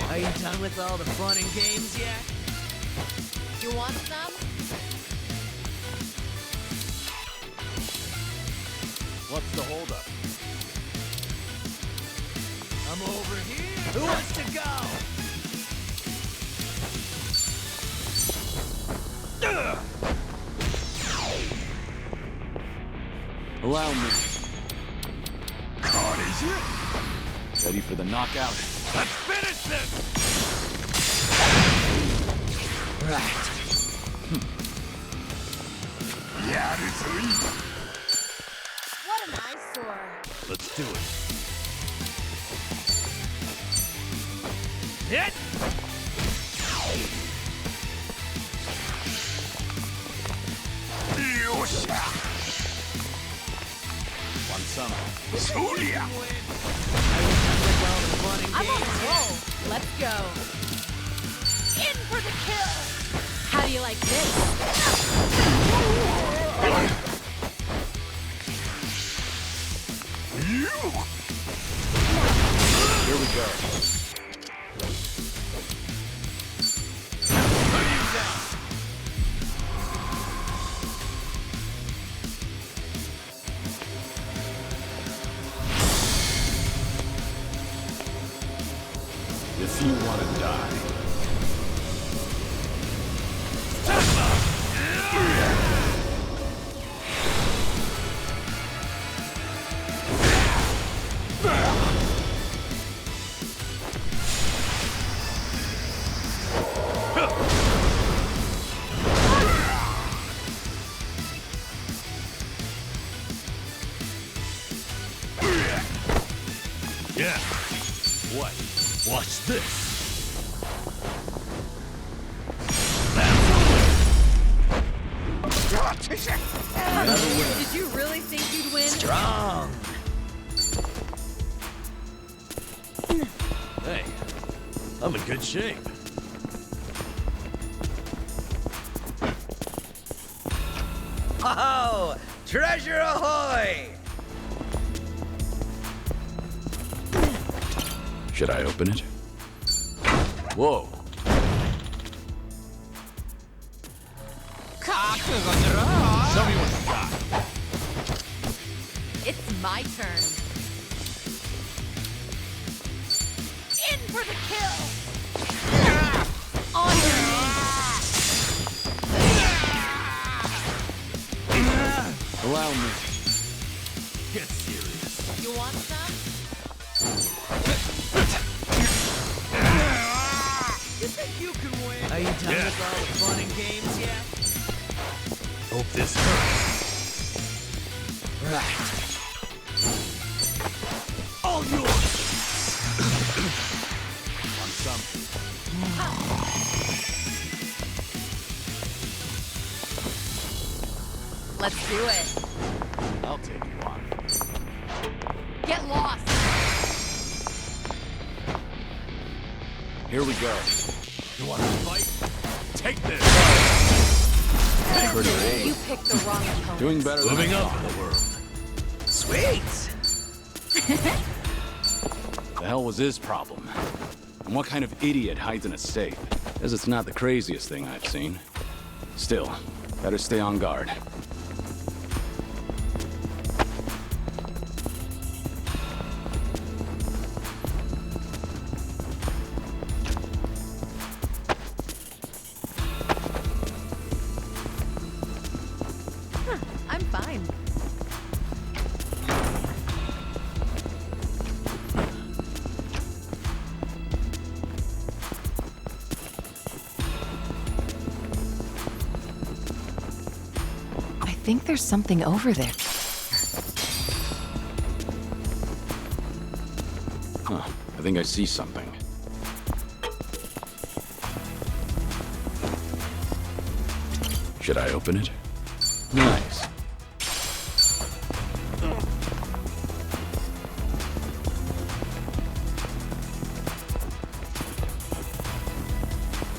[SPEAKER 18] Are you done with all the fun and games yet?
[SPEAKER 16] You want some?
[SPEAKER 1] What's the holdup?
[SPEAKER 18] I'm over here. Who wants to go?
[SPEAKER 1] Allow me. Ready for the knockout?
[SPEAKER 6] Let's finish this!
[SPEAKER 18] Right.
[SPEAKER 16] What an eyesore.
[SPEAKER 6] Let's do it.
[SPEAKER 18] Hit!
[SPEAKER 1] One summer.
[SPEAKER 16] I'm on a roll. Let's go. In for the kill. How do you like this?
[SPEAKER 10] Here we go.
[SPEAKER 1] If you want to die.
[SPEAKER 6] Yeah. What? Watch this.
[SPEAKER 16] Did you really think you'd win?
[SPEAKER 18] Strong.
[SPEAKER 6] Hey, I'm in good shape.
[SPEAKER 18] Oh, treasure ahoy!
[SPEAKER 1] Should I open it?
[SPEAKER 6] Whoa.
[SPEAKER 22] Show me what you got.
[SPEAKER 16] It's my turn.
[SPEAKER 14] In for the kill!
[SPEAKER 16] On your
[SPEAKER 6] Allow me. Get serious.
[SPEAKER 16] You want some?
[SPEAKER 18] You think you can win? Are you done
[SPEAKER 6] Yeah.
[SPEAKER 18] with all the fun and games yet?
[SPEAKER 6] Hope this hurts.
[SPEAKER 18] Right.
[SPEAKER 6] All yours. Want some?
[SPEAKER 16] Let's do it.
[SPEAKER 1] I'll take you on.
[SPEAKER 16] Get lost.
[SPEAKER 1] Here we go.
[SPEAKER 6] You want to fight? Take this.
[SPEAKER 1] Pretty
[SPEAKER 16] You
[SPEAKER 1] old.
[SPEAKER 16] picked the wrong opponent.
[SPEAKER 1] Doing better than
[SPEAKER 6] Moving
[SPEAKER 1] I
[SPEAKER 6] up
[SPEAKER 1] thought.
[SPEAKER 6] in the world.
[SPEAKER 18] Sweet.
[SPEAKER 1] The hell was his problem? And what kind of idiot hides in a safe? Because it's not the craziest thing I've seen. Still, better stay on guard.
[SPEAKER 16] I'm fine. I think there's something over there.
[SPEAKER 1] Huh. I think I see something. Should I open it? Nice.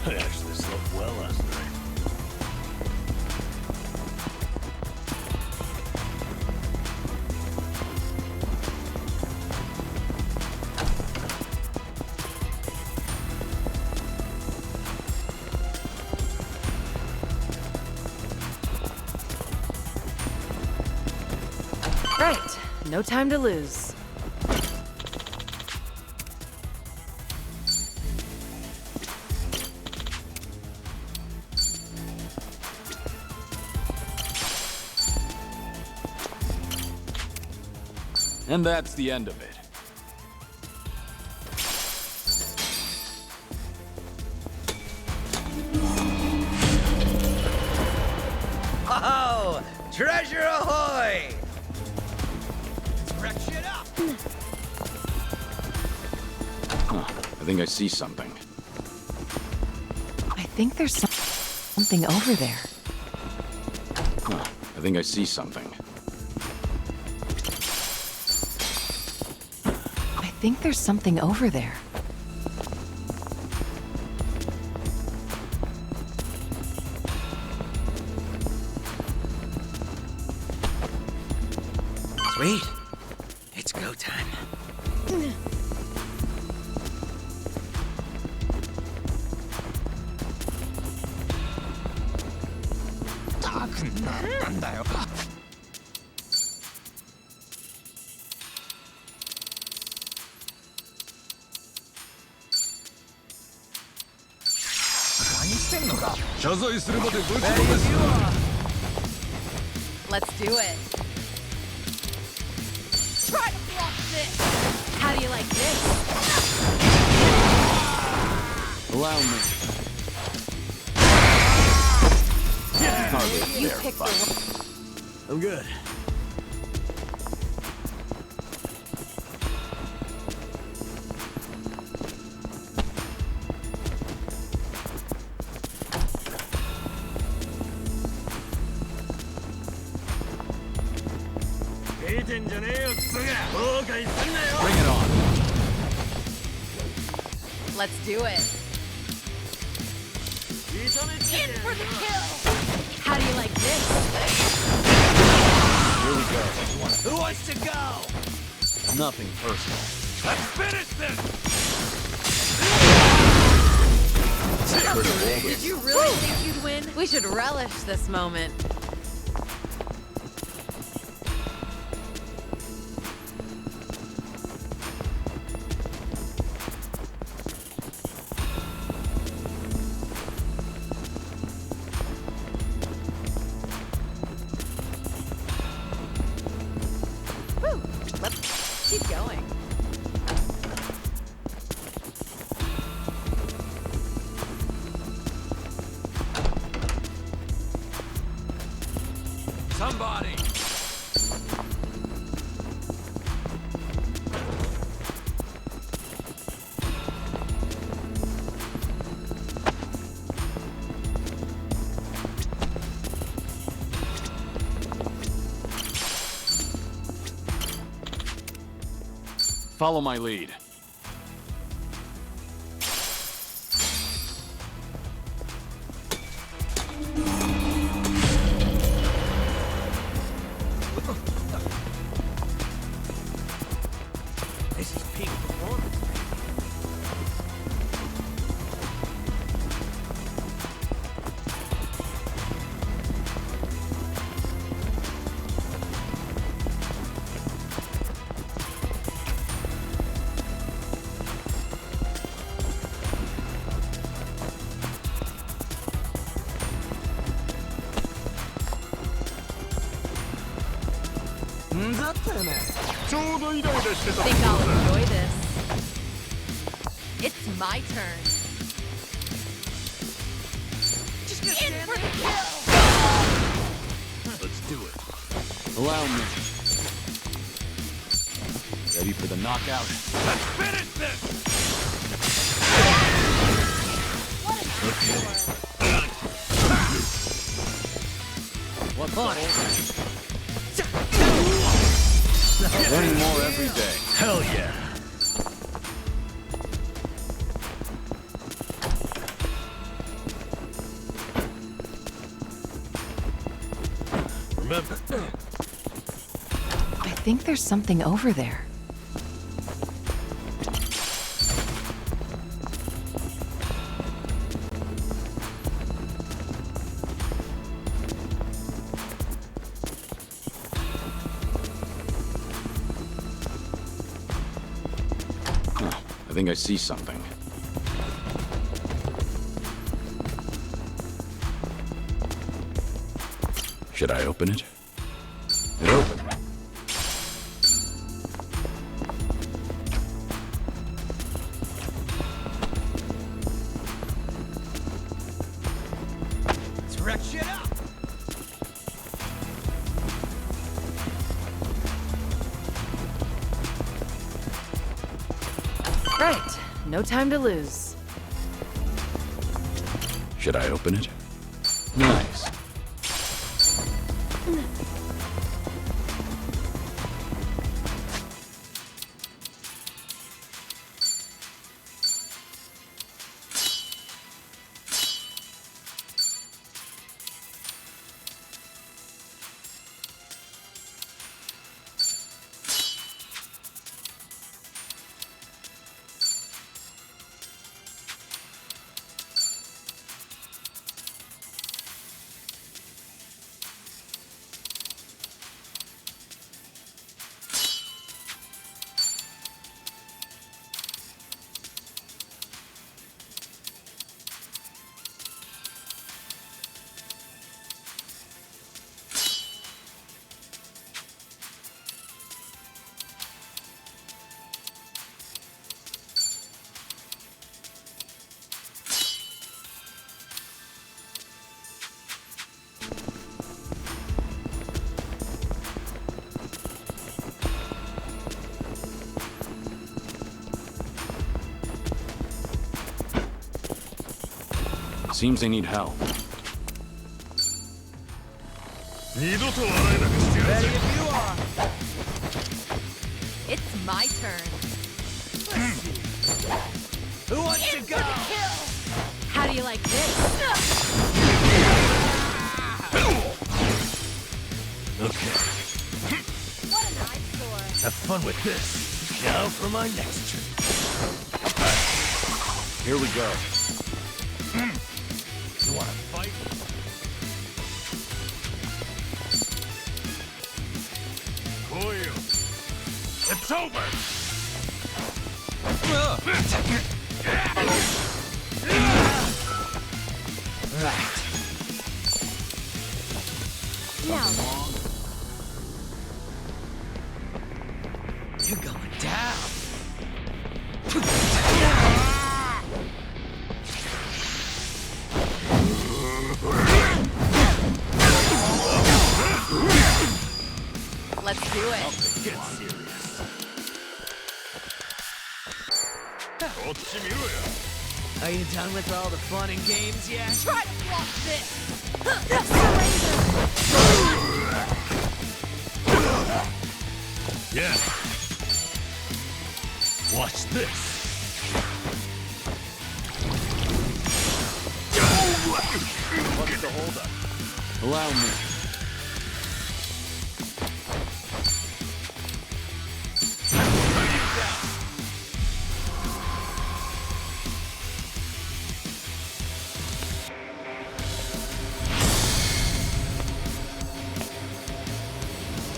[SPEAKER 6] I actually slept well last night.
[SPEAKER 16] Right. No time to lose.
[SPEAKER 1] And that's the end of it.
[SPEAKER 18] Oh, treasure ahoy!
[SPEAKER 11] Let's wreck shit up!
[SPEAKER 1] Huh. I think I see something.
[SPEAKER 16] I think there's something over there.
[SPEAKER 1] Huh. I think I see something.
[SPEAKER 16] I think there's something over there.
[SPEAKER 18] Sweet. It's go time.
[SPEAKER 17] なんだよ。何してんのか。謝罪するまでぶちのめす。
[SPEAKER 16] Let's do it.
[SPEAKER 14] Try to block this!
[SPEAKER 16] How do you like this?
[SPEAKER 1] Allow me. Hardly
[SPEAKER 16] You
[SPEAKER 1] fair
[SPEAKER 16] picked the
[SPEAKER 1] fight.
[SPEAKER 18] I'm good.
[SPEAKER 1] Bring it on.
[SPEAKER 16] Let's do it.
[SPEAKER 14] In for the kill!
[SPEAKER 16] How do you like this?
[SPEAKER 1] Here we go.
[SPEAKER 11] Who wants to go?
[SPEAKER 1] Nothing personal.
[SPEAKER 11] Let's finish this!
[SPEAKER 16] Did you really think you'd win? We should relish this moment. Woo! Let's keep going.
[SPEAKER 11] Somebody!
[SPEAKER 1] Follow my lead.
[SPEAKER 11] This is peak performance.
[SPEAKER 16] Think I'll enjoy this. It's my turn.
[SPEAKER 14] In for the kill!
[SPEAKER 1] Let's do it. Allow me. Ready for the knockout?
[SPEAKER 11] Let's finish this!
[SPEAKER 1] What's on it? Learning more every day.
[SPEAKER 6] Hell yeah. Remember,
[SPEAKER 16] I think there's something over there.
[SPEAKER 1] I think I see something. Should I open it? It opened.
[SPEAKER 11] let's wreck shit up!
[SPEAKER 16] Right. No time to lose.
[SPEAKER 1] Should I open it? Nice. Seems they need help.
[SPEAKER 18] Ready if you are.
[SPEAKER 14] It's my turn.
[SPEAKER 18] Who wants to go?
[SPEAKER 14] How do you like this?
[SPEAKER 6] Okay,
[SPEAKER 14] What an eyesore.
[SPEAKER 6] have fun with this. Now for my next trick.
[SPEAKER 1] Here we go.
[SPEAKER 6] You wanna fight? Coil. It's over!
[SPEAKER 14] Now,
[SPEAKER 18] You're going down.
[SPEAKER 14] let's do it.
[SPEAKER 6] Get serious.
[SPEAKER 18] Are you done with all the fun and games yet?
[SPEAKER 14] Try to block this.
[SPEAKER 6] Yeah. Watch this.
[SPEAKER 1] What's the holdup? Allow me.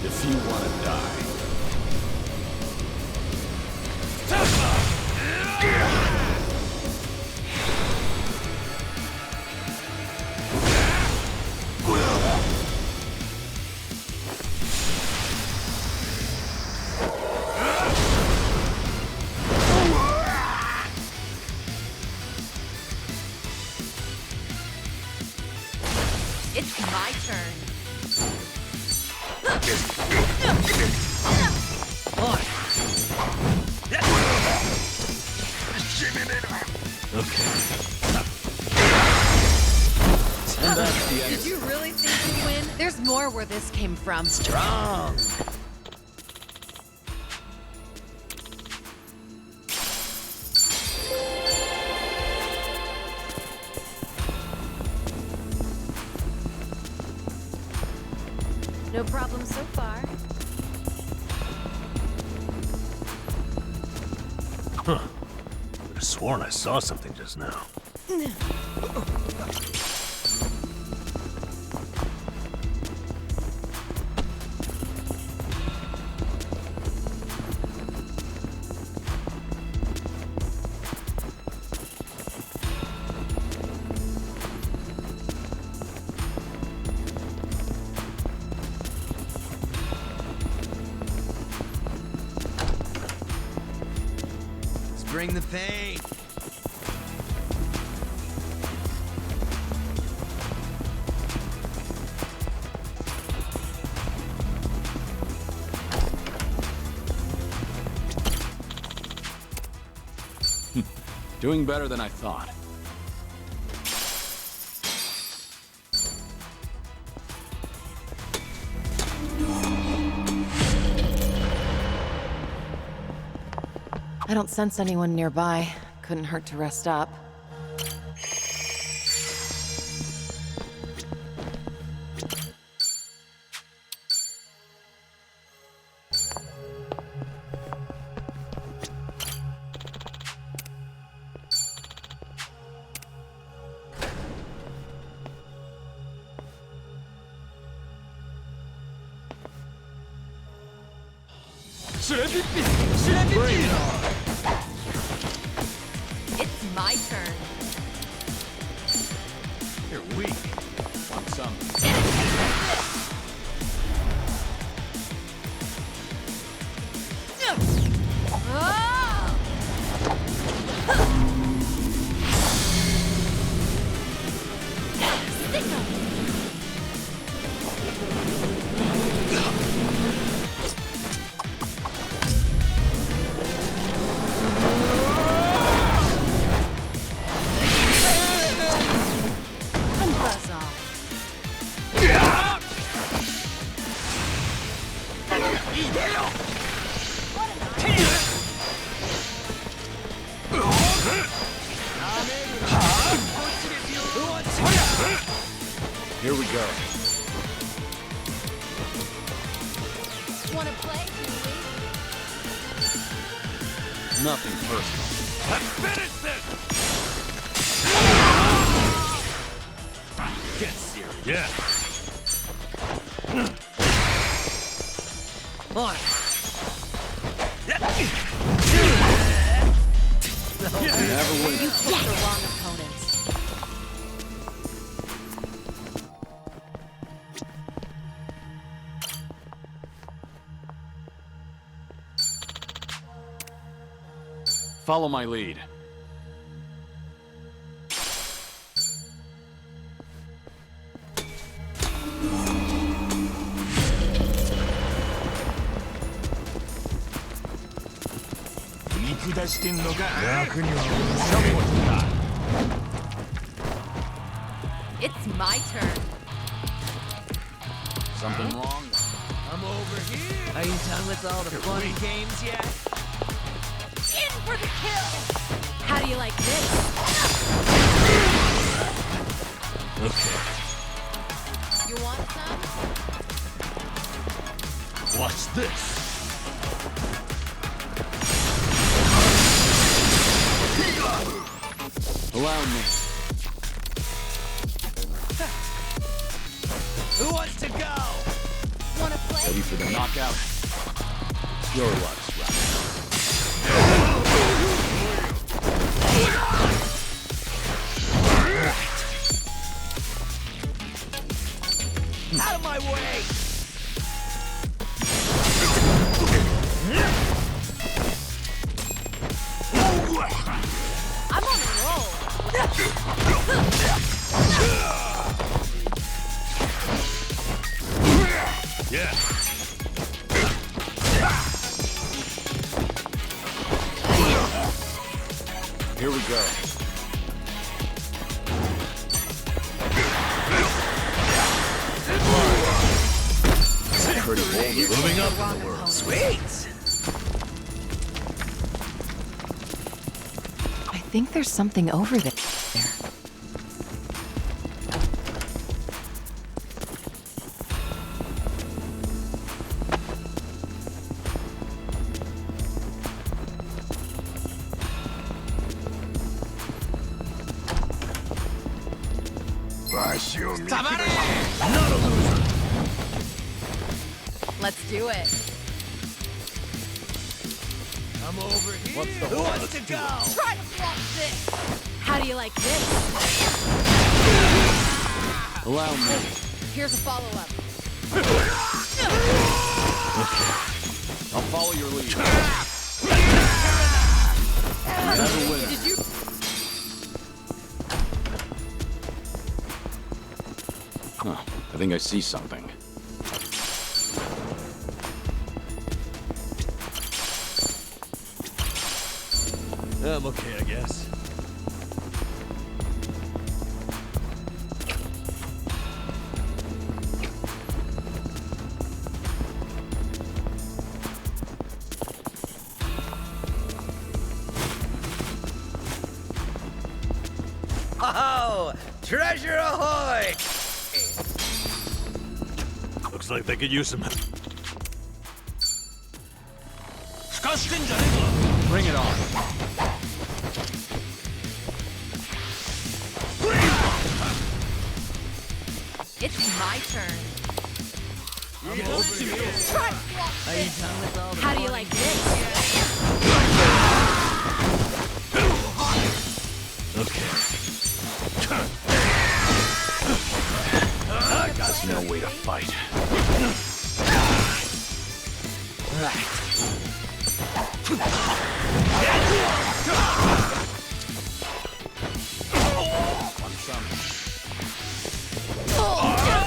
[SPEAKER 1] If you want to die.
[SPEAKER 14] It's my turn.
[SPEAKER 16] Did you really think you'd win? There's more where this came from.
[SPEAKER 18] Strong.
[SPEAKER 16] No problem so far.
[SPEAKER 6] Huh. Could have sworn I saw something just now.
[SPEAKER 18] Bring the pain.
[SPEAKER 1] Doing better than I thought.
[SPEAKER 16] I don't sense anyone nearby. Couldn't hurt to rest up.
[SPEAKER 14] It's my turn.
[SPEAKER 1] You're weak. Want some? Here we go.
[SPEAKER 14] Wanna play, Julie?
[SPEAKER 1] Nothing personal.
[SPEAKER 6] Let's finish this!
[SPEAKER 11] Get serious.
[SPEAKER 6] Yeah.
[SPEAKER 18] On.
[SPEAKER 1] Never win.
[SPEAKER 16] You picked the wrong opponents.
[SPEAKER 1] Follow my lead.
[SPEAKER 14] It's my turn.
[SPEAKER 1] Something wrong?
[SPEAKER 18] I'm over here. Are you done with all the fun and games yet?
[SPEAKER 14] In for the kill! How do you like this?
[SPEAKER 6] Okay.
[SPEAKER 14] You want some?
[SPEAKER 6] Watch this.
[SPEAKER 1] Allow me.
[SPEAKER 18] Who wants to go?
[SPEAKER 14] Wanna play?
[SPEAKER 1] Ready for the knockout? Your luck's
[SPEAKER 18] Out of my way!
[SPEAKER 14] I'm on a roll.
[SPEAKER 6] Yeah.
[SPEAKER 1] Here we go. Pretty bold.
[SPEAKER 6] Moving up in the world.
[SPEAKER 18] Sweet!
[SPEAKER 16] I think there's something over there.
[SPEAKER 6] Not a loser.
[SPEAKER 14] Let's do it.
[SPEAKER 18] I'm over here.
[SPEAKER 1] What's the
[SPEAKER 18] Who
[SPEAKER 1] hold?
[SPEAKER 18] wants to go?
[SPEAKER 14] Try to block this. How do you like this?
[SPEAKER 1] Allow me.
[SPEAKER 14] Here's a follow-up.
[SPEAKER 1] I'll follow your lead. Never win.
[SPEAKER 14] Did you?
[SPEAKER 1] Huh. I think I see something.
[SPEAKER 6] I'm okay, I guess.
[SPEAKER 18] Oh, treasure ahoy!
[SPEAKER 6] Looks like they could use some.
[SPEAKER 1] Bring it on.
[SPEAKER 14] It's my turn.
[SPEAKER 18] I'm over here.
[SPEAKER 14] Try to block
[SPEAKER 18] Are you
[SPEAKER 14] this.
[SPEAKER 18] done with all the
[SPEAKER 14] How do you
[SPEAKER 18] fun
[SPEAKER 14] like
[SPEAKER 18] and
[SPEAKER 14] this?
[SPEAKER 1] There's no way to fight.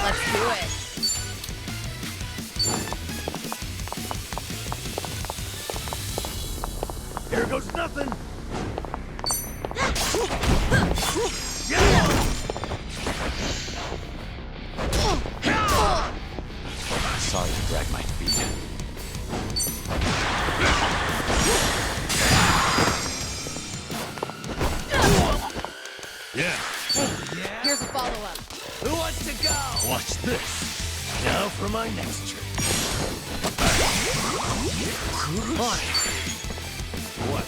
[SPEAKER 14] Let's do it.
[SPEAKER 6] Here goes nothing.
[SPEAKER 1] Sorry to drag my feet.
[SPEAKER 6] Yeah.
[SPEAKER 14] Here's a follow-up.
[SPEAKER 11] Who wants to go?
[SPEAKER 6] Watch this. Now for my next trick.
[SPEAKER 11] On.
[SPEAKER 6] What?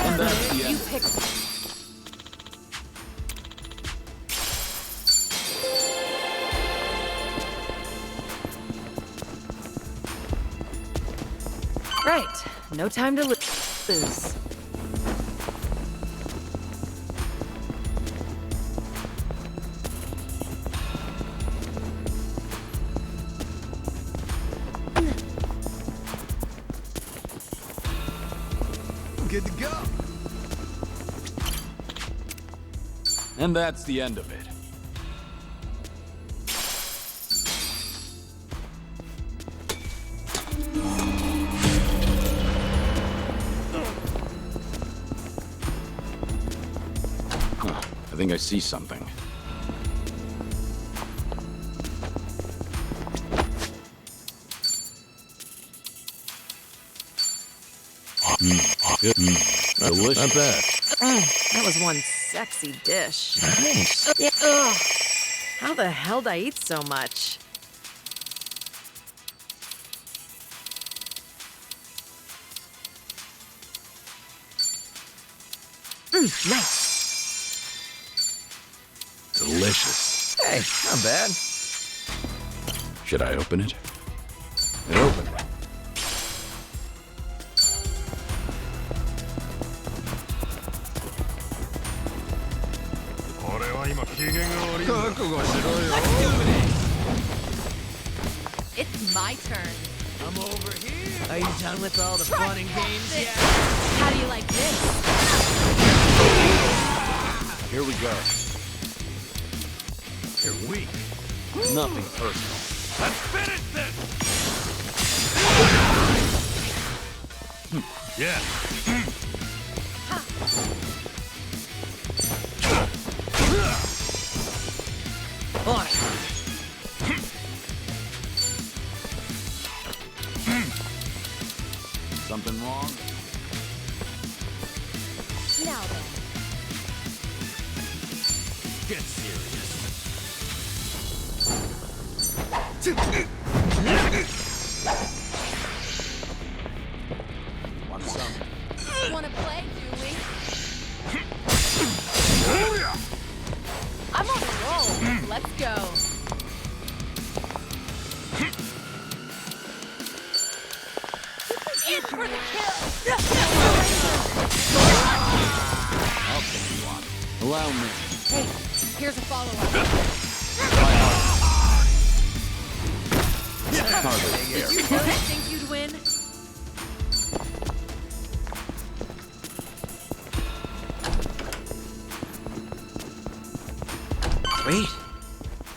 [SPEAKER 1] And that's the
[SPEAKER 16] You
[SPEAKER 1] end.
[SPEAKER 16] pick. Right. No time to lose.
[SPEAKER 11] Good to go.
[SPEAKER 1] And that's the end of it. Huh. I think I see something. Delicious.
[SPEAKER 21] Not bad.
[SPEAKER 16] That was one sexy dish.
[SPEAKER 21] Nice.
[SPEAKER 16] Yeah, ugh. How the hell did I eat so much? Nice.
[SPEAKER 1] Delicious.
[SPEAKER 18] Hey, not bad.
[SPEAKER 1] Should I open it? It opened.
[SPEAKER 14] It's my turn.
[SPEAKER 11] I'm over here.
[SPEAKER 18] Are you done with all the fun and games yet?
[SPEAKER 14] How do you like this?
[SPEAKER 1] Here we go.
[SPEAKER 6] You're weak.
[SPEAKER 1] Nothing personal.
[SPEAKER 6] Let's finish this! Yeah.
[SPEAKER 18] On.
[SPEAKER 1] Something wrong?
[SPEAKER 14] Now then.
[SPEAKER 6] Get serious.
[SPEAKER 1] Want some?
[SPEAKER 14] Wanna play, do we? I'm on a roll. Let's go. In for the kill.
[SPEAKER 1] I'll take you on. Allow me.
[SPEAKER 14] Hey, here's a follow-up.
[SPEAKER 1] Hardly fair.
[SPEAKER 14] You really think you'd win?
[SPEAKER 18] Sweet.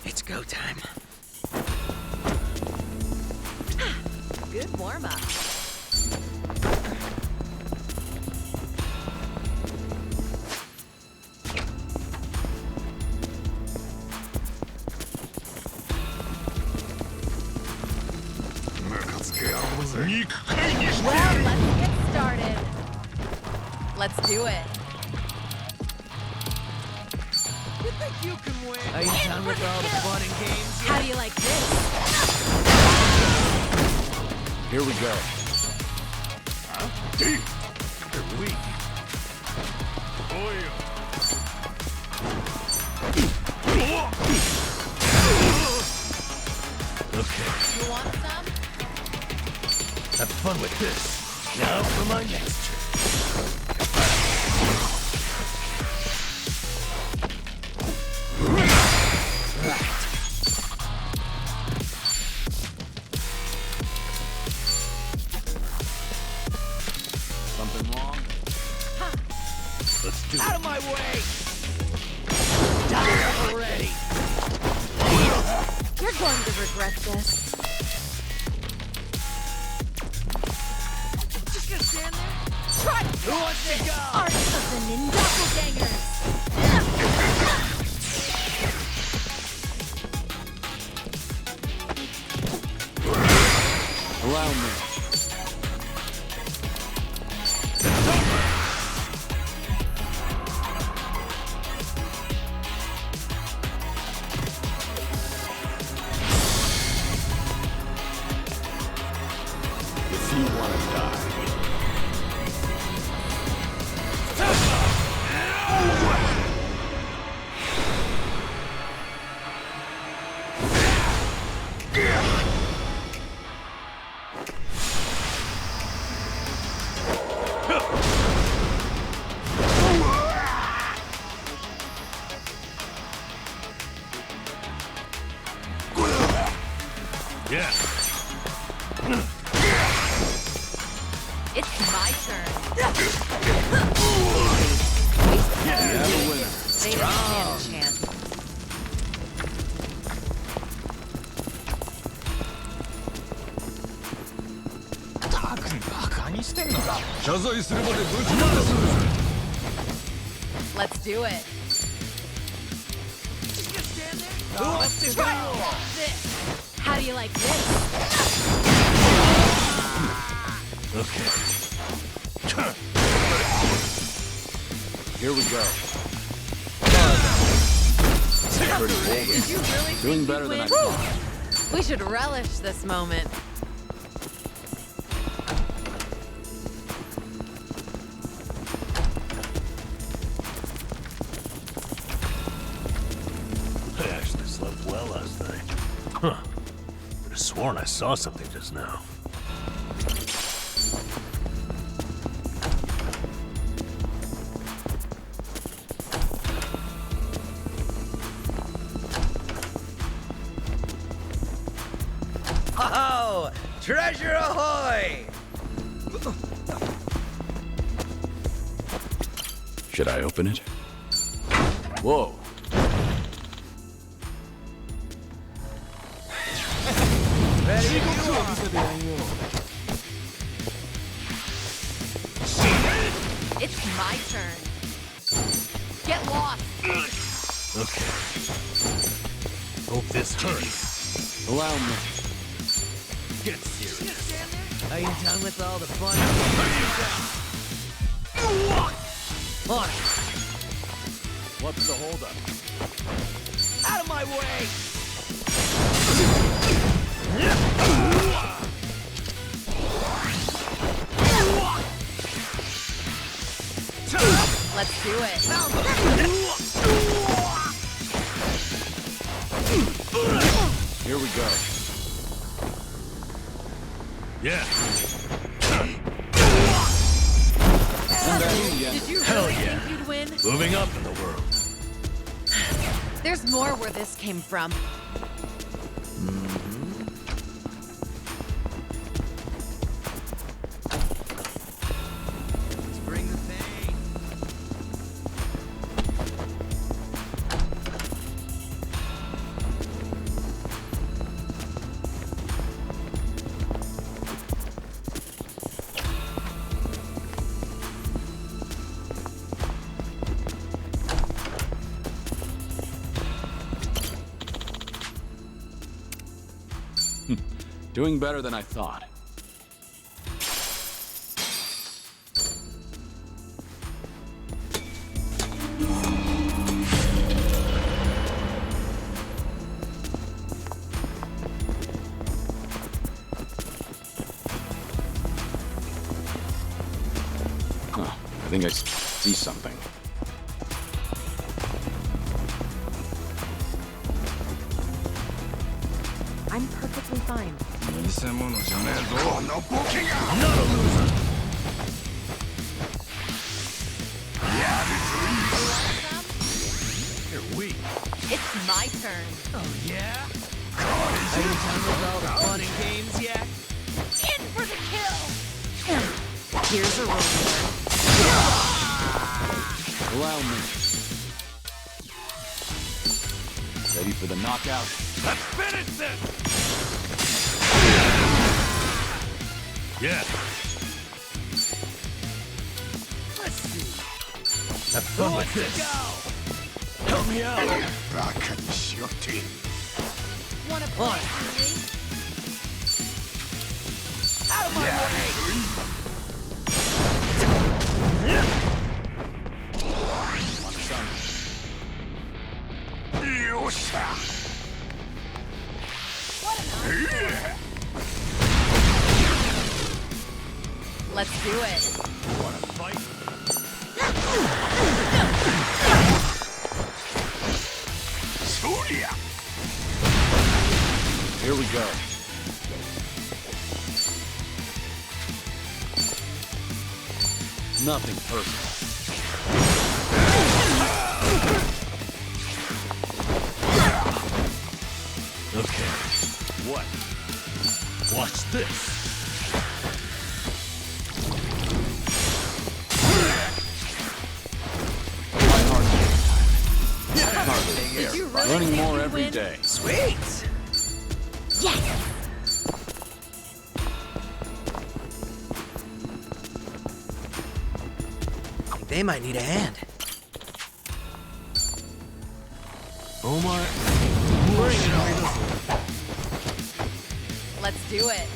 [SPEAKER 18] It's go time.
[SPEAKER 16] Good warm-up.
[SPEAKER 14] Well, let's get started. Let's do it.
[SPEAKER 11] You think you can win?
[SPEAKER 18] Are you done with all the fun and games yet?
[SPEAKER 14] How do you like this?
[SPEAKER 1] Here we go.
[SPEAKER 6] You're weak. Okay.
[SPEAKER 14] You want some?
[SPEAKER 6] Have fun with this. Now for my next trick.
[SPEAKER 1] Something wrong?
[SPEAKER 6] Let's do
[SPEAKER 11] Out
[SPEAKER 6] it.
[SPEAKER 11] of my way! Die already!
[SPEAKER 14] You're going to regret this.
[SPEAKER 11] Just gonna stand there?
[SPEAKER 14] Try
[SPEAKER 11] Who wants to go?
[SPEAKER 14] Art of the Nin Doppelgangers.
[SPEAKER 1] Allow me. you want to die?
[SPEAKER 6] Yeah.
[SPEAKER 14] It's my turn.
[SPEAKER 16] They didn't stand a chance.
[SPEAKER 14] Let's do it.
[SPEAKER 20] Let's
[SPEAKER 14] try this. How do you like this?
[SPEAKER 6] Okay.
[SPEAKER 1] Here we go.
[SPEAKER 16] Did you really
[SPEAKER 1] Doing
[SPEAKER 16] think
[SPEAKER 1] better
[SPEAKER 16] you'd
[SPEAKER 1] than I
[SPEAKER 16] win?
[SPEAKER 1] thought.
[SPEAKER 16] We should relish this moment.
[SPEAKER 6] I actually slept well last night. Huh. Could have sworn I saw something just now.
[SPEAKER 18] Oh, treasure ahoy!
[SPEAKER 1] Should I open it? Whoa.
[SPEAKER 18] Ready to
[SPEAKER 14] It's my turn. Get lost.
[SPEAKER 6] Okay. Hope this hurts.
[SPEAKER 1] Allow me.
[SPEAKER 6] Get serious.
[SPEAKER 18] Are you done with all the fun? On it.
[SPEAKER 1] What's the holdup?
[SPEAKER 18] Out of my way!
[SPEAKER 14] Let's do it.
[SPEAKER 1] Here we go.
[SPEAKER 6] Yeah.
[SPEAKER 16] Did you
[SPEAKER 6] Hell
[SPEAKER 16] really
[SPEAKER 6] yeah.
[SPEAKER 16] think you'd win?
[SPEAKER 6] Moving up in the world.
[SPEAKER 16] There's more where this came from.
[SPEAKER 18] Let's bring the pain.
[SPEAKER 1] Doing better than I thought. Huh, I think I see something.
[SPEAKER 16] I'm perfectly fine.
[SPEAKER 6] I'm not a loser. You're weak.
[SPEAKER 14] It's my turn.
[SPEAKER 18] Oh, yeah? Are you done with all the fun and games yet?
[SPEAKER 14] In for the kill.
[SPEAKER 16] Here's a reward.
[SPEAKER 1] Allow me. Ready for the knockout?
[SPEAKER 6] Let's finish this! Yeah.
[SPEAKER 18] Let's see.
[SPEAKER 6] Have fun with this. Help me out.
[SPEAKER 14] Wanna
[SPEAKER 18] On
[SPEAKER 14] play,
[SPEAKER 18] it.
[SPEAKER 14] Julie?
[SPEAKER 18] Out of my way!
[SPEAKER 16] Let's do it.
[SPEAKER 6] Wanna fight?
[SPEAKER 1] Surya! Here we go. Nothing personal.
[SPEAKER 6] Okay. What? Watch this.
[SPEAKER 1] Did you really Running more every
[SPEAKER 18] win?
[SPEAKER 1] day.
[SPEAKER 18] Sweet!
[SPEAKER 8] Yes!
[SPEAKER 18] They might need a hand.
[SPEAKER 6] Omar,
[SPEAKER 18] Bring it on.
[SPEAKER 16] Let's do it.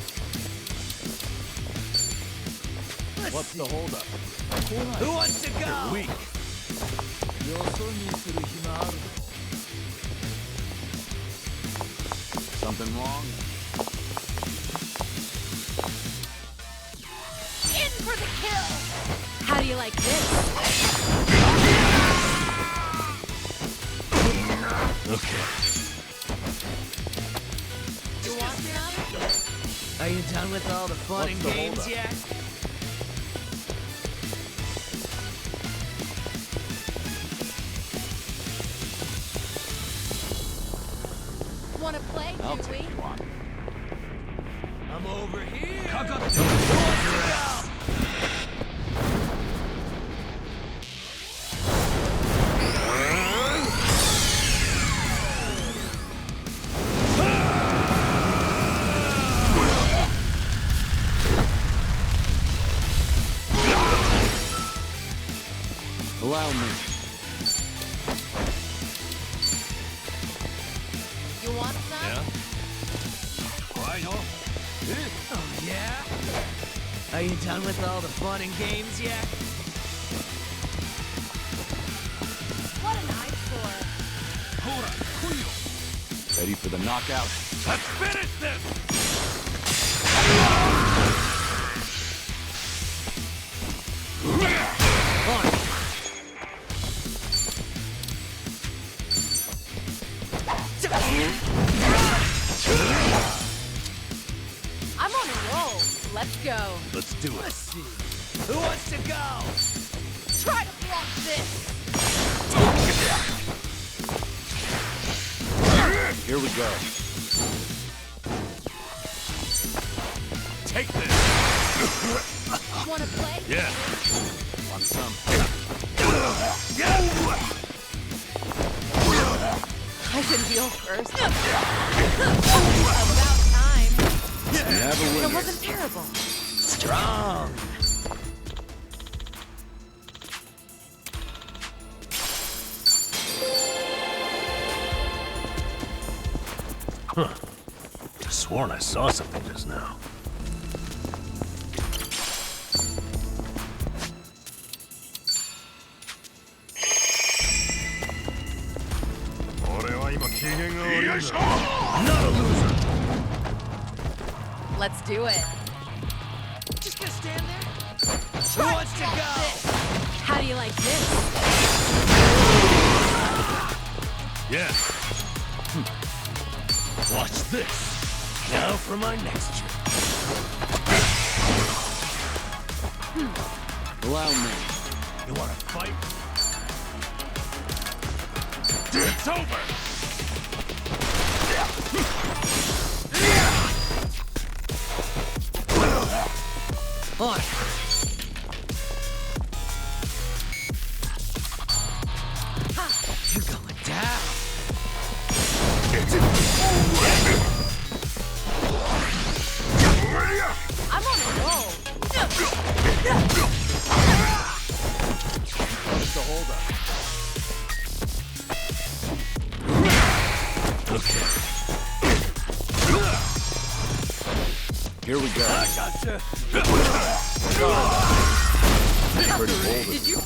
[SPEAKER 1] What's the holdup?
[SPEAKER 18] Who wants to go?
[SPEAKER 6] Weak.
[SPEAKER 1] Something wrong?
[SPEAKER 14] In for the kill! How do you like this?
[SPEAKER 6] Okay.
[SPEAKER 14] You want some?
[SPEAKER 18] Are you done with all the fun
[SPEAKER 1] What's
[SPEAKER 18] and
[SPEAKER 1] the
[SPEAKER 18] games
[SPEAKER 1] holdup?
[SPEAKER 18] yet?
[SPEAKER 14] Wanna play,
[SPEAKER 1] I'll
[SPEAKER 14] do we?
[SPEAKER 1] take you on.
[SPEAKER 18] I'm over here.
[SPEAKER 6] Cock up.
[SPEAKER 18] Who wants to go?
[SPEAKER 1] Allow me.
[SPEAKER 16] You want some?
[SPEAKER 6] Yeah? Why not?
[SPEAKER 18] Oh, yeah? Are you done with all the fun and games yet?
[SPEAKER 14] What an eyesore.
[SPEAKER 1] Ready for the knockout?
[SPEAKER 6] Let's finish this!
[SPEAKER 16] I'm on a roll. Let's go.
[SPEAKER 6] Let's do it.
[SPEAKER 18] Let's see. Who wants to go?
[SPEAKER 14] Try to block this!
[SPEAKER 1] Here we go.
[SPEAKER 6] Take this!
[SPEAKER 14] Wanna play?
[SPEAKER 6] Yeah.
[SPEAKER 1] Want some?
[SPEAKER 16] I can heal first. About time.
[SPEAKER 1] We have a
[SPEAKER 16] It
[SPEAKER 1] winner.
[SPEAKER 16] wasn't terrible.
[SPEAKER 18] Strong.
[SPEAKER 6] Huh. I sworn I saw something just now.
[SPEAKER 18] Not a loser.
[SPEAKER 16] Let's do it.
[SPEAKER 18] Just gonna stand there? Who wants to go?
[SPEAKER 14] How do you like this?
[SPEAKER 6] Yeah. Watch this.
[SPEAKER 18] Now for my next trick.
[SPEAKER 1] Allow me.
[SPEAKER 6] You wanna fight? It's over!
[SPEAKER 18] On. You're going down.
[SPEAKER 16] I'm on a roll.
[SPEAKER 1] What's the holdup? Here we go.
[SPEAKER 6] I gotcha!
[SPEAKER 1] Pretty bold.
[SPEAKER 16] Did you?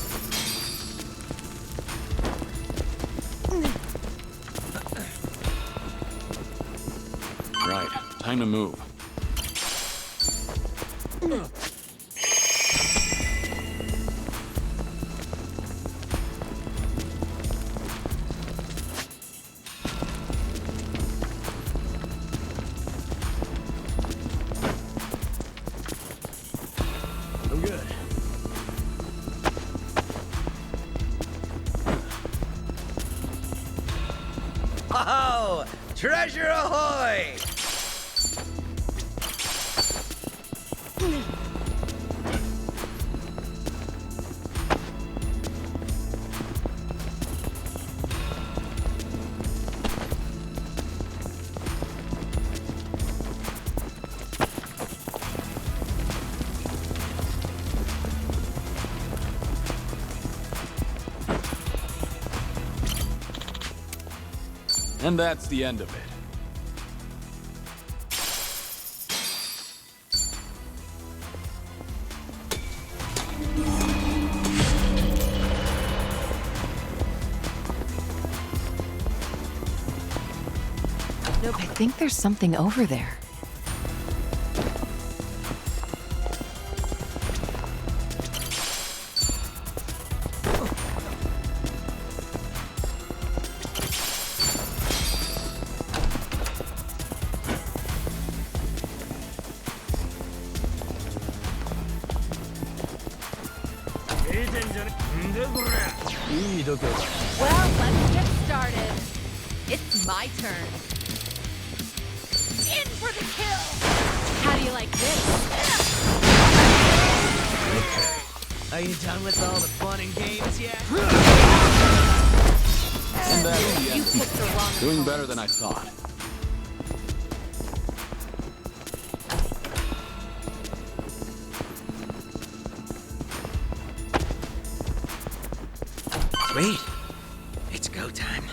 [SPEAKER 1] Right. Time to move.
[SPEAKER 18] I'm good. Oh, treasure ahoy!
[SPEAKER 1] And that's the end of it.
[SPEAKER 16] Nope, I think there's something over there.
[SPEAKER 14] Well, let's get started. It's my turn. In for the kill! How do you like this?
[SPEAKER 18] Are you done with all the fun and games yet?
[SPEAKER 1] And that's the
[SPEAKER 14] You
[SPEAKER 1] end.
[SPEAKER 14] picked the wrong
[SPEAKER 1] Doing
[SPEAKER 14] opponent.
[SPEAKER 1] better than I thought.
[SPEAKER 18] Sweet. It's go time.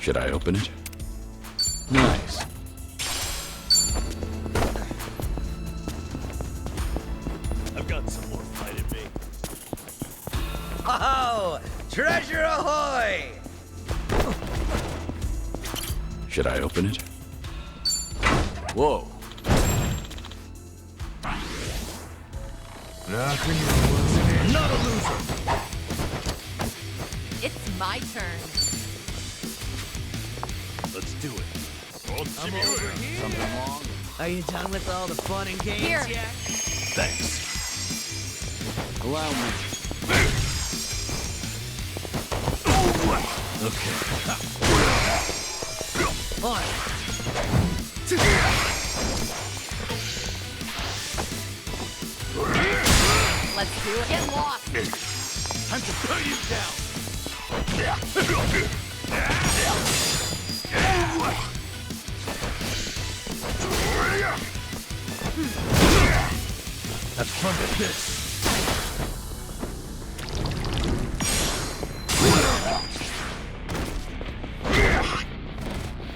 [SPEAKER 1] Should I open it? Nice.
[SPEAKER 6] I've got some more fight in me.
[SPEAKER 18] Oh, treasure ahoy!
[SPEAKER 1] Should I open it? Whoa.
[SPEAKER 6] Not a loser!
[SPEAKER 14] It's my turn.
[SPEAKER 6] Let's do it.
[SPEAKER 18] I'm over here.
[SPEAKER 1] Something wrong?
[SPEAKER 18] Are you done with all the fun and games
[SPEAKER 14] Here.
[SPEAKER 18] yet?
[SPEAKER 6] Thanks.
[SPEAKER 1] Allow me.
[SPEAKER 6] Okay.
[SPEAKER 18] On.
[SPEAKER 14] Let's do it. Get lost.
[SPEAKER 6] Time to put you down. Have fun with this.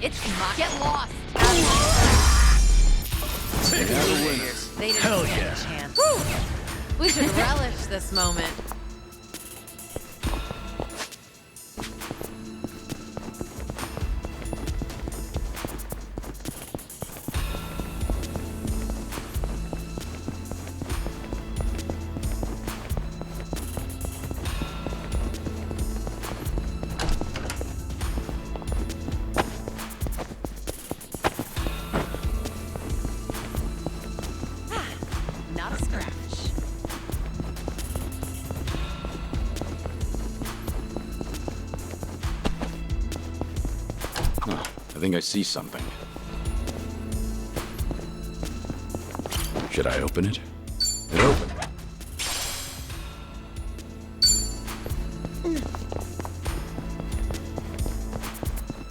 [SPEAKER 14] It's my. Get lost.
[SPEAKER 6] Take
[SPEAKER 1] Have a
[SPEAKER 6] it.
[SPEAKER 1] winner.
[SPEAKER 16] They didn't
[SPEAKER 6] Hell
[SPEAKER 16] stand
[SPEAKER 6] yeah.
[SPEAKER 16] a chance. We should relish this moment. Not a scratch.
[SPEAKER 1] Huh, I think I see something. Should I open it? It opened.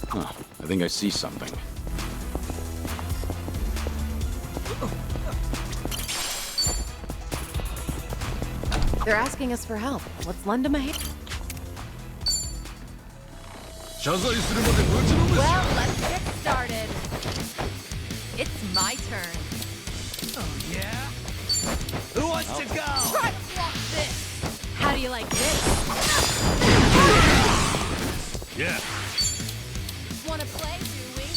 [SPEAKER 1] Huh, I think I see something.
[SPEAKER 16] They're asking us for help. Let's lend them a hand.
[SPEAKER 14] Well, let's get started. It's my turn.
[SPEAKER 18] Oh, yeah? Who wants to go?
[SPEAKER 14] Try to block this. How do you like this?
[SPEAKER 6] Yeah.
[SPEAKER 14] Wanna play, do we?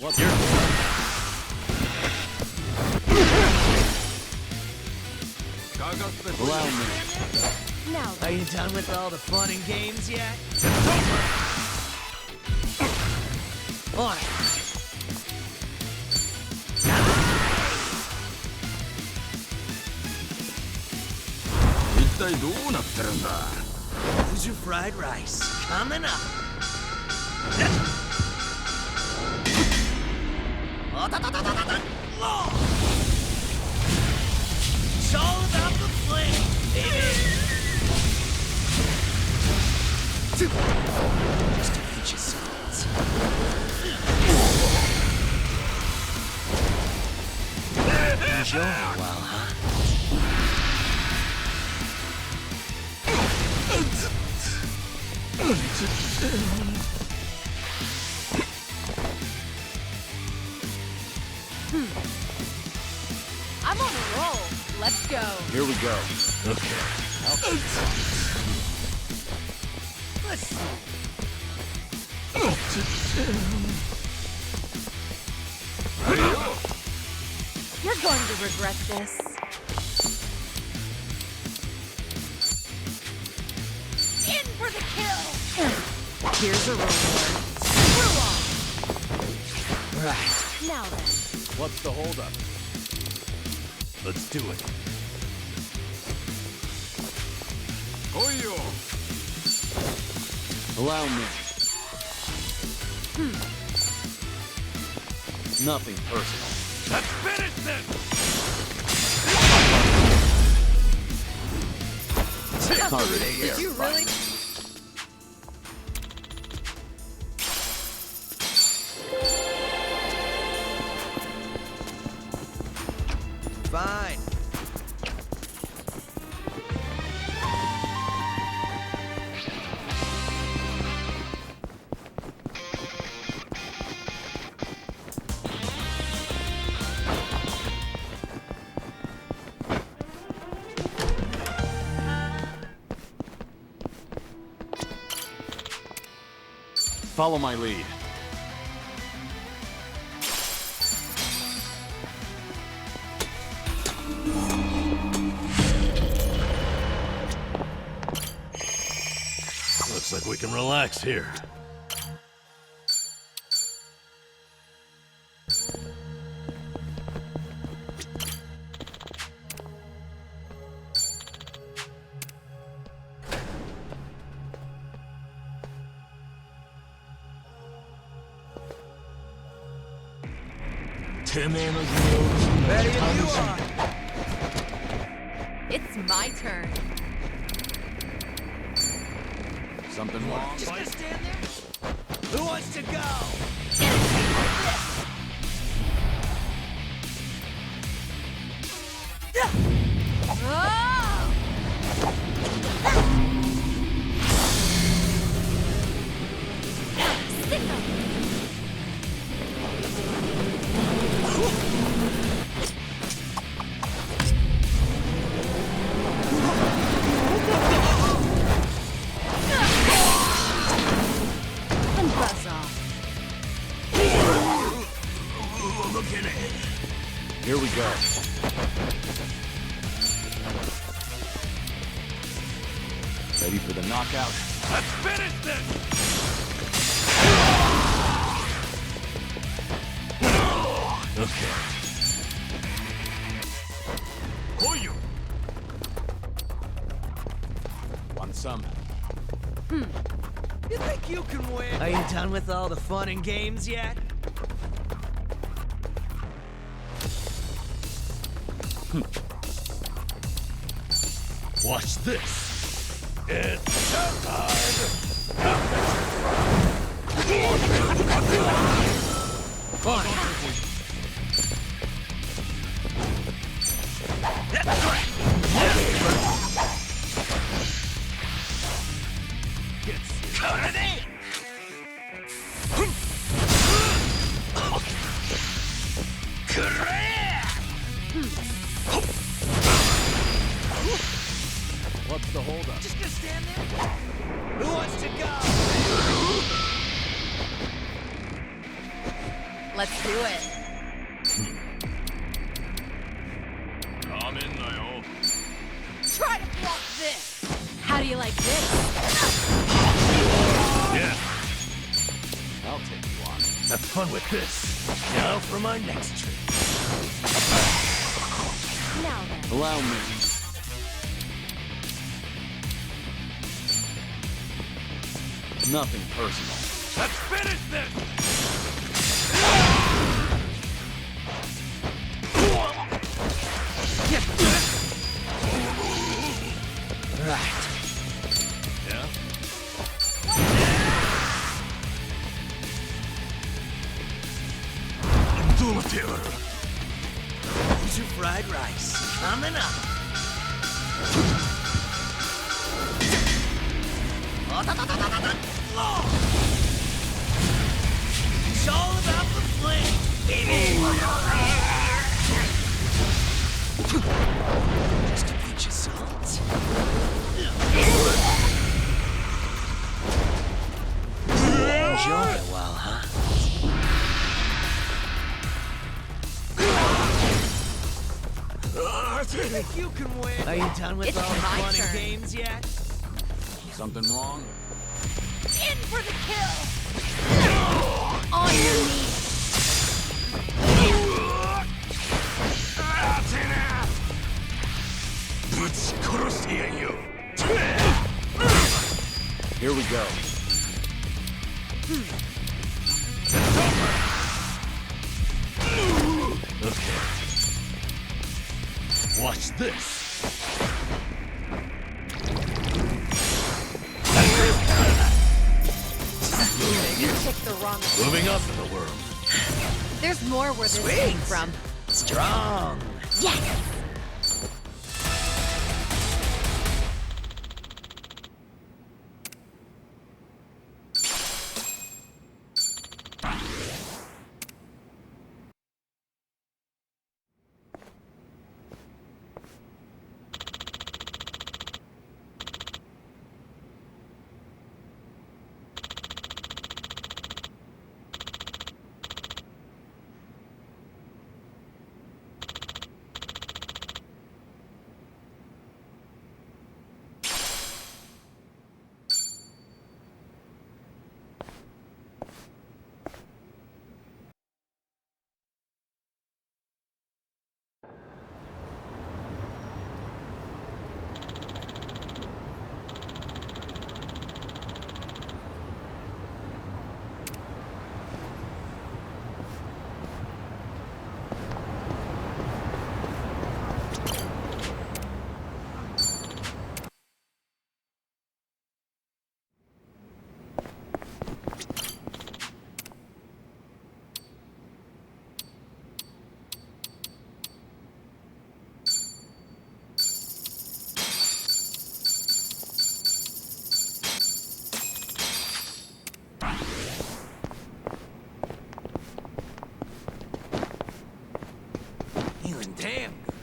[SPEAKER 1] What's your... Allow me.
[SPEAKER 14] Now,
[SPEAKER 18] Are you done with all the fun and games yet? On.
[SPEAKER 11] 体どうなってるんだ
[SPEAKER 18] Who's your fried rice? Coming up. It's all about the flame, baby. Just to eat your sides. Enjoy a while, huh?
[SPEAKER 14] I'm on a roll. Let's go.
[SPEAKER 1] Here we go.
[SPEAKER 6] Okay.
[SPEAKER 18] Let's see.
[SPEAKER 14] You're going to regret this. In for the kill.
[SPEAKER 16] Here's a reward.
[SPEAKER 14] Screw off.
[SPEAKER 18] Right.
[SPEAKER 14] Now then.
[SPEAKER 1] What's the holdup?
[SPEAKER 6] Let's do it.
[SPEAKER 1] Oyo! Allow me. Nothing personal.
[SPEAKER 6] Let's finish this!
[SPEAKER 14] Did you really?
[SPEAKER 18] Fine.
[SPEAKER 1] Follow my lead.
[SPEAKER 6] Looks like we can relax here.
[SPEAKER 18] Ready if you are.
[SPEAKER 14] It's my turn.
[SPEAKER 1] Something wrong?
[SPEAKER 18] Just gonna stand there? Who wants to go?
[SPEAKER 1] Here we go. Ready for the knockout?
[SPEAKER 6] Let's finish this! Okay. Koyu!
[SPEAKER 1] Want some?
[SPEAKER 18] You think you can win? Are you done with all the fun and games yet?
[SPEAKER 6] Watch this. It's showtime!
[SPEAKER 1] What's the holdup?
[SPEAKER 18] Just gonna stand there? Who wants to go?
[SPEAKER 14] Let's do it. Try to block this. How do you like this?
[SPEAKER 6] Yeah.
[SPEAKER 1] I'll take you on.
[SPEAKER 6] Have fun with this. Now for my next trick.
[SPEAKER 14] Now then.
[SPEAKER 1] Allow me.
[SPEAKER 12] Nothing personal.
[SPEAKER 6] Let's finish this!
[SPEAKER 18] Right.
[SPEAKER 6] Yeah?
[SPEAKER 18] Into fried rice. Coming up. It's all about the flame, baby. Just a pinch of salt. Enjoy it while hot. Think you can win. Are you done with
[SPEAKER 8] It's
[SPEAKER 18] all the
[SPEAKER 8] my
[SPEAKER 18] fun and
[SPEAKER 8] turn.
[SPEAKER 18] games yet?
[SPEAKER 12] Something wrong?
[SPEAKER 14] In for the kill! On your knees!
[SPEAKER 12] Here we go.
[SPEAKER 6] Okay. Watch this.
[SPEAKER 16] You picked the wrong one.
[SPEAKER 6] Moving up in the world.
[SPEAKER 16] There's more where this
[SPEAKER 18] Sweet.
[SPEAKER 16] came from.
[SPEAKER 18] Strong.
[SPEAKER 8] Yes!
[SPEAKER 18] Feeling damn good.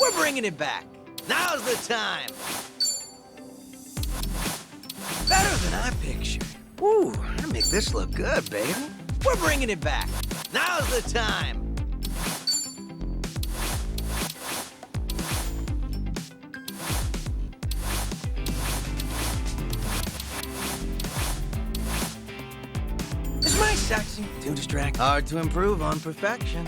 [SPEAKER 18] We're bringing it back. Now's the time. Better than I pictured. Ooh, I make this look good, baby. We're bringing it back. Now's the time. Is my sexy too distracting? Hard to improve on perfection.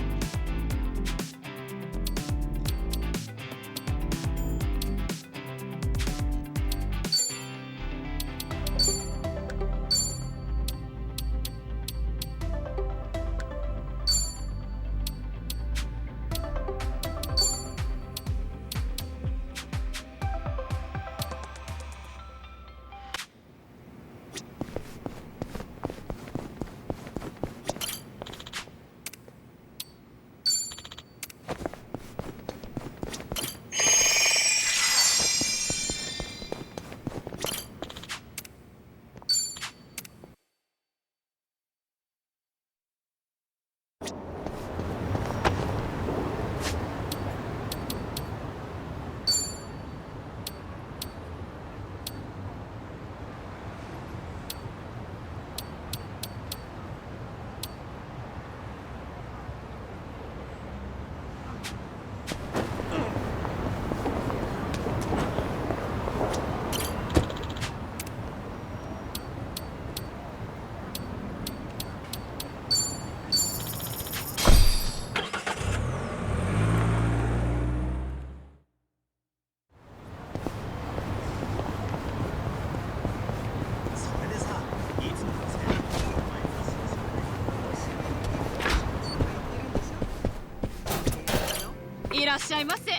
[SPEAKER 14] らっしゃいませ。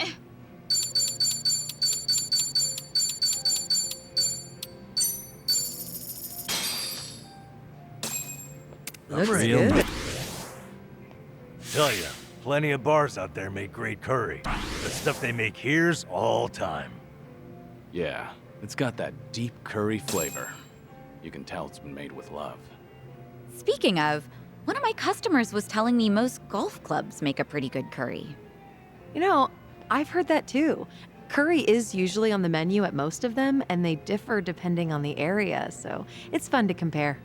[SPEAKER 18] Looks
[SPEAKER 6] Real
[SPEAKER 18] good.
[SPEAKER 6] Tell ya, plenty of bars out there make great curry. The stuff they make here's all time.
[SPEAKER 1] Yeah, it's got that deep curry flavor. You can tell it's been made with love.
[SPEAKER 8] Speaking of, one of my customers was telling me most golf clubs make a pretty good curry.
[SPEAKER 16] You know, I've heard that too. Curry is usually on the menu at most of them, and they differ depending on the area, so it's fun to compare.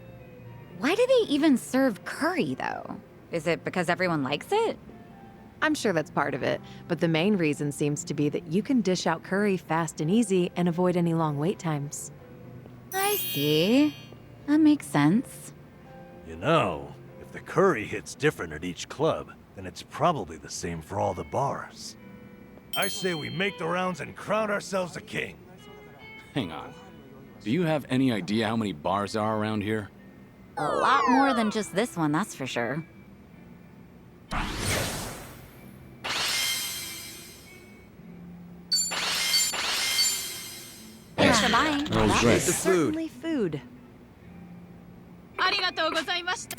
[SPEAKER 8] Why do they even serve curry, though? Is it because everyone likes it?
[SPEAKER 16] I'm sure that's part of it, but the main reason seems to be that you can dish out curry fast and easy and avoid any long wait times.
[SPEAKER 8] I see. That makes sense.
[SPEAKER 6] You know, if the curry hits different at each club, then it's probably the same for all the bars. I say we make the rounds and crown ourselves a king.
[SPEAKER 1] Hang on. Do you have any idea how many bars there are around here?
[SPEAKER 8] A lot more than just this one, that's for sure. Thanks for buying.
[SPEAKER 1] That was
[SPEAKER 16] That's certainly food.
[SPEAKER 14] ありがとうございました。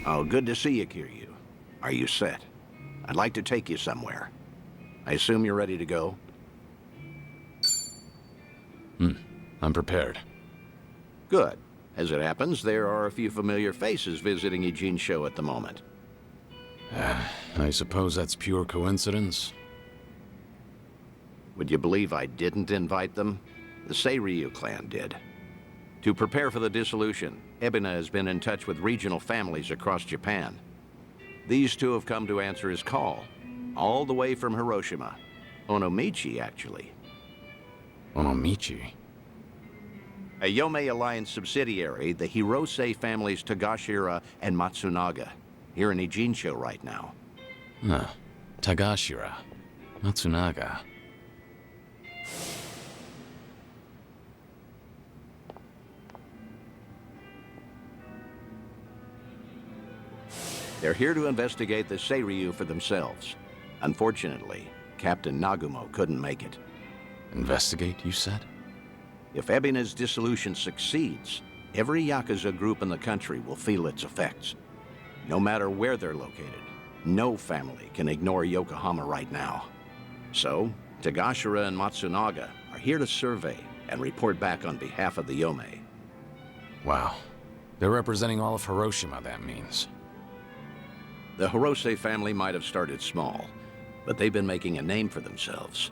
[SPEAKER 10] Oh, good to see you, Kiryu. Are you set? I'd like to take you somewhere. I assume you're ready to go?
[SPEAKER 1] I'm prepared.
[SPEAKER 10] Good. As it happens, there are a few familiar faces visiting Eugene Show at the moment.
[SPEAKER 1] I suppose that's pure coincidence.
[SPEAKER 10] Would you believe I didn't invite them? The Seiryu clan did. To prepare for the dissolution, Ebina has been in touch with regional families across Japan. These two have come to answer his call, all the way from Hiroshima. Onomichi, actually.
[SPEAKER 1] Onomichi?
[SPEAKER 10] A Yomei Alliance subsidiary, the Hirose families Tagashira and Matsunaga, here in Ijincho right now.
[SPEAKER 1] Huh. Tagashira. Matsunaga.
[SPEAKER 10] They're here to investigate the Seiryu for themselves. Unfortunately, Captain Nagumo couldn't make it.
[SPEAKER 1] Investigate, you said?
[SPEAKER 10] If Ebina's dissolution succeeds, every Yakuza group in the country will feel its effects. No matter where they're located, no family can ignore Yokohama right now. So, Tagashira and Matsunaga are here to survey and report back on behalf of the Yomei.
[SPEAKER 1] Wow. They're representing all of Hiroshima, that means.
[SPEAKER 10] The Hirose family might have started small, but they've been making a name for themselves.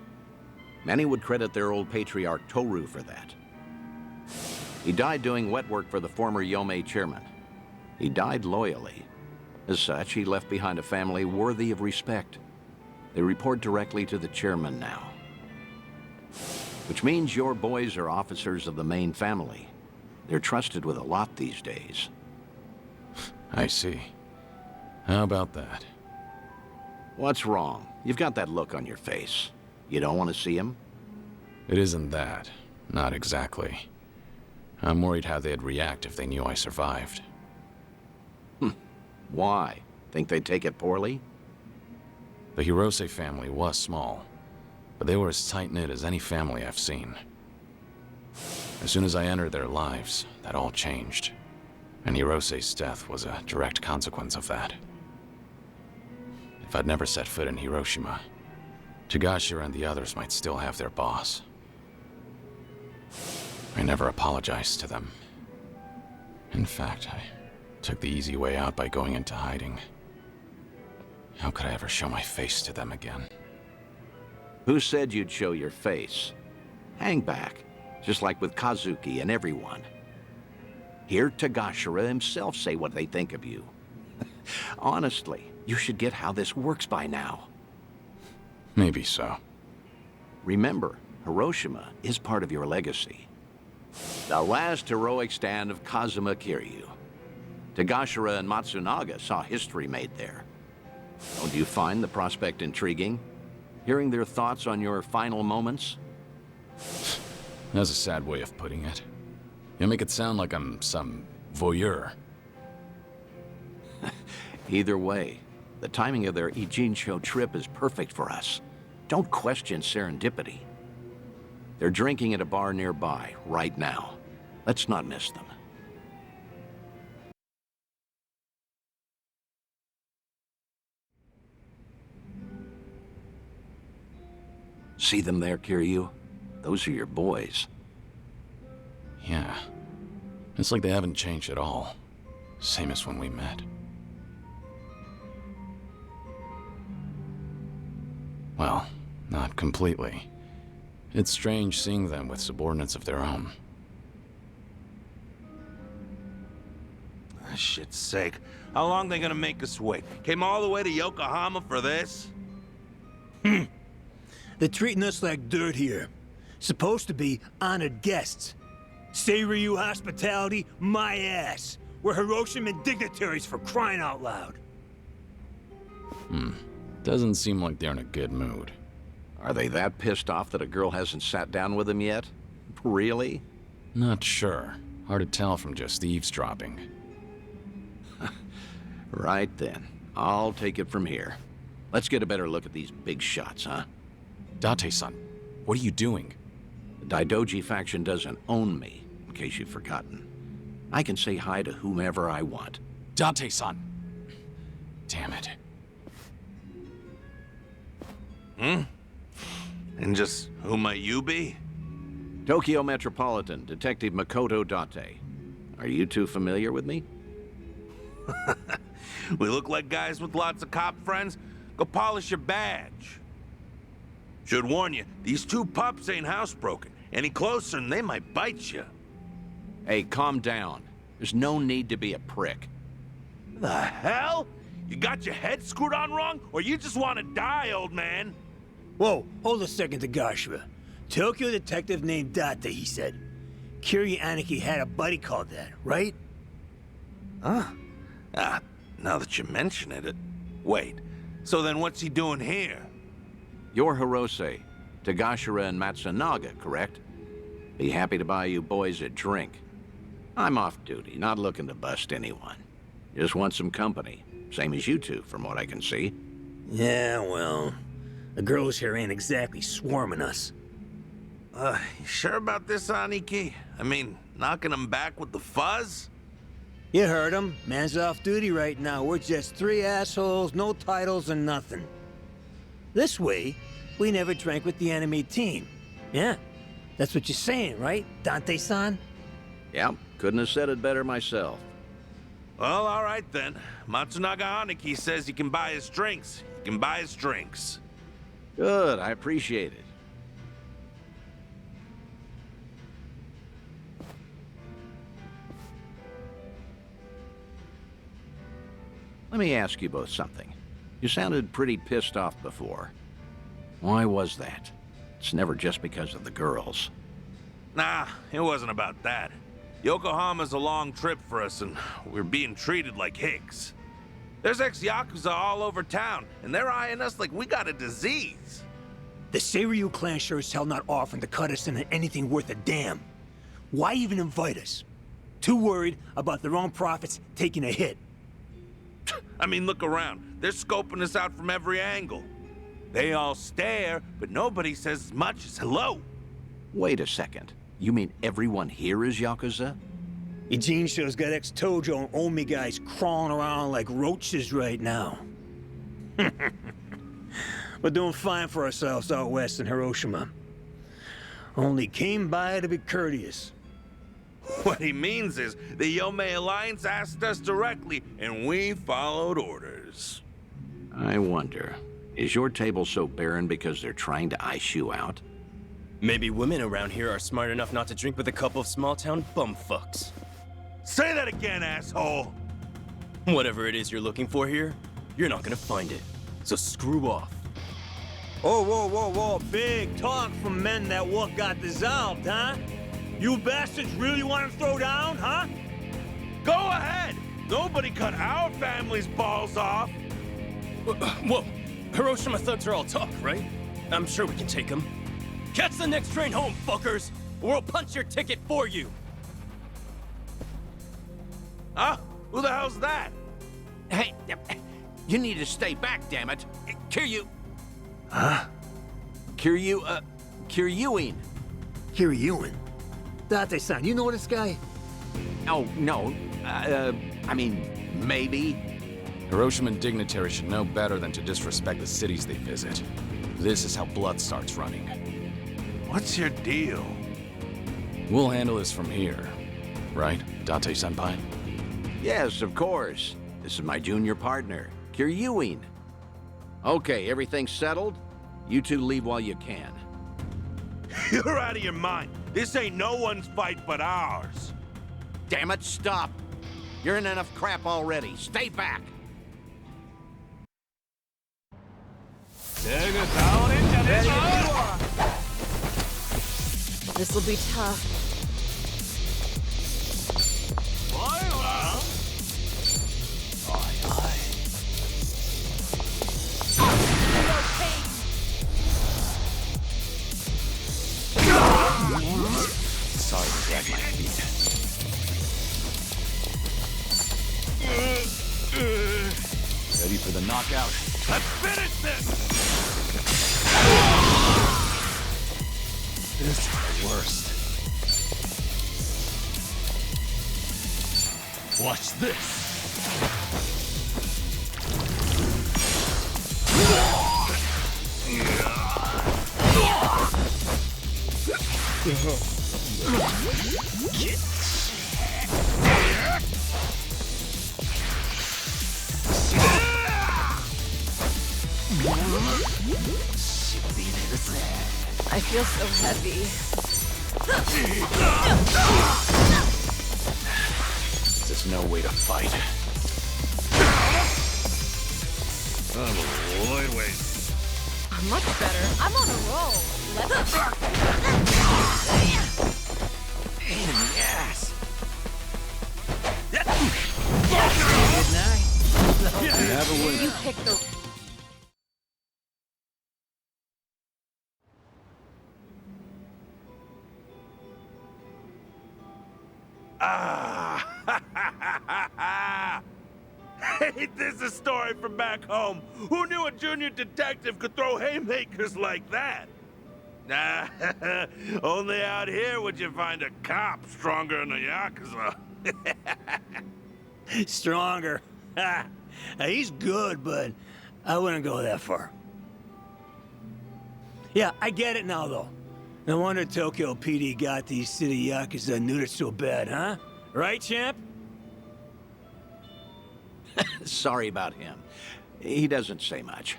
[SPEAKER 10] Many would credit their old patriarch Toru for that. He died doing wet work for the former Yomei chairman. He died loyally. As such, he left behind a family worthy of respect. They report directly to the chairman now. Which means your boys are officers of the main family. They're trusted with a lot these days.
[SPEAKER 1] I see. How about that?
[SPEAKER 10] What's wrong? You've got that look on your face. You don't want to see him?
[SPEAKER 1] It isn't that. Not exactly. I'm worried how they'd react if they knew I survived.
[SPEAKER 10] Why? Think they'd take it poorly?
[SPEAKER 1] The Hirose family was small, but they were as tight-knit as any family I've seen. As soon as I entered their lives, that all changed. And Hirose's death was a direct consequence of that. If I'd never set foot in Hiroshima, Tagashira and the others might still have their boss. I never apologized to them. In fact, I took the easy way out by going into hiding. How could I ever show my face to them again?
[SPEAKER 10] Who said you'd show your face? Hang back, just like with Kazuki and everyone. Hear Tagashira himself say what they think of you. Honestly, you should get how this works by now.
[SPEAKER 1] Maybe so.
[SPEAKER 10] Remember, Hiroshima is part of your legacy. The last heroic stand of Kazuma Kiryu. Tagashira and Matsunaga saw history made there. Don't you find the prospect intriguing? Hearing their thoughts on your final moments?
[SPEAKER 1] That's a sad way of putting it. You make it sound like I'm some voyeur.
[SPEAKER 10] Either way, The timing of their Ijincho trip is perfect for us. Don't question serendipity. They're drinking at a bar nearby, right now. Let's not miss them. See them there, Kiryu? Those are your boys.
[SPEAKER 1] Yeah. It's like they haven't changed at all. Same as when we met. Well, not completely. It's strange seeing them with subordinates of their own.
[SPEAKER 4] Ah, shit's sake. How long they gonna make us wait? Came all the way to Yokohama for this?
[SPEAKER 9] They're treating us like dirt here. Supposed to be honored guests. Seiryu hospitality, my ass. We're Hiroshiman dignitaries for crying out loud.
[SPEAKER 1] Doesn't seem like they're in a good mood.
[SPEAKER 10] Are they that pissed off that a girl hasn't sat down with them yet? Really?
[SPEAKER 1] Not sure. Hard to tell from just eavesdropping.
[SPEAKER 10] Right then. I'll take it from here. Let's get a better look at these big shots, huh?
[SPEAKER 1] Date-san, what are you doing?
[SPEAKER 10] The Daidoji faction doesn't own me, in case you've forgotten. I can say hi to whomever I want.
[SPEAKER 1] Date-san! Damn it.
[SPEAKER 4] And just who might you be?
[SPEAKER 10] Tokyo Metropolitan Detective Makoto Date. Are you two familiar with me?
[SPEAKER 4] We look like guys with lots of cop friends? Go polish your badge. Should warn you, these two pups ain't housebroken. Any closer and they might bite you.
[SPEAKER 10] Hey, calm down. There's no need to be a prick.
[SPEAKER 4] The hell? You got your head screwed on wrong, or you just want to die, old man?
[SPEAKER 9] Whoa, hold a second, Tagashira. Tokyo detective named Date, he said. Kiryu Aniki had a buddy called that, right?
[SPEAKER 4] Huh? Now that you mention it... Wait, so then what's he doing here?
[SPEAKER 10] You're Hirose, Tagashira and Matsunaga, correct? Be happy to buy you boys a drink. I'm off duty, not looking to bust anyone. Just want some company. Same as you two, from what I can see.
[SPEAKER 9] Yeah, well... The girls here ain't exactly swarming us.
[SPEAKER 4] You sure about this, Aniki? I mean, knocking them back with the fuzz?
[SPEAKER 9] You heard him. Man's off duty right now. We're just three assholes, no titles and nothing. This way, we never drank with the enemy team. Yeah, that's what you're saying, right, Dante-san?
[SPEAKER 10] Yep, couldn't have said it better myself.
[SPEAKER 4] Well, all right then. Matsunaga Aniki says you can buy his drinks. You can buy his drinks.
[SPEAKER 10] Good, I appreciate it. Let me ask you both something. You sounded pretty pissed off before. Why was that? It's never just because of the girls.
[SPEAKER 4] Nah, it wasn't about that. Yokohama's a long trip for us, and we're being treated like hicks. There's ex-Yakuza all over town, and they're eyeing us like we got a disease.
[SPEAKER 9] The Seiryu clan sure as hell not offering to cut us into anything worth a damn. Why even invite us? Too worried about their own profits taking a hit.
[SPEAKER 4] I mean, look around. They're scoping us out from every angle. They all stare, but nobody says as much as hello.
[SPEAKER 10] Wait a second. You mean everyone here is Yakuza?
[SPEAKER 9] Ijincho's got ex-Tojo and Omi guys crawling around like roaches right now. We're doing fine for ourselves out west in Hiroshima. Only came by to be courteous.
[SPEAKER 4] What he means is the Yomei Alliance asked us directly, and we followed orders.
[SPEAKER 10] I wonder, is your table so barren because they're trying to ice you out?
[SPEAKER 11] Maybe women around here are smart enough not to drink with a couple of small-town bumfucks.
[SPEAKER 4] Say that again, asshole!
[SPEAKER 11] Whatever it is you're looking for here, you're not gonna find it. So screw off.
[SPEAKER 9] Oh, whoa, whoa, whoa. Big talk from men that what got dissolved, huh? You bastards really want to throw down, huh?
[SPEAKER 4] Go ahead! Nobody cut our family's balls off!
[SPEAKER 11] Whoa, Hiroshima thugs are all talk, right? I'm sure we can take them. Catch the next train home, fuckers! Or we'll punch your ticket for you!
[SPEAKER 4] Huh? Who the hell's that?
[SPEAKER 11] Hey,
[SPEAKER 10] You need to stay back, damn it. Kiryu...
[SPEAKER 9] Huh?
[SPEAKER 10] Kiryuin.
[SPEAKER 9] Kiryuin? Date-san, you know this guy?
[SPEAKER 10] Oh, no. I mean, maybe.
[SPEAKER 1] Hiroshiman dignitaries should know better than to disrespect the cities they visit. This is how blood starts running.
[SPEAKER 4] What's your deal?
[SPEAKER 1] We'll handle this from here. Right, Date-senpai?
[SPEAKER 10] Yes, of course. This is my junior partner, Kiryuin. Okay, everything's settled? You two leave while you can.
[SPEAKER 4] You're out of your mind. This ain't no one's fight but ours.
[SPEAKER 10] Damn it, stop. You're in enough crap already. Stay back.
[SPEAKER 16] This'll be tough.
[SPEAKER 1] Sorry to drag my feet. Ready for the knockout?
[SPEAKER 4] Let's finish this!
[SPEAKER 1] This is the worst.
[SPEAKER 6] Watch this.
[SPEAKER 16] I feel so heavy.
[SPEAKER 1] There's no way to fight.
[SPEAKER 4] Lloyd, wait.
[SPEAKER 16] I'm much better.
[SPEAKER 14] I'm on a roll. Let's
[SPEAKER 18] Pain in the ass.
[SPEAKER 1] Never would.
[SPEAKER 16] You picked the...
[SPEAKER 4] Ain't this a story from back home? Who knew a junior detective could throw haymakers like that? Nah, only out here would you find a cop stronger than a Yakuza.
[SPEAKER 9] Stronger. He's good, but I wouldn't go that far. Yeah, I get it now, though. No wonder Tokyo PD got these city Yakuza neutered so bad, huh? Right, champ?
[SPEAKER 10] Sorry about him. He doesn't say much.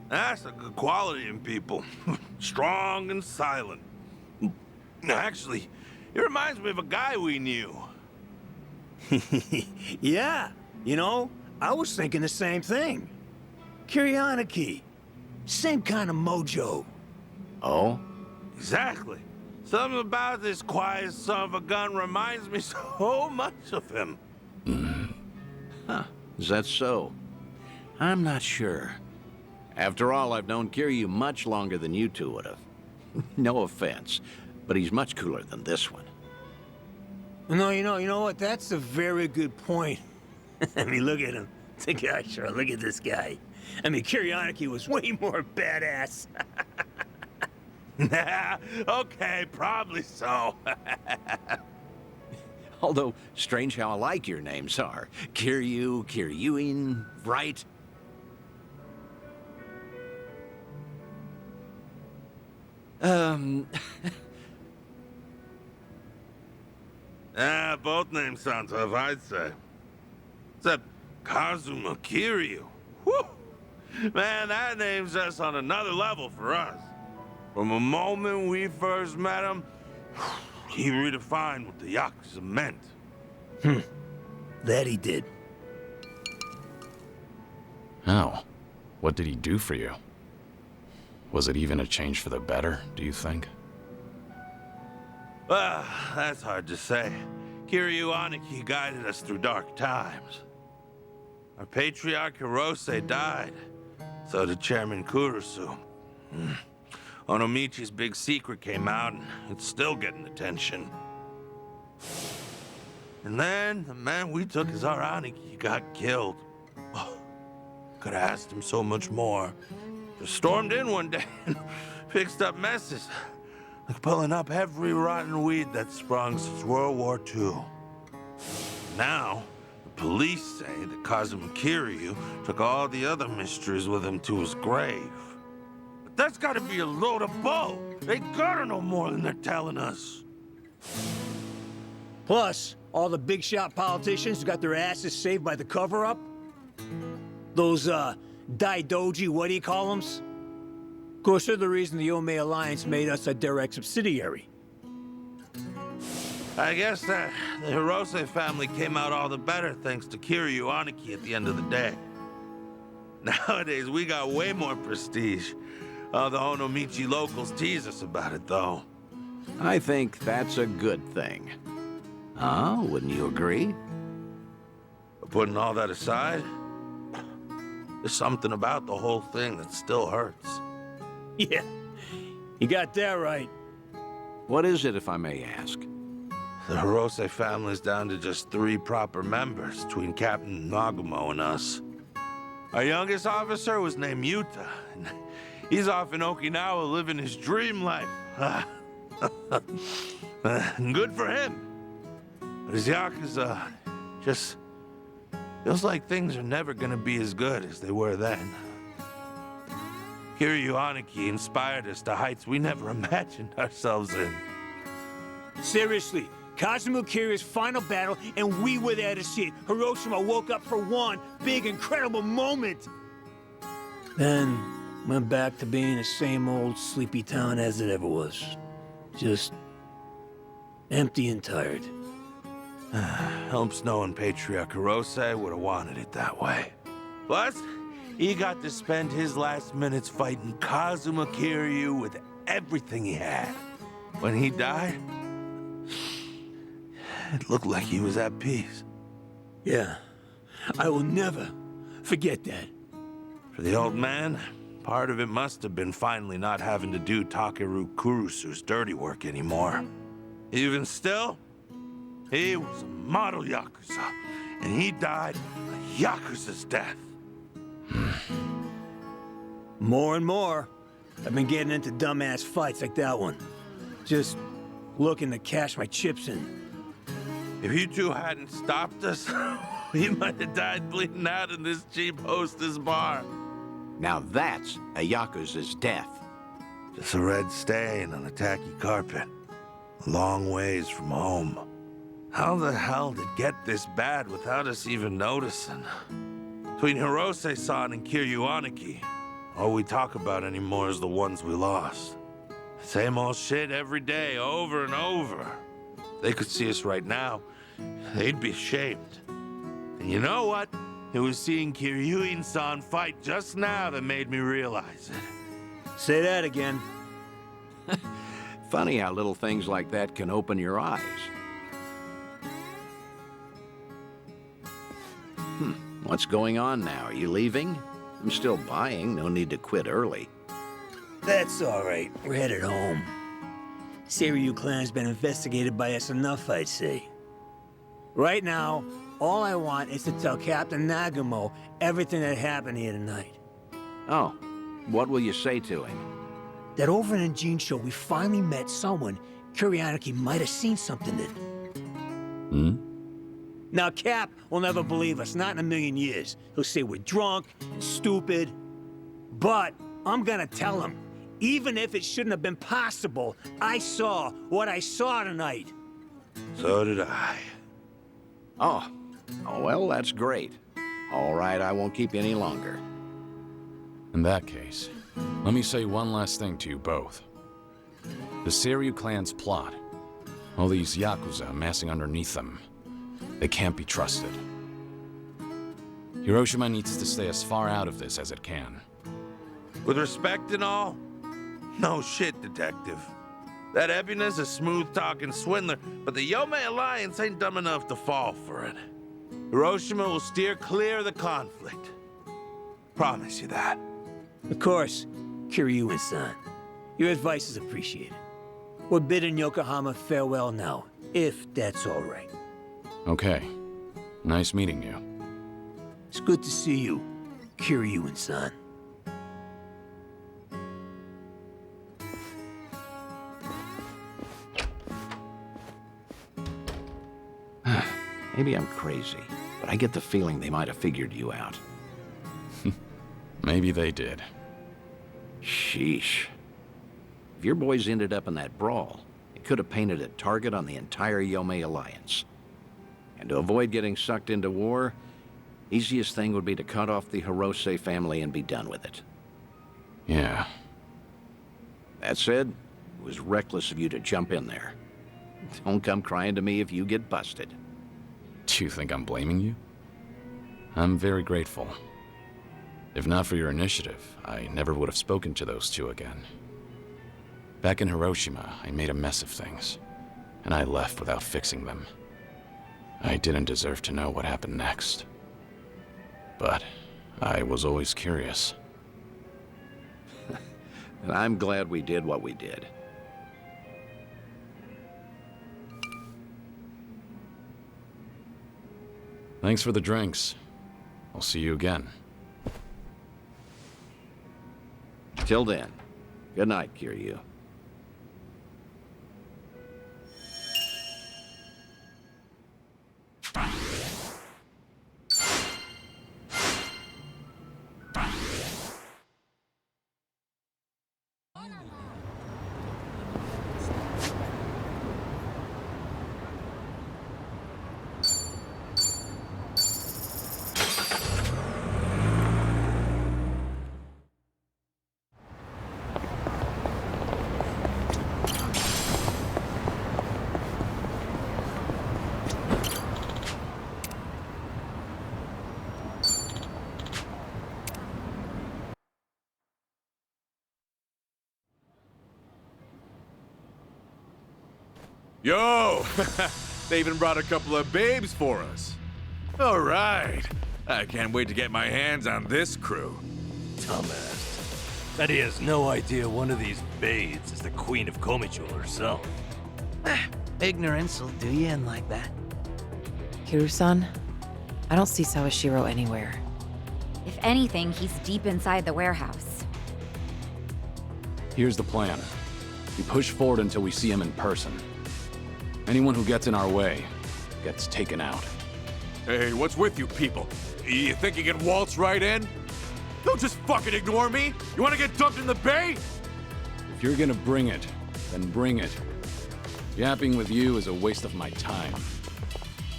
[SPEAKER 4] That's a good quality in people. Strong and silent. Actually, it reminds me of a guy we knew.
[SPEAKER 9] Yeah, you know, I was thinking the same thing. Kiryanaki. Same kind of mojo.
[SPEAKER 10] Oh?
[SPEAKER 4] Exactly. Something about this quiet son of a gun reminds me so much of him.
[SPEAKER 10] Huh. Is that so? I'm not sure. After all, I've known Kiryu much longer than you two would have. No offense, but he's much cooler than this one.
[SPEAKER 9] No, you know what? That's a very good point. I mean, look at him. The guy, sure, look at this guy. I mean, Kiryanaki was way more badass.
[SPEAKER 4] Okay, probably so.
[SPEAKER 10] Although, strange how alike your names are. Kiryu, Kiryuin, right?
[SPEAKER 4] Both names sound tough, I'd say. Except Kazuma Kiryu. Whew! Man, that name's just on another level for us. From the moment we first met him, he redefined what the Yakuza meant.
[SPEAKER 9] That he did.
[SPEAKER 1] How? What did he do for you? Was it even a change for the better, do you think?
[SPEAKER 4] Well, that's hard to say. Kiryu Aniki guided us through dark times. Our patriarch Hirose died. So did Chairman Kurusu. Onomichi's big secret came out, and it's still getting attention. And then, the man we took as our Aniki got killed. Could have asked him so much more. Just stormed in one day and fixed up messes. Like pulling up every rotten weed that's sprung since World War II. Now, the police say that Kazuma Kiryu took all the other mysteries with him to his grave. But that's gotta be a load of bull. They gotta know more than they're telling us.
[SPEAKER 9] Plus, all the big shot politicians got their asses saved by the cover-up. Those, Daidoji, what do you call them? Of course, they're the reason the Yomei Alliance made us a direct subsidiary.
[SPEAKER 4] I guess that the Hirose family came out all the better thanks to Kiryu Aniki at the end of the day. Nowadays, we got way more prestige. All the Onomichi locals tease us about it, though.
[SPEAKER 10] I think that's a good thing. Huh? Wouldn't you agree?
[SPEAKER 4] But putting all that aside, there's something about the whole thing that still hurts.
[SPEAKER 9] Yeah, you got that right.
[SPEAKER 10] What is it, if I may ask?
[SPEAKER 4] The Hirose family's down to just 3 proper members between Captain Nagumo and us. Our youngest officer was named Yuta, and he's off in Okinawa living his dream life. Good for him. But his Yakuza just feels like things are never gonna be as good as they were then. Kiryu Aniki inspired us to heights we never imagined ourselves in.
[SPEAKER 9] Seriously, Kazuma Kiryu's final battle, and we were there to see it. Hiroshima woke up for one big, incredible moment. Then went back to being the same old sleepy town as it ever was. Just empty and tired.
[SPEAKER 4] Helps knowing Patriarch Hirose would have wanted it that way. Plus, he got to spend his last minutes fighting Kazuma Kiryu with everything he had. When he died, it looked like he was at peace.
[SPEAKER 9] Yeah, I will never forget that.
[SPEAKER 4] For the old man, part of it must have been finally not having to do Takeru Kurusu's dirty work anymore. Even still, he was a model Yakuza, and he died a Yakuza's death.
[SPEAKER 9] More and more, I've been getting into dumbass fights like that one. Just looking to cash my chips in.
[SPEAKER 4] If you two hadn't stopped us, we might have died bleeding out in this cheap hostess bar.
[SPEAKER 10] Now that's a Yakuza's death.
[SPEAKER 4] Just a red stain on a tacky carpet. A long ways from home. How the hell did it get this bad without us even noticing? Between Hirose-san and Kiryu Aniki, all we talk about anymore is the ones we lost. Same old shit every day, over and over. They could see us right now, they'd be ashamed. And you know what? It was seeing Kiryu-san fight just now that made me realize it.
[SPEAKER 9] Say that again.
[SPEAKER 10] Funny how little things like that can open your eyes. What's going on now? Are you leaving? I'm still buying. No need to quit early.
[SPEAKER 9] That's all right. We're headed home. Seiryu clan's been investigated by us enough, I'd say. Right now, all I want is to tell Captain Nagumo everything that happened here tonight.
[SPEAKER 10] Oh, what will you say to him?
[SPEAKER 9] That over in Jincho, we finally met someone Kuryaniki might have seen something in.
[SPEAKER 10] Hmm?
[SPEAKER 9] Now, Cap will never believe us, not in a million years. He'll say we're drunk and stupid. But I'm gonna tell him, even if it shouldn't have been possible, I saw what I saw tonight.
[SPEAKER 4] So did I.
[SPEAKER 10] Oh, well, that's great. All right, I won't keep you any longer.
[SPEAKER 1] In that case, let me say one last thing to you both. The Seiryu clan's plot, all these Yakuza amassing underneath them, they can't be trusted. Hiroshima needs to stay as far out of this as it can.
[SPEAKER 4] With respect and all, no shit, Detective. That Ebina's a smooth-talking swindler, but the Yomei Alliance ain't dumb enough to fall for it. Hiroshima will steer clear of the conflict. Promise you that.
[SPEAKER 9] Of course, Kiryu-san. Your advice is appreciated. We're bidding Yokohama farewell now, if that's all right.
[SPEAKER 1] Okay. Nice meeting you.
[SPEAKER 9] It's good to see you, Kiryuin-san.
[SPEAKER 10] Maybe I'm crazy, but I get the feeling they might have figured you out.
[SPEAKER 1] Maybe they did.
[SPEAKER 10] Sheesh. If your boys ended up in that brawl, it could have painted a target on the entire Yomei Alliance. And to avoid getting sucked into war, easiest thing would be to cut off the Hirose family and be done with it.
[SPEAKER 1] Yeah.
[SPEAKER 10] That said, it was reckless of you to jump in there. Don't come crying to me if you get busted.
[SPEAKER 1] Do you think I'm blaming you? I'm very grateful. If not for your initiative, I never would have spoken to those two again. Back in Hiroshima, I made a mess of things, and I left without fixing them. I didn't deserve to know what happened next. But I was always curious.
[SPEAKER 10] And I'm glad we did what we did.
[SPEAKER 1] Thanks for the drinks. I'll see you again.
[SPEAKER 10] Till then, good night, Kiryu.
[SPEAKER 4] Yo! They even brought a couple of babes for us. All right. I can't wait to get my hands on this crew.
[SPEAKER 6] Dumbass. Bet he has no idea one of these babes is the Queen of Komichul herself.
[SPEAKER 18] Ignorance will do you in like that.
[SPEAKER 16] Kiryu-san, I don't see Sawashiro anywhere.
[SPEAKER 8] If anything, he's deep inside the warehouse.
[SPEAKER 1] Here's the plan. We push forward until we see him in person. Anyone who gets in our way gets taken out.
[SPEAKER 4] Hey, what's with you people? You think you can waltz right in? Don't just fucking ignore me! You wanna get dumped in the bay?
[SPEAKER 1] If you're gonna bring it, then bring it. Yapping with you is a waste of my time.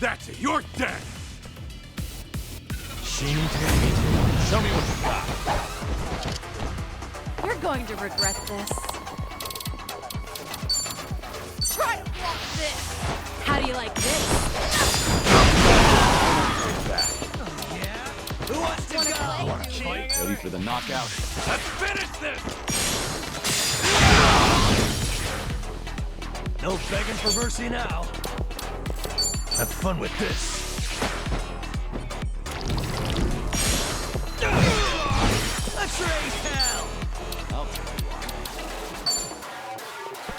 [SPEAKER 4] That's it, you're dead!
[SPEAKER 6] Show me what you got.
[SPEAKER 14] You're going to regret this. Try to block this! How do you like this?
[SPEAKER 6] Who wants to go?
[SPEAKER 1] Ready for the knockout?
[SPEAKER 4] Let's finish this!
[SPEAKER 6] No begging for mercy now. Have fun with this.
[SPEAKER 18] Let's raise hell!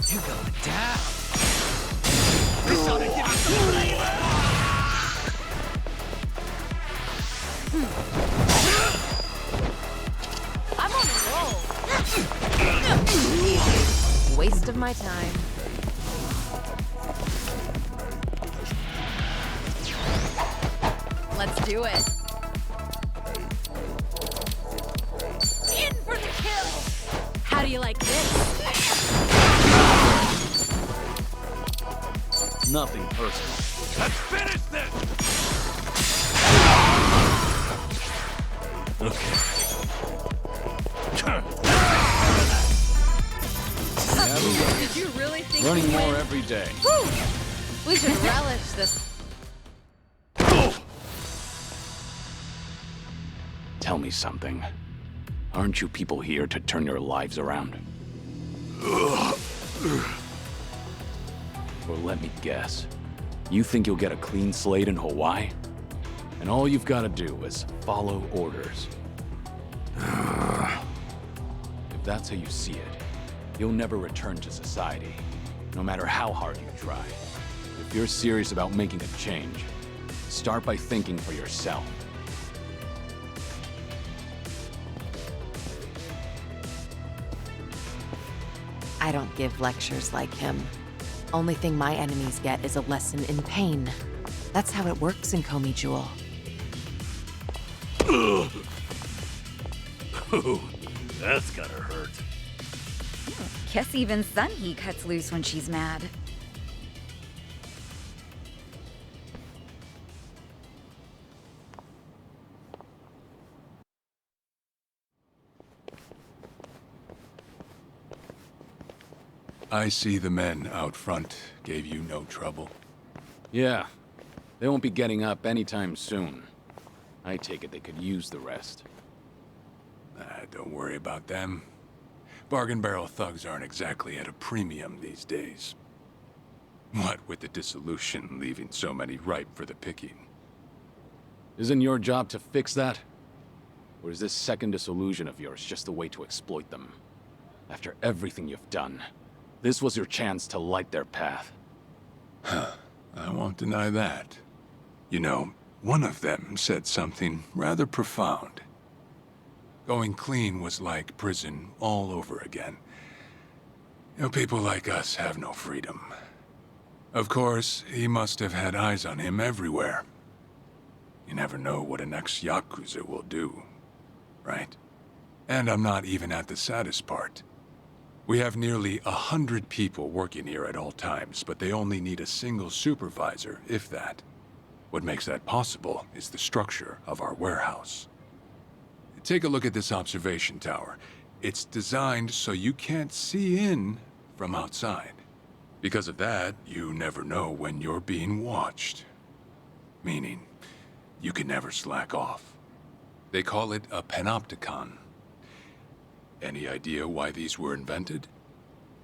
[SPEAKER 18] You're going down. This ought to give you some flavor!
[SPEAKER 14] I'm on a roll.
[SPEAKER 16] Waste of my time.
[SPEAKER 14] Let's do it. In for the kill! How do you like this?
[SPEAKER 1] Nothing personal.
[SPEAKER 4] Let's finish this!
[SPEAKER 14] Did you really think
[SPEAKER 1] Running
[SPEAKER 14] we'd
[SPEAKER 1] more
[SPEAKER 14] win?
[SPEAKER 1] every day.
[SPEAKER 14] Whew. We should relish this.
[SPEAKER 1] Tell me something. Aren't you people here to turn your lives around? Or let me guess. You think you'll get a clean slate in Hawaii? And all you've got to do is follow orders. If that's how you see it, you'll never return to society, no matter how hard you try. If you're serious about making a change, start by thinking for yourself.
[SPEAKER 16] I don't give lectures like him. Only thing my enemies get is a lesson in pain. That's how it works in Komi Jewel.
[SPEAKER 6] Ooh, that's gotta hurt.
[SPEAKER 8] Guess even Sunhee cuts loose when she's mad.
[SPEAKER 3] I see the men out front gave you no trouble.
[SPEAKER 1] Yeah. They won't be getting up anytime soon. I take it they could use the rest.
[SPEAKER 3] Don't worry about them. Bargain barrel thugs aren't exactly at a premium these days. What with the dissolution leaving so many ripe for the picking.
[SPEAKER 1] Isn't your job to fix that? Or is this second disillusion of yours just a way to exploit them? After everything you've done, this was your chance to light their path.
[SPEAKER 3] Huh. I won't deny that. You know, one of them said something rather profound. Going clean was like prison all over again. You know, people like us have no freedom. Of course, he must have had eyes on him everywhere. You never know what an ex-Yakuza will do, right? And I'm not even at the saddest part. We have nearly 100 people working here at all times, but they only need a single supervisor, if that. What makes that possible is the structure of our warehouse. Take a look at this observation tower. It's designed so you can't see in from outside. Because of that, you never know when you're being watched. Meaning, you can never slack off. They call it a panopticon. Any idea why these were invented?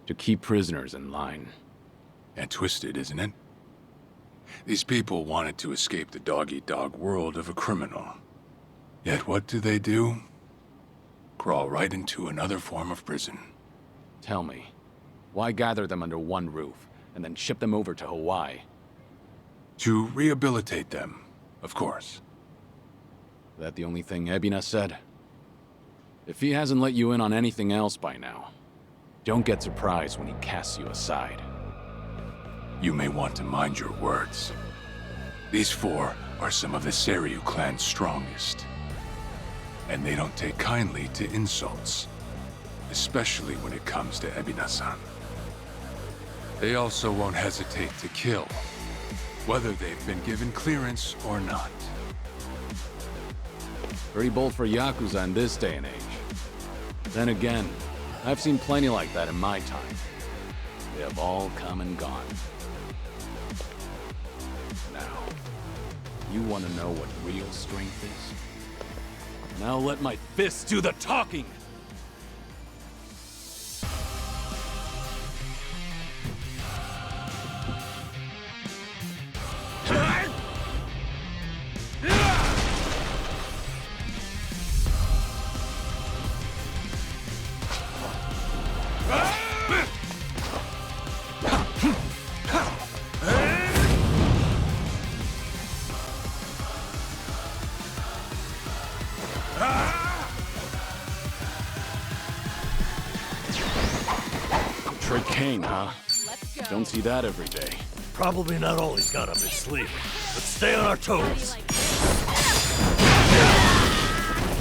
[SPEAKER 1] To keep prisoners in line.
[SPEAKER 3] And twisted, isn't it? These people wanted to escape the dog-eat-dog world of a criminal. Yet what do? Crawl right into another form of prison.
[SPEAKER 1] Tell me, why gather them under one roof, and then ship them over to Hawaii?
[SPEAKER 3] To rehabilitate them, of course.
[SPEAKER 1] That the only thing Ebina said? If he hasn't let you in on anything else by now, don't get surprised when he casts you aside.
[SPEAKER 3] You may want to mind your words. These four are some of the Seiryu clan's strongest. And they don't take kindly to insults, especially when it comes to Ebina-san. They also won't hesitate to kill, whether they've been given clearance or not.
[SPEAKER 1] Pretty bold for Yakuza in this day and age. Then again, I've seen plenty like that in my time. They have all come and gone. Now, you want to know what real strength is? Now let my fists do the talking! King, huh? Don't see that every day.
[SPEAKER 6] Probably not all he's got up his sleeve. But stay on our toes.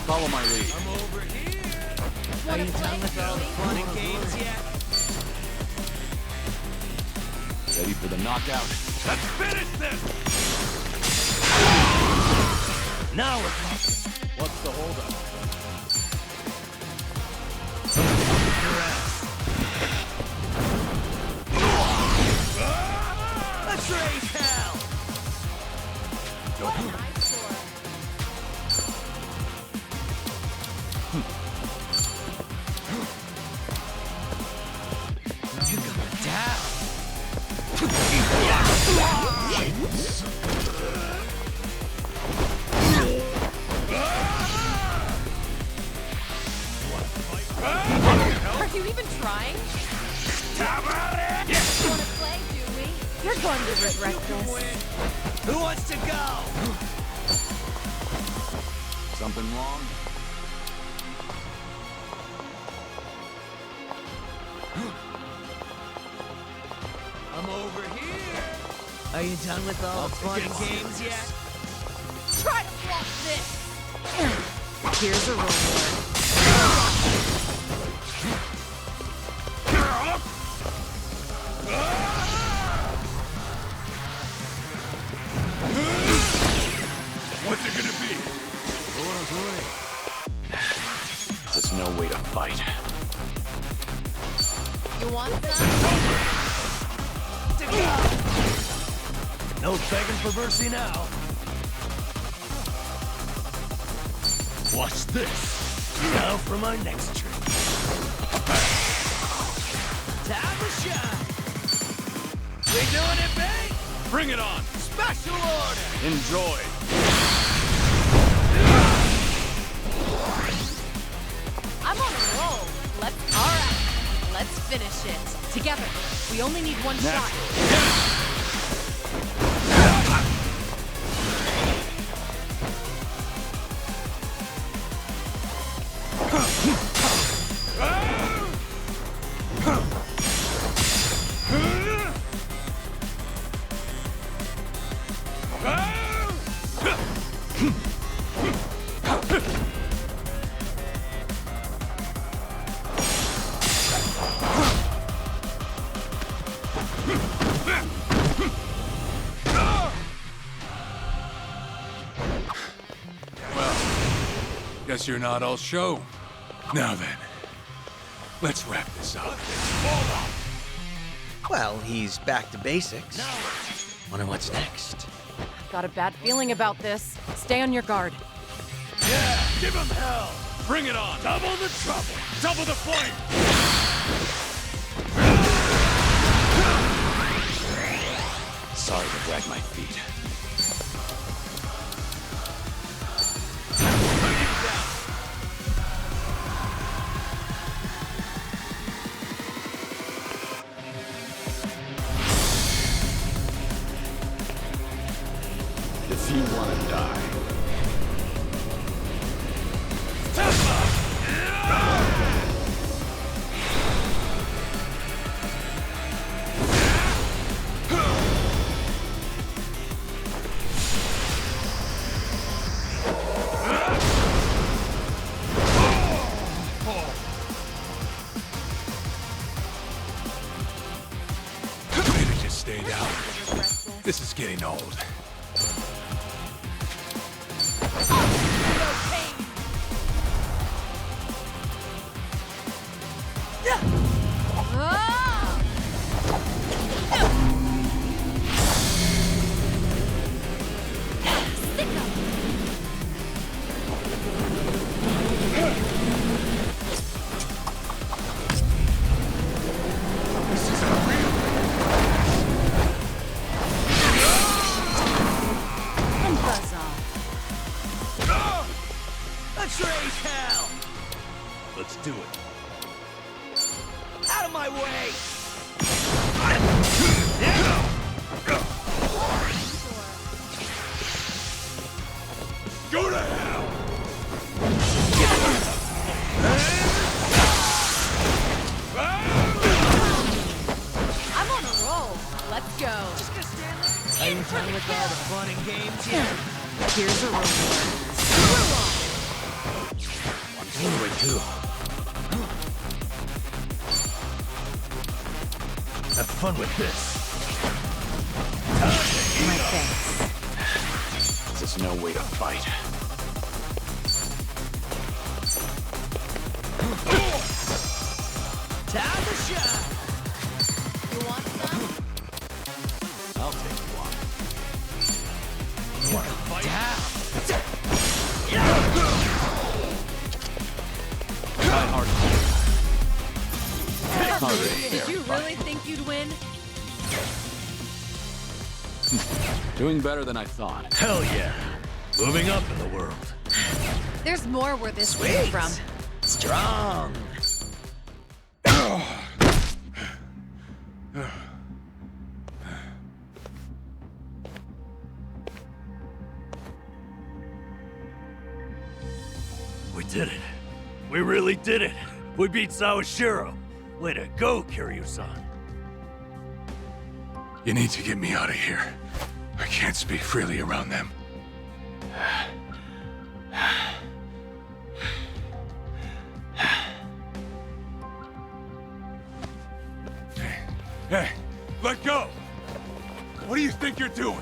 [SPEAKER 1] Follow my lead.
[SPEAKER 18] I'm over here. Are you done with all the fun and games yet?
[SPEAKER 1] Ready for the knockout?
[SPEAKER 6] Let's finish this! Now we're talking.
[SPEAKER 1] What's the holdup?
[SPEAKER 6] Your ass. Let's raise hell!
[SPEAKER 18] You're going down.
[SPEAKER 14] Are you even trying? You wanna play, do we? You're going to regret this.
[SPEAKER 18] Who wants to go?
[SPEAKER 1] Something wrong?
[SPEAKER 18] I'm over here. Are you done with all the fun and games yet?
[SPEAKER 14] Try to block this!
[SPEAKER 16] Here's a reward.
[SPEAKER 3] What's it gonna be?
[SPEAKER 1] There's no way to fight.
[SPEAKER 14] You want some?
[SPEAKER 6] No begging for mercy now. Watch this. Now for my next trick.
[SPEAKER 18] Time to shine. We doing it big?
[SPEAKER 1] Bring it on!
[SPEAKER 18] Special order.
[SPEAKER 1] Enjoy!
[SPEAKER 16] I'm on a roll. All right. Let's finish it. Together. We only need one shot.
[SPEAKER 3] Guess you're not all show. Now then, let's wrap this up.
[SPEAKER 18] Well, he's back to basics. Wonder what's next.
[SPEAKER 16] Got a bad feeling about this. Stay on your guard.
[SPEAKER 6] Yeah, give him hell. Bring it on. Double the trouble. Double the flame.
[SPEAKER 1] Sorry to drag my feet. If you want to die,
[SPEAKER 3] Maybe just stay down. This is getting old.
[SPEAKER 18] Let's raise hell.
[SPEAKER 6] Let's do it.
[SPEAKER 18] Out of my way.
[SPEAKER 3] Go to hell!
[SPEAKER 16] I'm on a roll. Let's go.
[SPEAKER 18] Are you done with all the fun and games yet?
[SPEAKER 16] Here's a reward.
[SPEAKER 6] What do we do? Have fun with this.
[SPEAKER 16] My thanks.
[SPEAKER 1] there's no way to fight.
[SPEAKER 18] Time to shine.
[SPEAKER 14] You want some?
[SPEAKER 1] I'll take one.
[SPEAKER 18] You want to fight?
[SPEAKER 1] Try hard.
[SPEAKER 16] Did you really think you'd win?
[SPEAKER 1] Doing better than I thought.
[SPEAKER 6] Hell yeah. Moving up in the world.
[SPEAKER 16] There's more where this came from.
[SPEAKER 18] Strong.
[SPEAKER 6] We did it. We really did it. We beat Sawashiro. Way to go, Kiryu-san.
[SPEAKER 3] You need to get me out of here. I can't speak freely around them. Hey, let go! What do you think you're doing?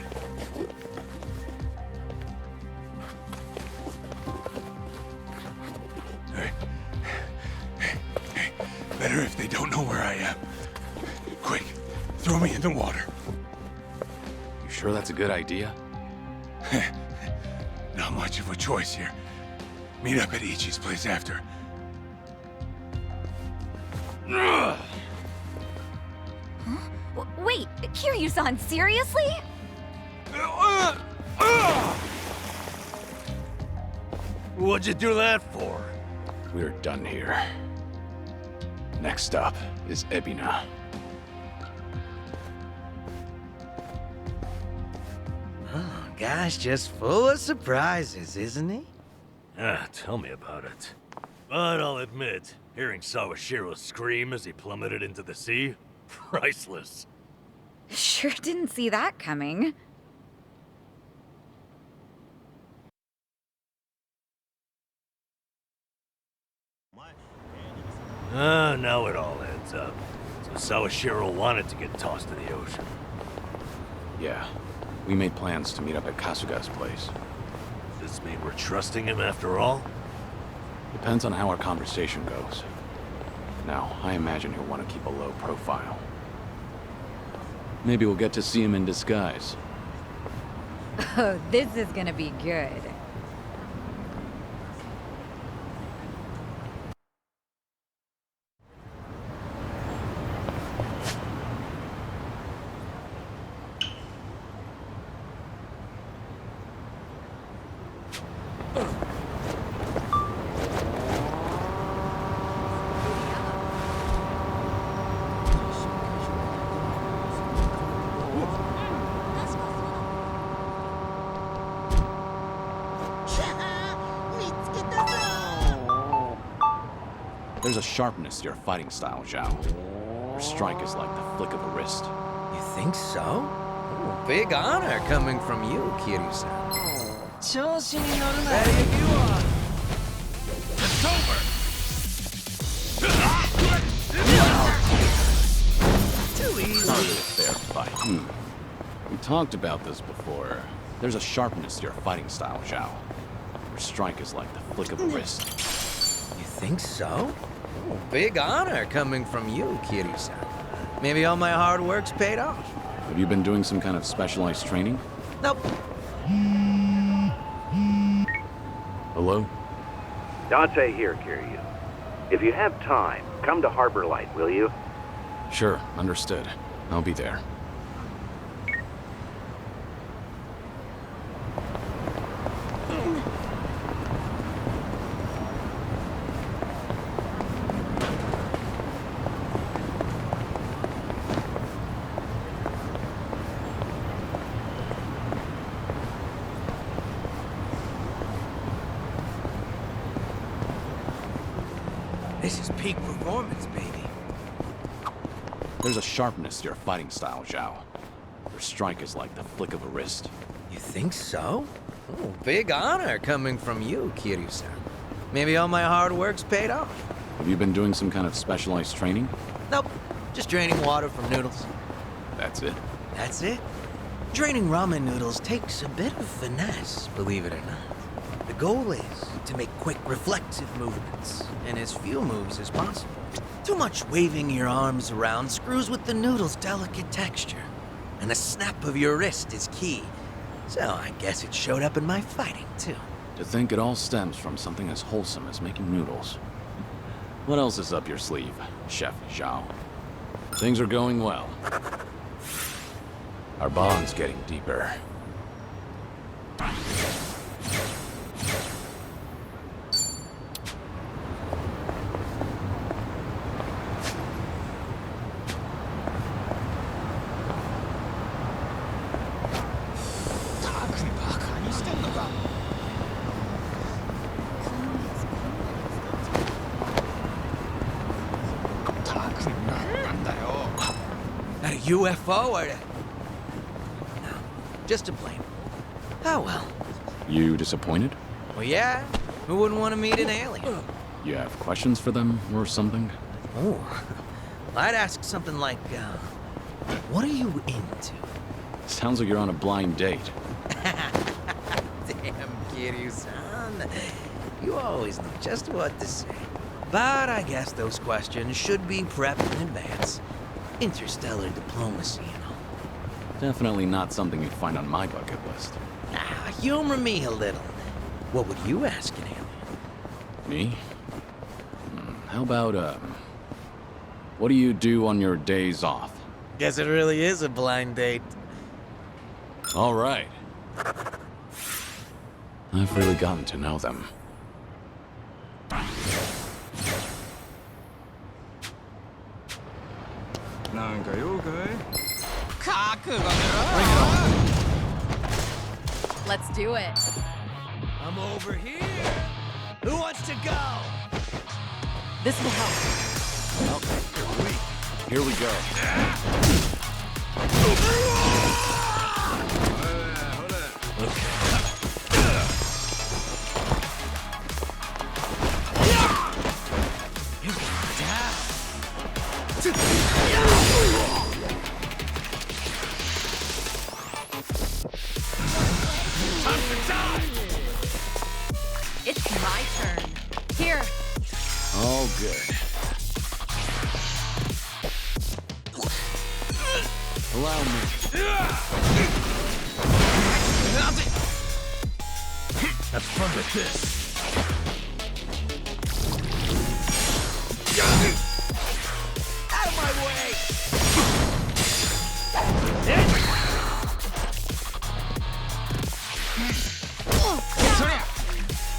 [SPEAKER 3] Hey, better if they don't know where I am. Quick, throw me in the water.
[SPEAKER 1] You sure that's a good idea?
[SPEAKER 3] Not much of a choice here. Meet up at Ichi's place after.
[SPEAKER 8] Wait, Kiryu-san, seriously?
[SPEAKER 6] What'd you do that for?
[SPEAKER 1] We're done here. Next up is Ebina.
[SPEAKER 18] Oh, guy's just full of surprises, isn't he?
[SPEAKER 6] Tell me about it. But I'll admit, hearing Sawashiro scream as he plummeted into the sea, priceless.
[SPEAKER 8] Sure didn't see that coming.
[SPEAKER 6] Now it all adds up. So Sawashiro wanted to get tossed in the ocean.
[SPEAKER 1] Yeah, we made plans to meet up at Kasuga's place.
[SPEAKER 6] Does this mean we're trusting him after all?
[SPEAKER 1] Depends on how our conversation goes. Now, I imagine he'll want to keep a low profile. Maybe we'll get to see him in disguise.
[SPEAKER 8] Oh, this is gonna be good.
[SPEAKER 1] There's a sharpness to your fighting style, Zhao. Your strike is like the flick of a wrist.
[SPEAKER 18] You think so? Oh, big honor coming from you, Kiryu-san. Ready if you are.
[SPEAKER 6] It's over!
[SPEAKER 18] Too easy.
[SPEAKER 1] Not a fair fight. We talked about this before. There's a sharpness to your fighting style, Zhao. Your strike is like the flick of a wrist.
[SPEAKER 18] You think so? Oh, big honor coming from you, Kiryu-san. Maybe all my hard work's paid off.
[SPEAKER 1] Have you been doing some kind of specialized training?
[SPEAKER 18] Nope.
[SPEAKER 1] Hello?
[SPEAKER 13] Dante here, Kiryu. If you have time, come to Harbor Light, will you?
[SPEAKER 1] Sure, understood. I'll be there.
[SPEAKER 18] This is peak performance, baby.
[SPEAKER 1] There's a sharpness to your fighting style, Zhao. Your strike is like the flick of a wrist.
[SPEAKER 18] You think so? Oh, big honor coming from you, Kiryu-san. Maybe all my hard work's paid off.
[SPEAKER 1] Have you been doing some kind of specialized training?
[SPEAKER 18] Nope. Just draining water from noodles.
[SPEAKER 1] That's it?
[SPEAKER 18] That's it. Draining ramen noodles takes a bit of finesse, believe it or not. The goal is to make quick, reflexive movements, and as few moves as possible. Too much waving your arms around screws with the noodle's delicate texture, and the snap of your wrist is key. So I guess it showed up in my fighting, too.
[SPEAKER 1] To think it all stems from something as wholesome as making noodles. What else is up your sleeve, Chef Zhao? Things are going well. Our bond's getting deeper.
[SPEAKER 18] That a UFO or just to blame. Oh well.
[SPEAKER 1] You disappointed?
[SPEAKER 18] Well, yeah. Who wouldn't want to meet an alien?
[SPEAKER 1] You have questions for them or something?
[SPEAKER 18] Oh. Well, I'd ask something like, what are you into?
[SPEAKER 1] Sounds like you're on a blind date.
[SPEAKER 18] Damn kid, you son. You always know just what to say. But I guess those questions should be prepped in advance. Interstellar diplomacy, you know.
[SPEAKER 1] Definitely not something you'd find on my bucket list.
[SPEAKER 18] Ah, humor me a little. What would you ask an alien?
[SPEAKER 1] Me? How about, what do you do on your days off?
[SPEAKER 18] Guess it really is a blind date.
[SPEAKER 1] All right. I've really gotten to know them.
[SPEAKER 7] Let's do it.
[SPEAKER 18] I'm over here. Who wants to go?
[SPEAKER 7] This will help.
[SPEAKER 1] Here we go.
[SPEAKER 7] It's my turn. Here.
[SPEAKER 1] All good. Allow me.
[SPEAKER 6] Have fun with this.
[SPEAKER 18] Out of my way!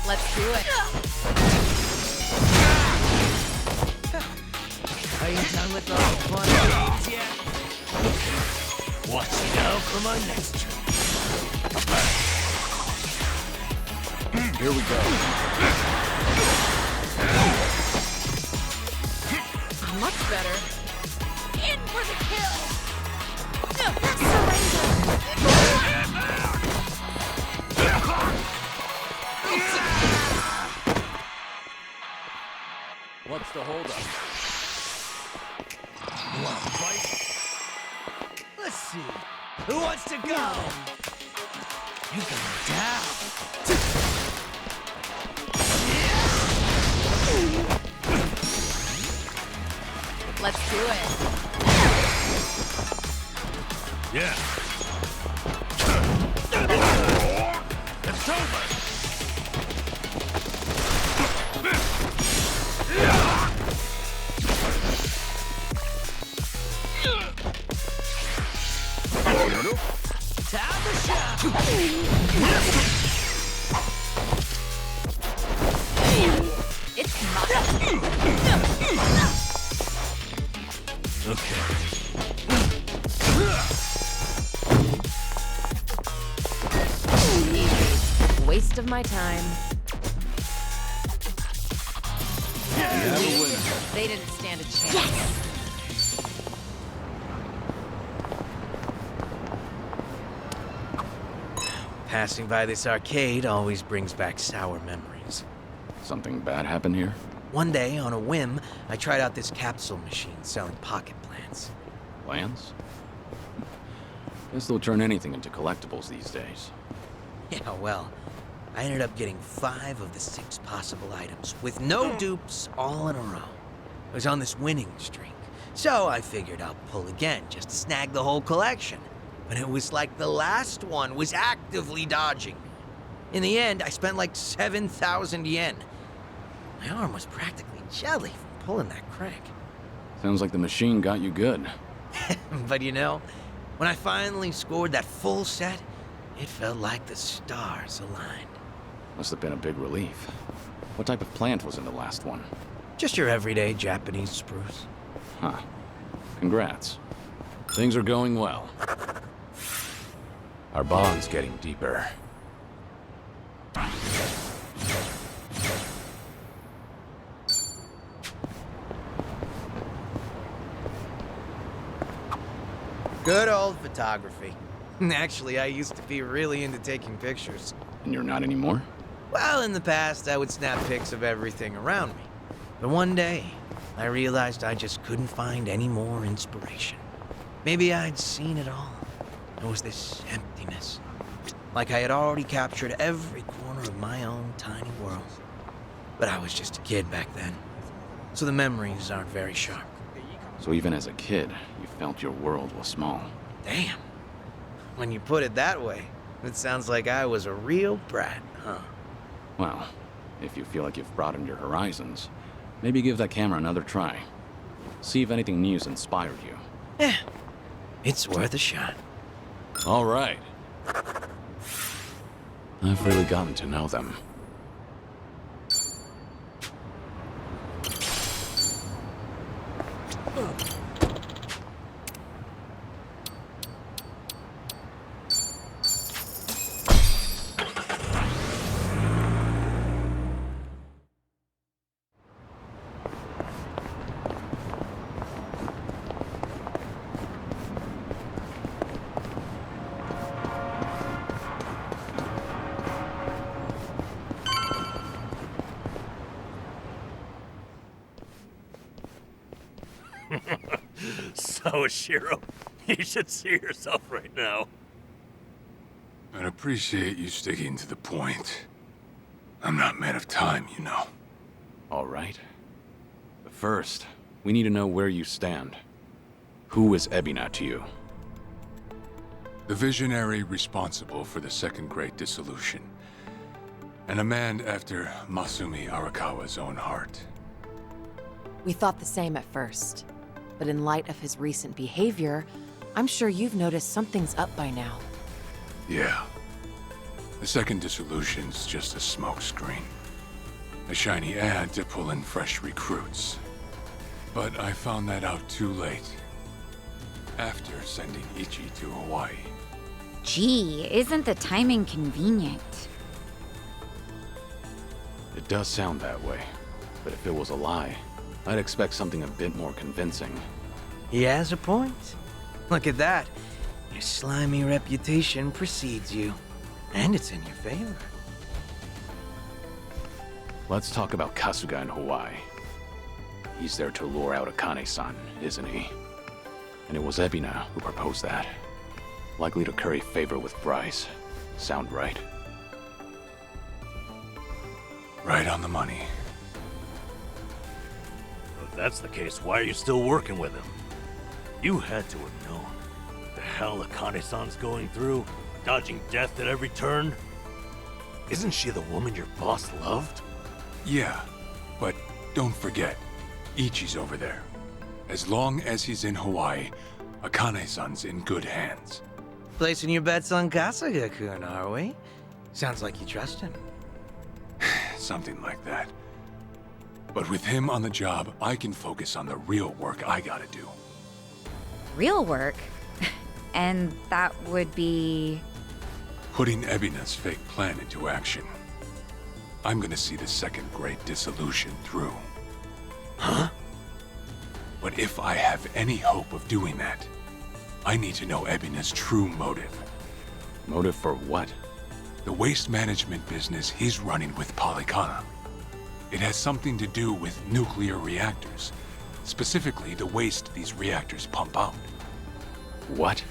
[SPEAKER 7] Let's do it.
[SPEAKER 18] Are you done with all the fun games yet?
[SPEAKER 6] Watch out for my next turn.
[SPEAKER 1] Here we go.
[SPEAKER 7] Much better.
[SPEAKER 14] In for the kill!
[SPEAKER 1] What's the holdup?
[SPEAKER 6] You want to fight?
[SPEAKER 18] Let's see. Who wants to go? You're going down.
[SPEAKER 7] Let's do it.
[SPEAKER 6] Yeah. It's over.
[SPEAKER 18] Time to shine.
[SPEAKER 7] It's mine.
[SPEAKER 6] Okay.
[SPEAKER 16] Easy. Waste of my time. They didn't stand a chance.
[SPEAKER 20] Yes!
[SPEAKER 18] Passing by this arcade always brings back sour memories.
[SPEAKER 1] Something bad happened here?
[SPEAKER 18] One day, on a whim, I tried out this capsule machine selling pocket plants.
[SPEAKER 1] Plans? Guess they'll turn anything into collectibles these days.
[SPEAKER 18] Yeah, well, I ended up getting 5 of the 6 possible items, with no dupes, all in a row. I was on this winning streak, so I figured I'll pull again just to snag the whole collection. But it was like the last one was actively dodging me. In the end, I spent like 7,000 yen. My arm was practically jelly from pulling that crank.
[SPEAKER 1] Sounds like the machine got you good.
[SPEAKER 18] But you know, when I finally scored that full set, it felt like the stars aligned.
[SPEAKER 1] Must have been a big relief. What type of plant was in the last one?
[SPEAKER 18] Just your everyday Japanese spruce.
[SPEAKER 1] Huh. Congrats. Things are going well. Our bond's getting deeper.
[SPEAKER 18] Good old photography. Actually, I used to be really into taking pictures.
[SPEAKER 1] And you're not anymore?
[SPEAKER 18] Well, in the past, I would snap pics of everything around me. But one day, I realized I just couldn't find any more inspiration. Maybe I'd seen it all. There was this emptiness. Like I had already captured every corner of my own tiny world. But I was just a kid back then. So the memories aren't very sharp.
[SPEAKER 1] So even as a kid, you felt your world was small.
[SPEAKER 18] Damn. When you put it that way, it sounds like I was a real brat, huh?
[SPEAKER 1] Well, if you feel like you've broadened your horizons, maybe give that camera another try. See if anything new's inspired you.
[SPEAKER 18] Yeah, it's worth a shot.
[SPEAKER 1] All right. I've really gotten to know them.
[SPEAKER 6] Sawashiro, you should see yourself right now.
[SPEAKER 3] I'd appreciate you sticking to the point. I'm not made of time, you know.
[SPEAKER 1] All right. But first, we need to know where you stand. Who is Ebina to you?
[SPEAKER 3] The visionary responsible for the Second Great Dissolution. And a man after Masumi Arakawa's own heart.
[SPEAKER 16] We thought the same at first. But in light of his recent behavior, I'm sure you've noticed something's up by now.
[SPEAKER 3] Yeah. The Second Dissolution's just a smokescreen. A shiny ad to pull in fresh recruits. But I found that out too late. After sending Ichi to Hawaii.
[SPEAKER 8] Gee, isn't the timing convenient?
[SPEAKER 1] It does sound that way. But if it was a lie, I'd expect something a bit more convincing.
[SPEAKER 18] He has a point. Look at that. Your slimy reputation precedes you. And it's in your favor.
[SPEAKER 1] Let's talk about Kasuga in Hawaii. He's there to lure out Akane-san, isn't he? And it was Ebina who proposed that. Likely to curry favor with Bryce. Sound right?
[SPEAKER 3] Right on the money.
[SPEAKER 6] If that's the case, why are you still working with him? You had to have known. The hell Akane-san's going through, dodging death at every turn. Isn't she the woman your boss loved?
[SPEAKER 3] Yeah, but don't forget, Ichi's over there. As long as he's in Hawaii, Akane-san's in good hands.
[SPEAKER 18] Placing your bets on Kasuga-kun, are we? Sounds like you trust him.
[SPEAKER 3] Something like that. But with him on the job, I can focus on the real work I gotta do.
[SPEAKER 8] Real work? And that would be...
[SPEAKER 3] Putting Ebina's fake plan into action. I'm gonna see the Second Great Dissolution through.
[SPEAKER 18] Huh?
[SPEAKER 3] But if I have any hope of doing that, I need to know Ebina's true motive.
[SPEAKER 1] Motive for what?
[SPEAKER 3] The waste management business he's running with Polycana. It has something to do with nuclear reactors. Specifically, the waste these reactors pump out.
[SPEAKER 1] What?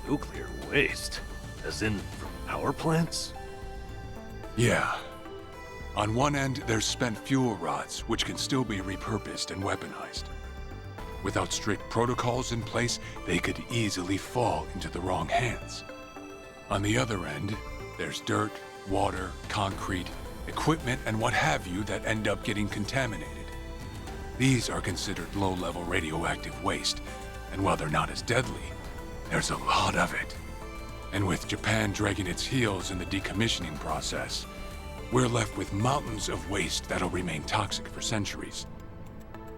[SPEAKER 6] Nuclear waste? As in, from power plants?
[SPEAKER 3] Yeah. On one end, there's spent fuel rods, which can still be repurposed and weaponized. Without strict protocols in place, they could easily fall into the wrong hands. On the other end, there's dirt, water, concrete, equipment, and what have you that end up getting contaminated. These are considered low-level radioactive waste, and while they're not as deadly, there's a lot of it. And with Japan dragging its heels in the decommissioning process, we're left with mountains of waste that'll remain toxic for centuries.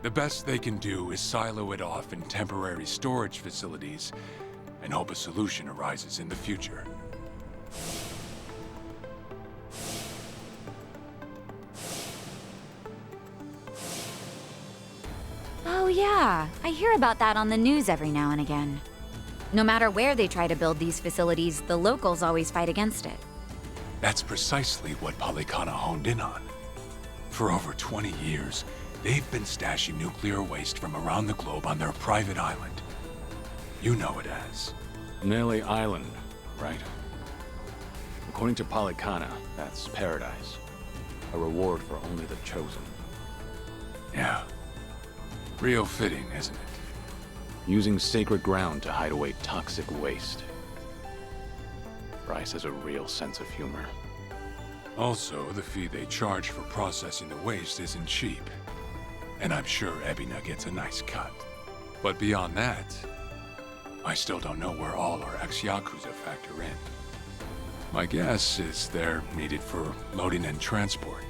[SPEAKER 3] The best they can do is silo it off in temporary storage facilities and hope a solution arises in the future.
[SPEAKER 8] Oh yeah, I hear about that on the news every now and again. No matter where they try to build these facilities, the locals always fight against it.
[SPEAKER 3] That's precisely what Polycana honed in on. For over 20 years, they've been stashing nuclear waste from around the globe on their private island. You know it as
[SPEAKER 1] Nelly Island, right? According to Polycana, that's paradise. A reward for only the chosen.
[SPEAKER 3] Yeah. Real fitting, isn't it?
[SPEAKER 1] Using sacred ground to hide away toxic waste. Bryce has a real sense of humor.
[SPEAKER 3] Also, the fee they charge for processing the waste isn't cheap. And I'm sure Ebina gets a nice cut. But beyond that, I still don't know where all our ex-Yakuza factor in. My guess is they're needed for loading and transport.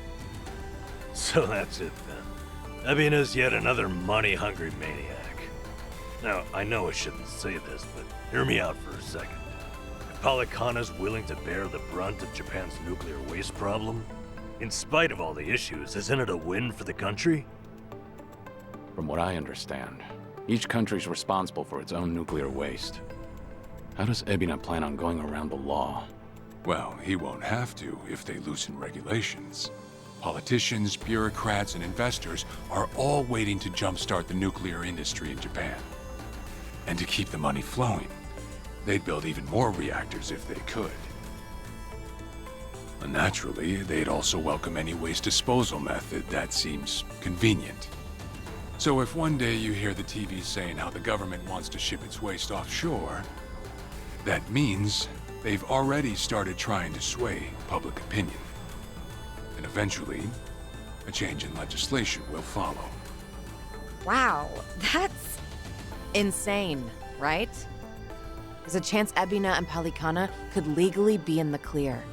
[SPEAKER 6] So that's it then. Ebina's yet another money-hungry maniac. Now, I know I shouldn't say this, but hear me out for a second. If Polycana's willing to bear the brunt of Japan's nuclear waste problem, in spite of all the issues, isn't it a win for the country?
[SPEAKER 1] From what I understand, each country's responsible for its own nuclear waste. How does Ebina plan on going around the law?
[SPEAKER 3] Well, he won't have to if they loosen regulations. Politicians, bureaucrats, and investors are all waiting to jumpstart the nuclear industry in Japan. And to keep the money flowing, they'd build even more reactors if they could. And naturally, they'd also welcome any waste disposal method that seems convenient. So if one day you hear the TV saying how the government wants to ship its waste offshore, that means they've already started trying to sway public opinion. And eventually, a change in legislation will follow.
[SPEAKER 8] Wow, that's...
[SPEAKER 16] insane, right? There's a chance Ebina and Polycana could legally be in the clear.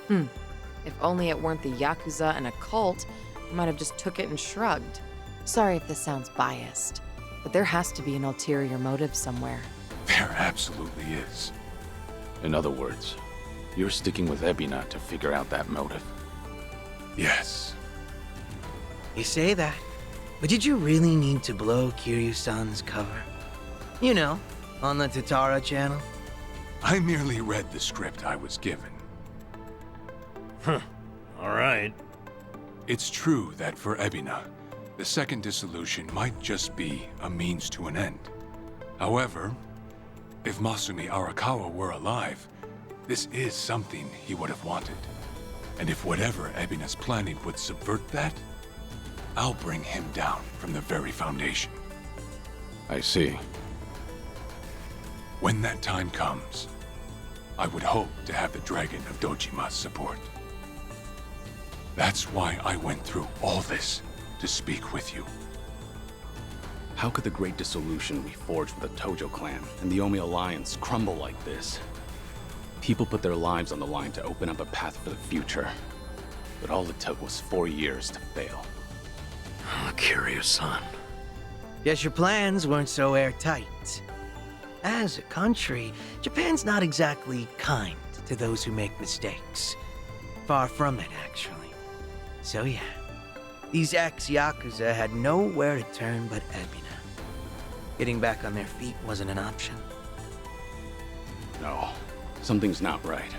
[SPEAKER 16] If only it weren't the Yakuza and a cult, I might have just took it and shrugged. Sorry if this sounds biased, but there has to be an ulterior motive somewhere.
[SPEAKER 3] There absolutely is.
[SPEAKER 1] In other words, you're sticking with Ebina to figure out that motive.
[SPEAKER 3] Yes.
[SPEAKER 18] You say that, but did you really need to blow Kiryu-san's cover? You know, on the Tatara channel?
[SPEAKER 3] I merely read the script I was given.
[SPEAKER 6] Huh. All right.
[SPEAKER 3] It's true that for Ebina, the second dissolution might just be a means to an end. However, if Masumi Arakawa were alive, this is something he would have wanted. And if whatever Ebina's planning would subvert that, I'll bring him down from the very foundation.
[SPEAKER 1] I see.
[SPEAKER 3] When that time comes, I would hope to have the Dragon of Dojima's support. That's why I went through all this to speak with you.
[SPEAKER 1] How could the great dissolution we forged with the Tojo clan and the Omi alliance crumble like this? People put their lives on the line to open up a path for the future. But all it took was 4 years to fail.
[SPEAKER 6] Kiryu-san.
[SPEAKER 18] Guess your plans weren't so airtight. As a country, Japan's not exactly kind to those who make mistakes. Far from it, actually. So yeah, these ex-Yakuza had nowhere to turn but Ebina. Getting back on their feet wasn't an option.
[SPEAKER 1] No, something's not right.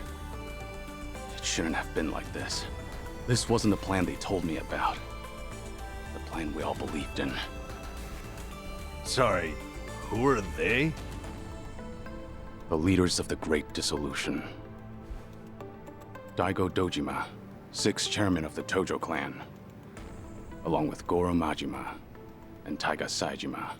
[SPEAKER 1] It shouldn't have been like this. This wasn't the plan they told me about. The plan we all believed in.
[SPEAKER 6] Sorry, who are they?
[SPEAKER 1] The leaders of the Great Dissolution. Daigo Dojima, 6th chairman of the Tojo clan, along with Goro Majima and Taiga Saejima.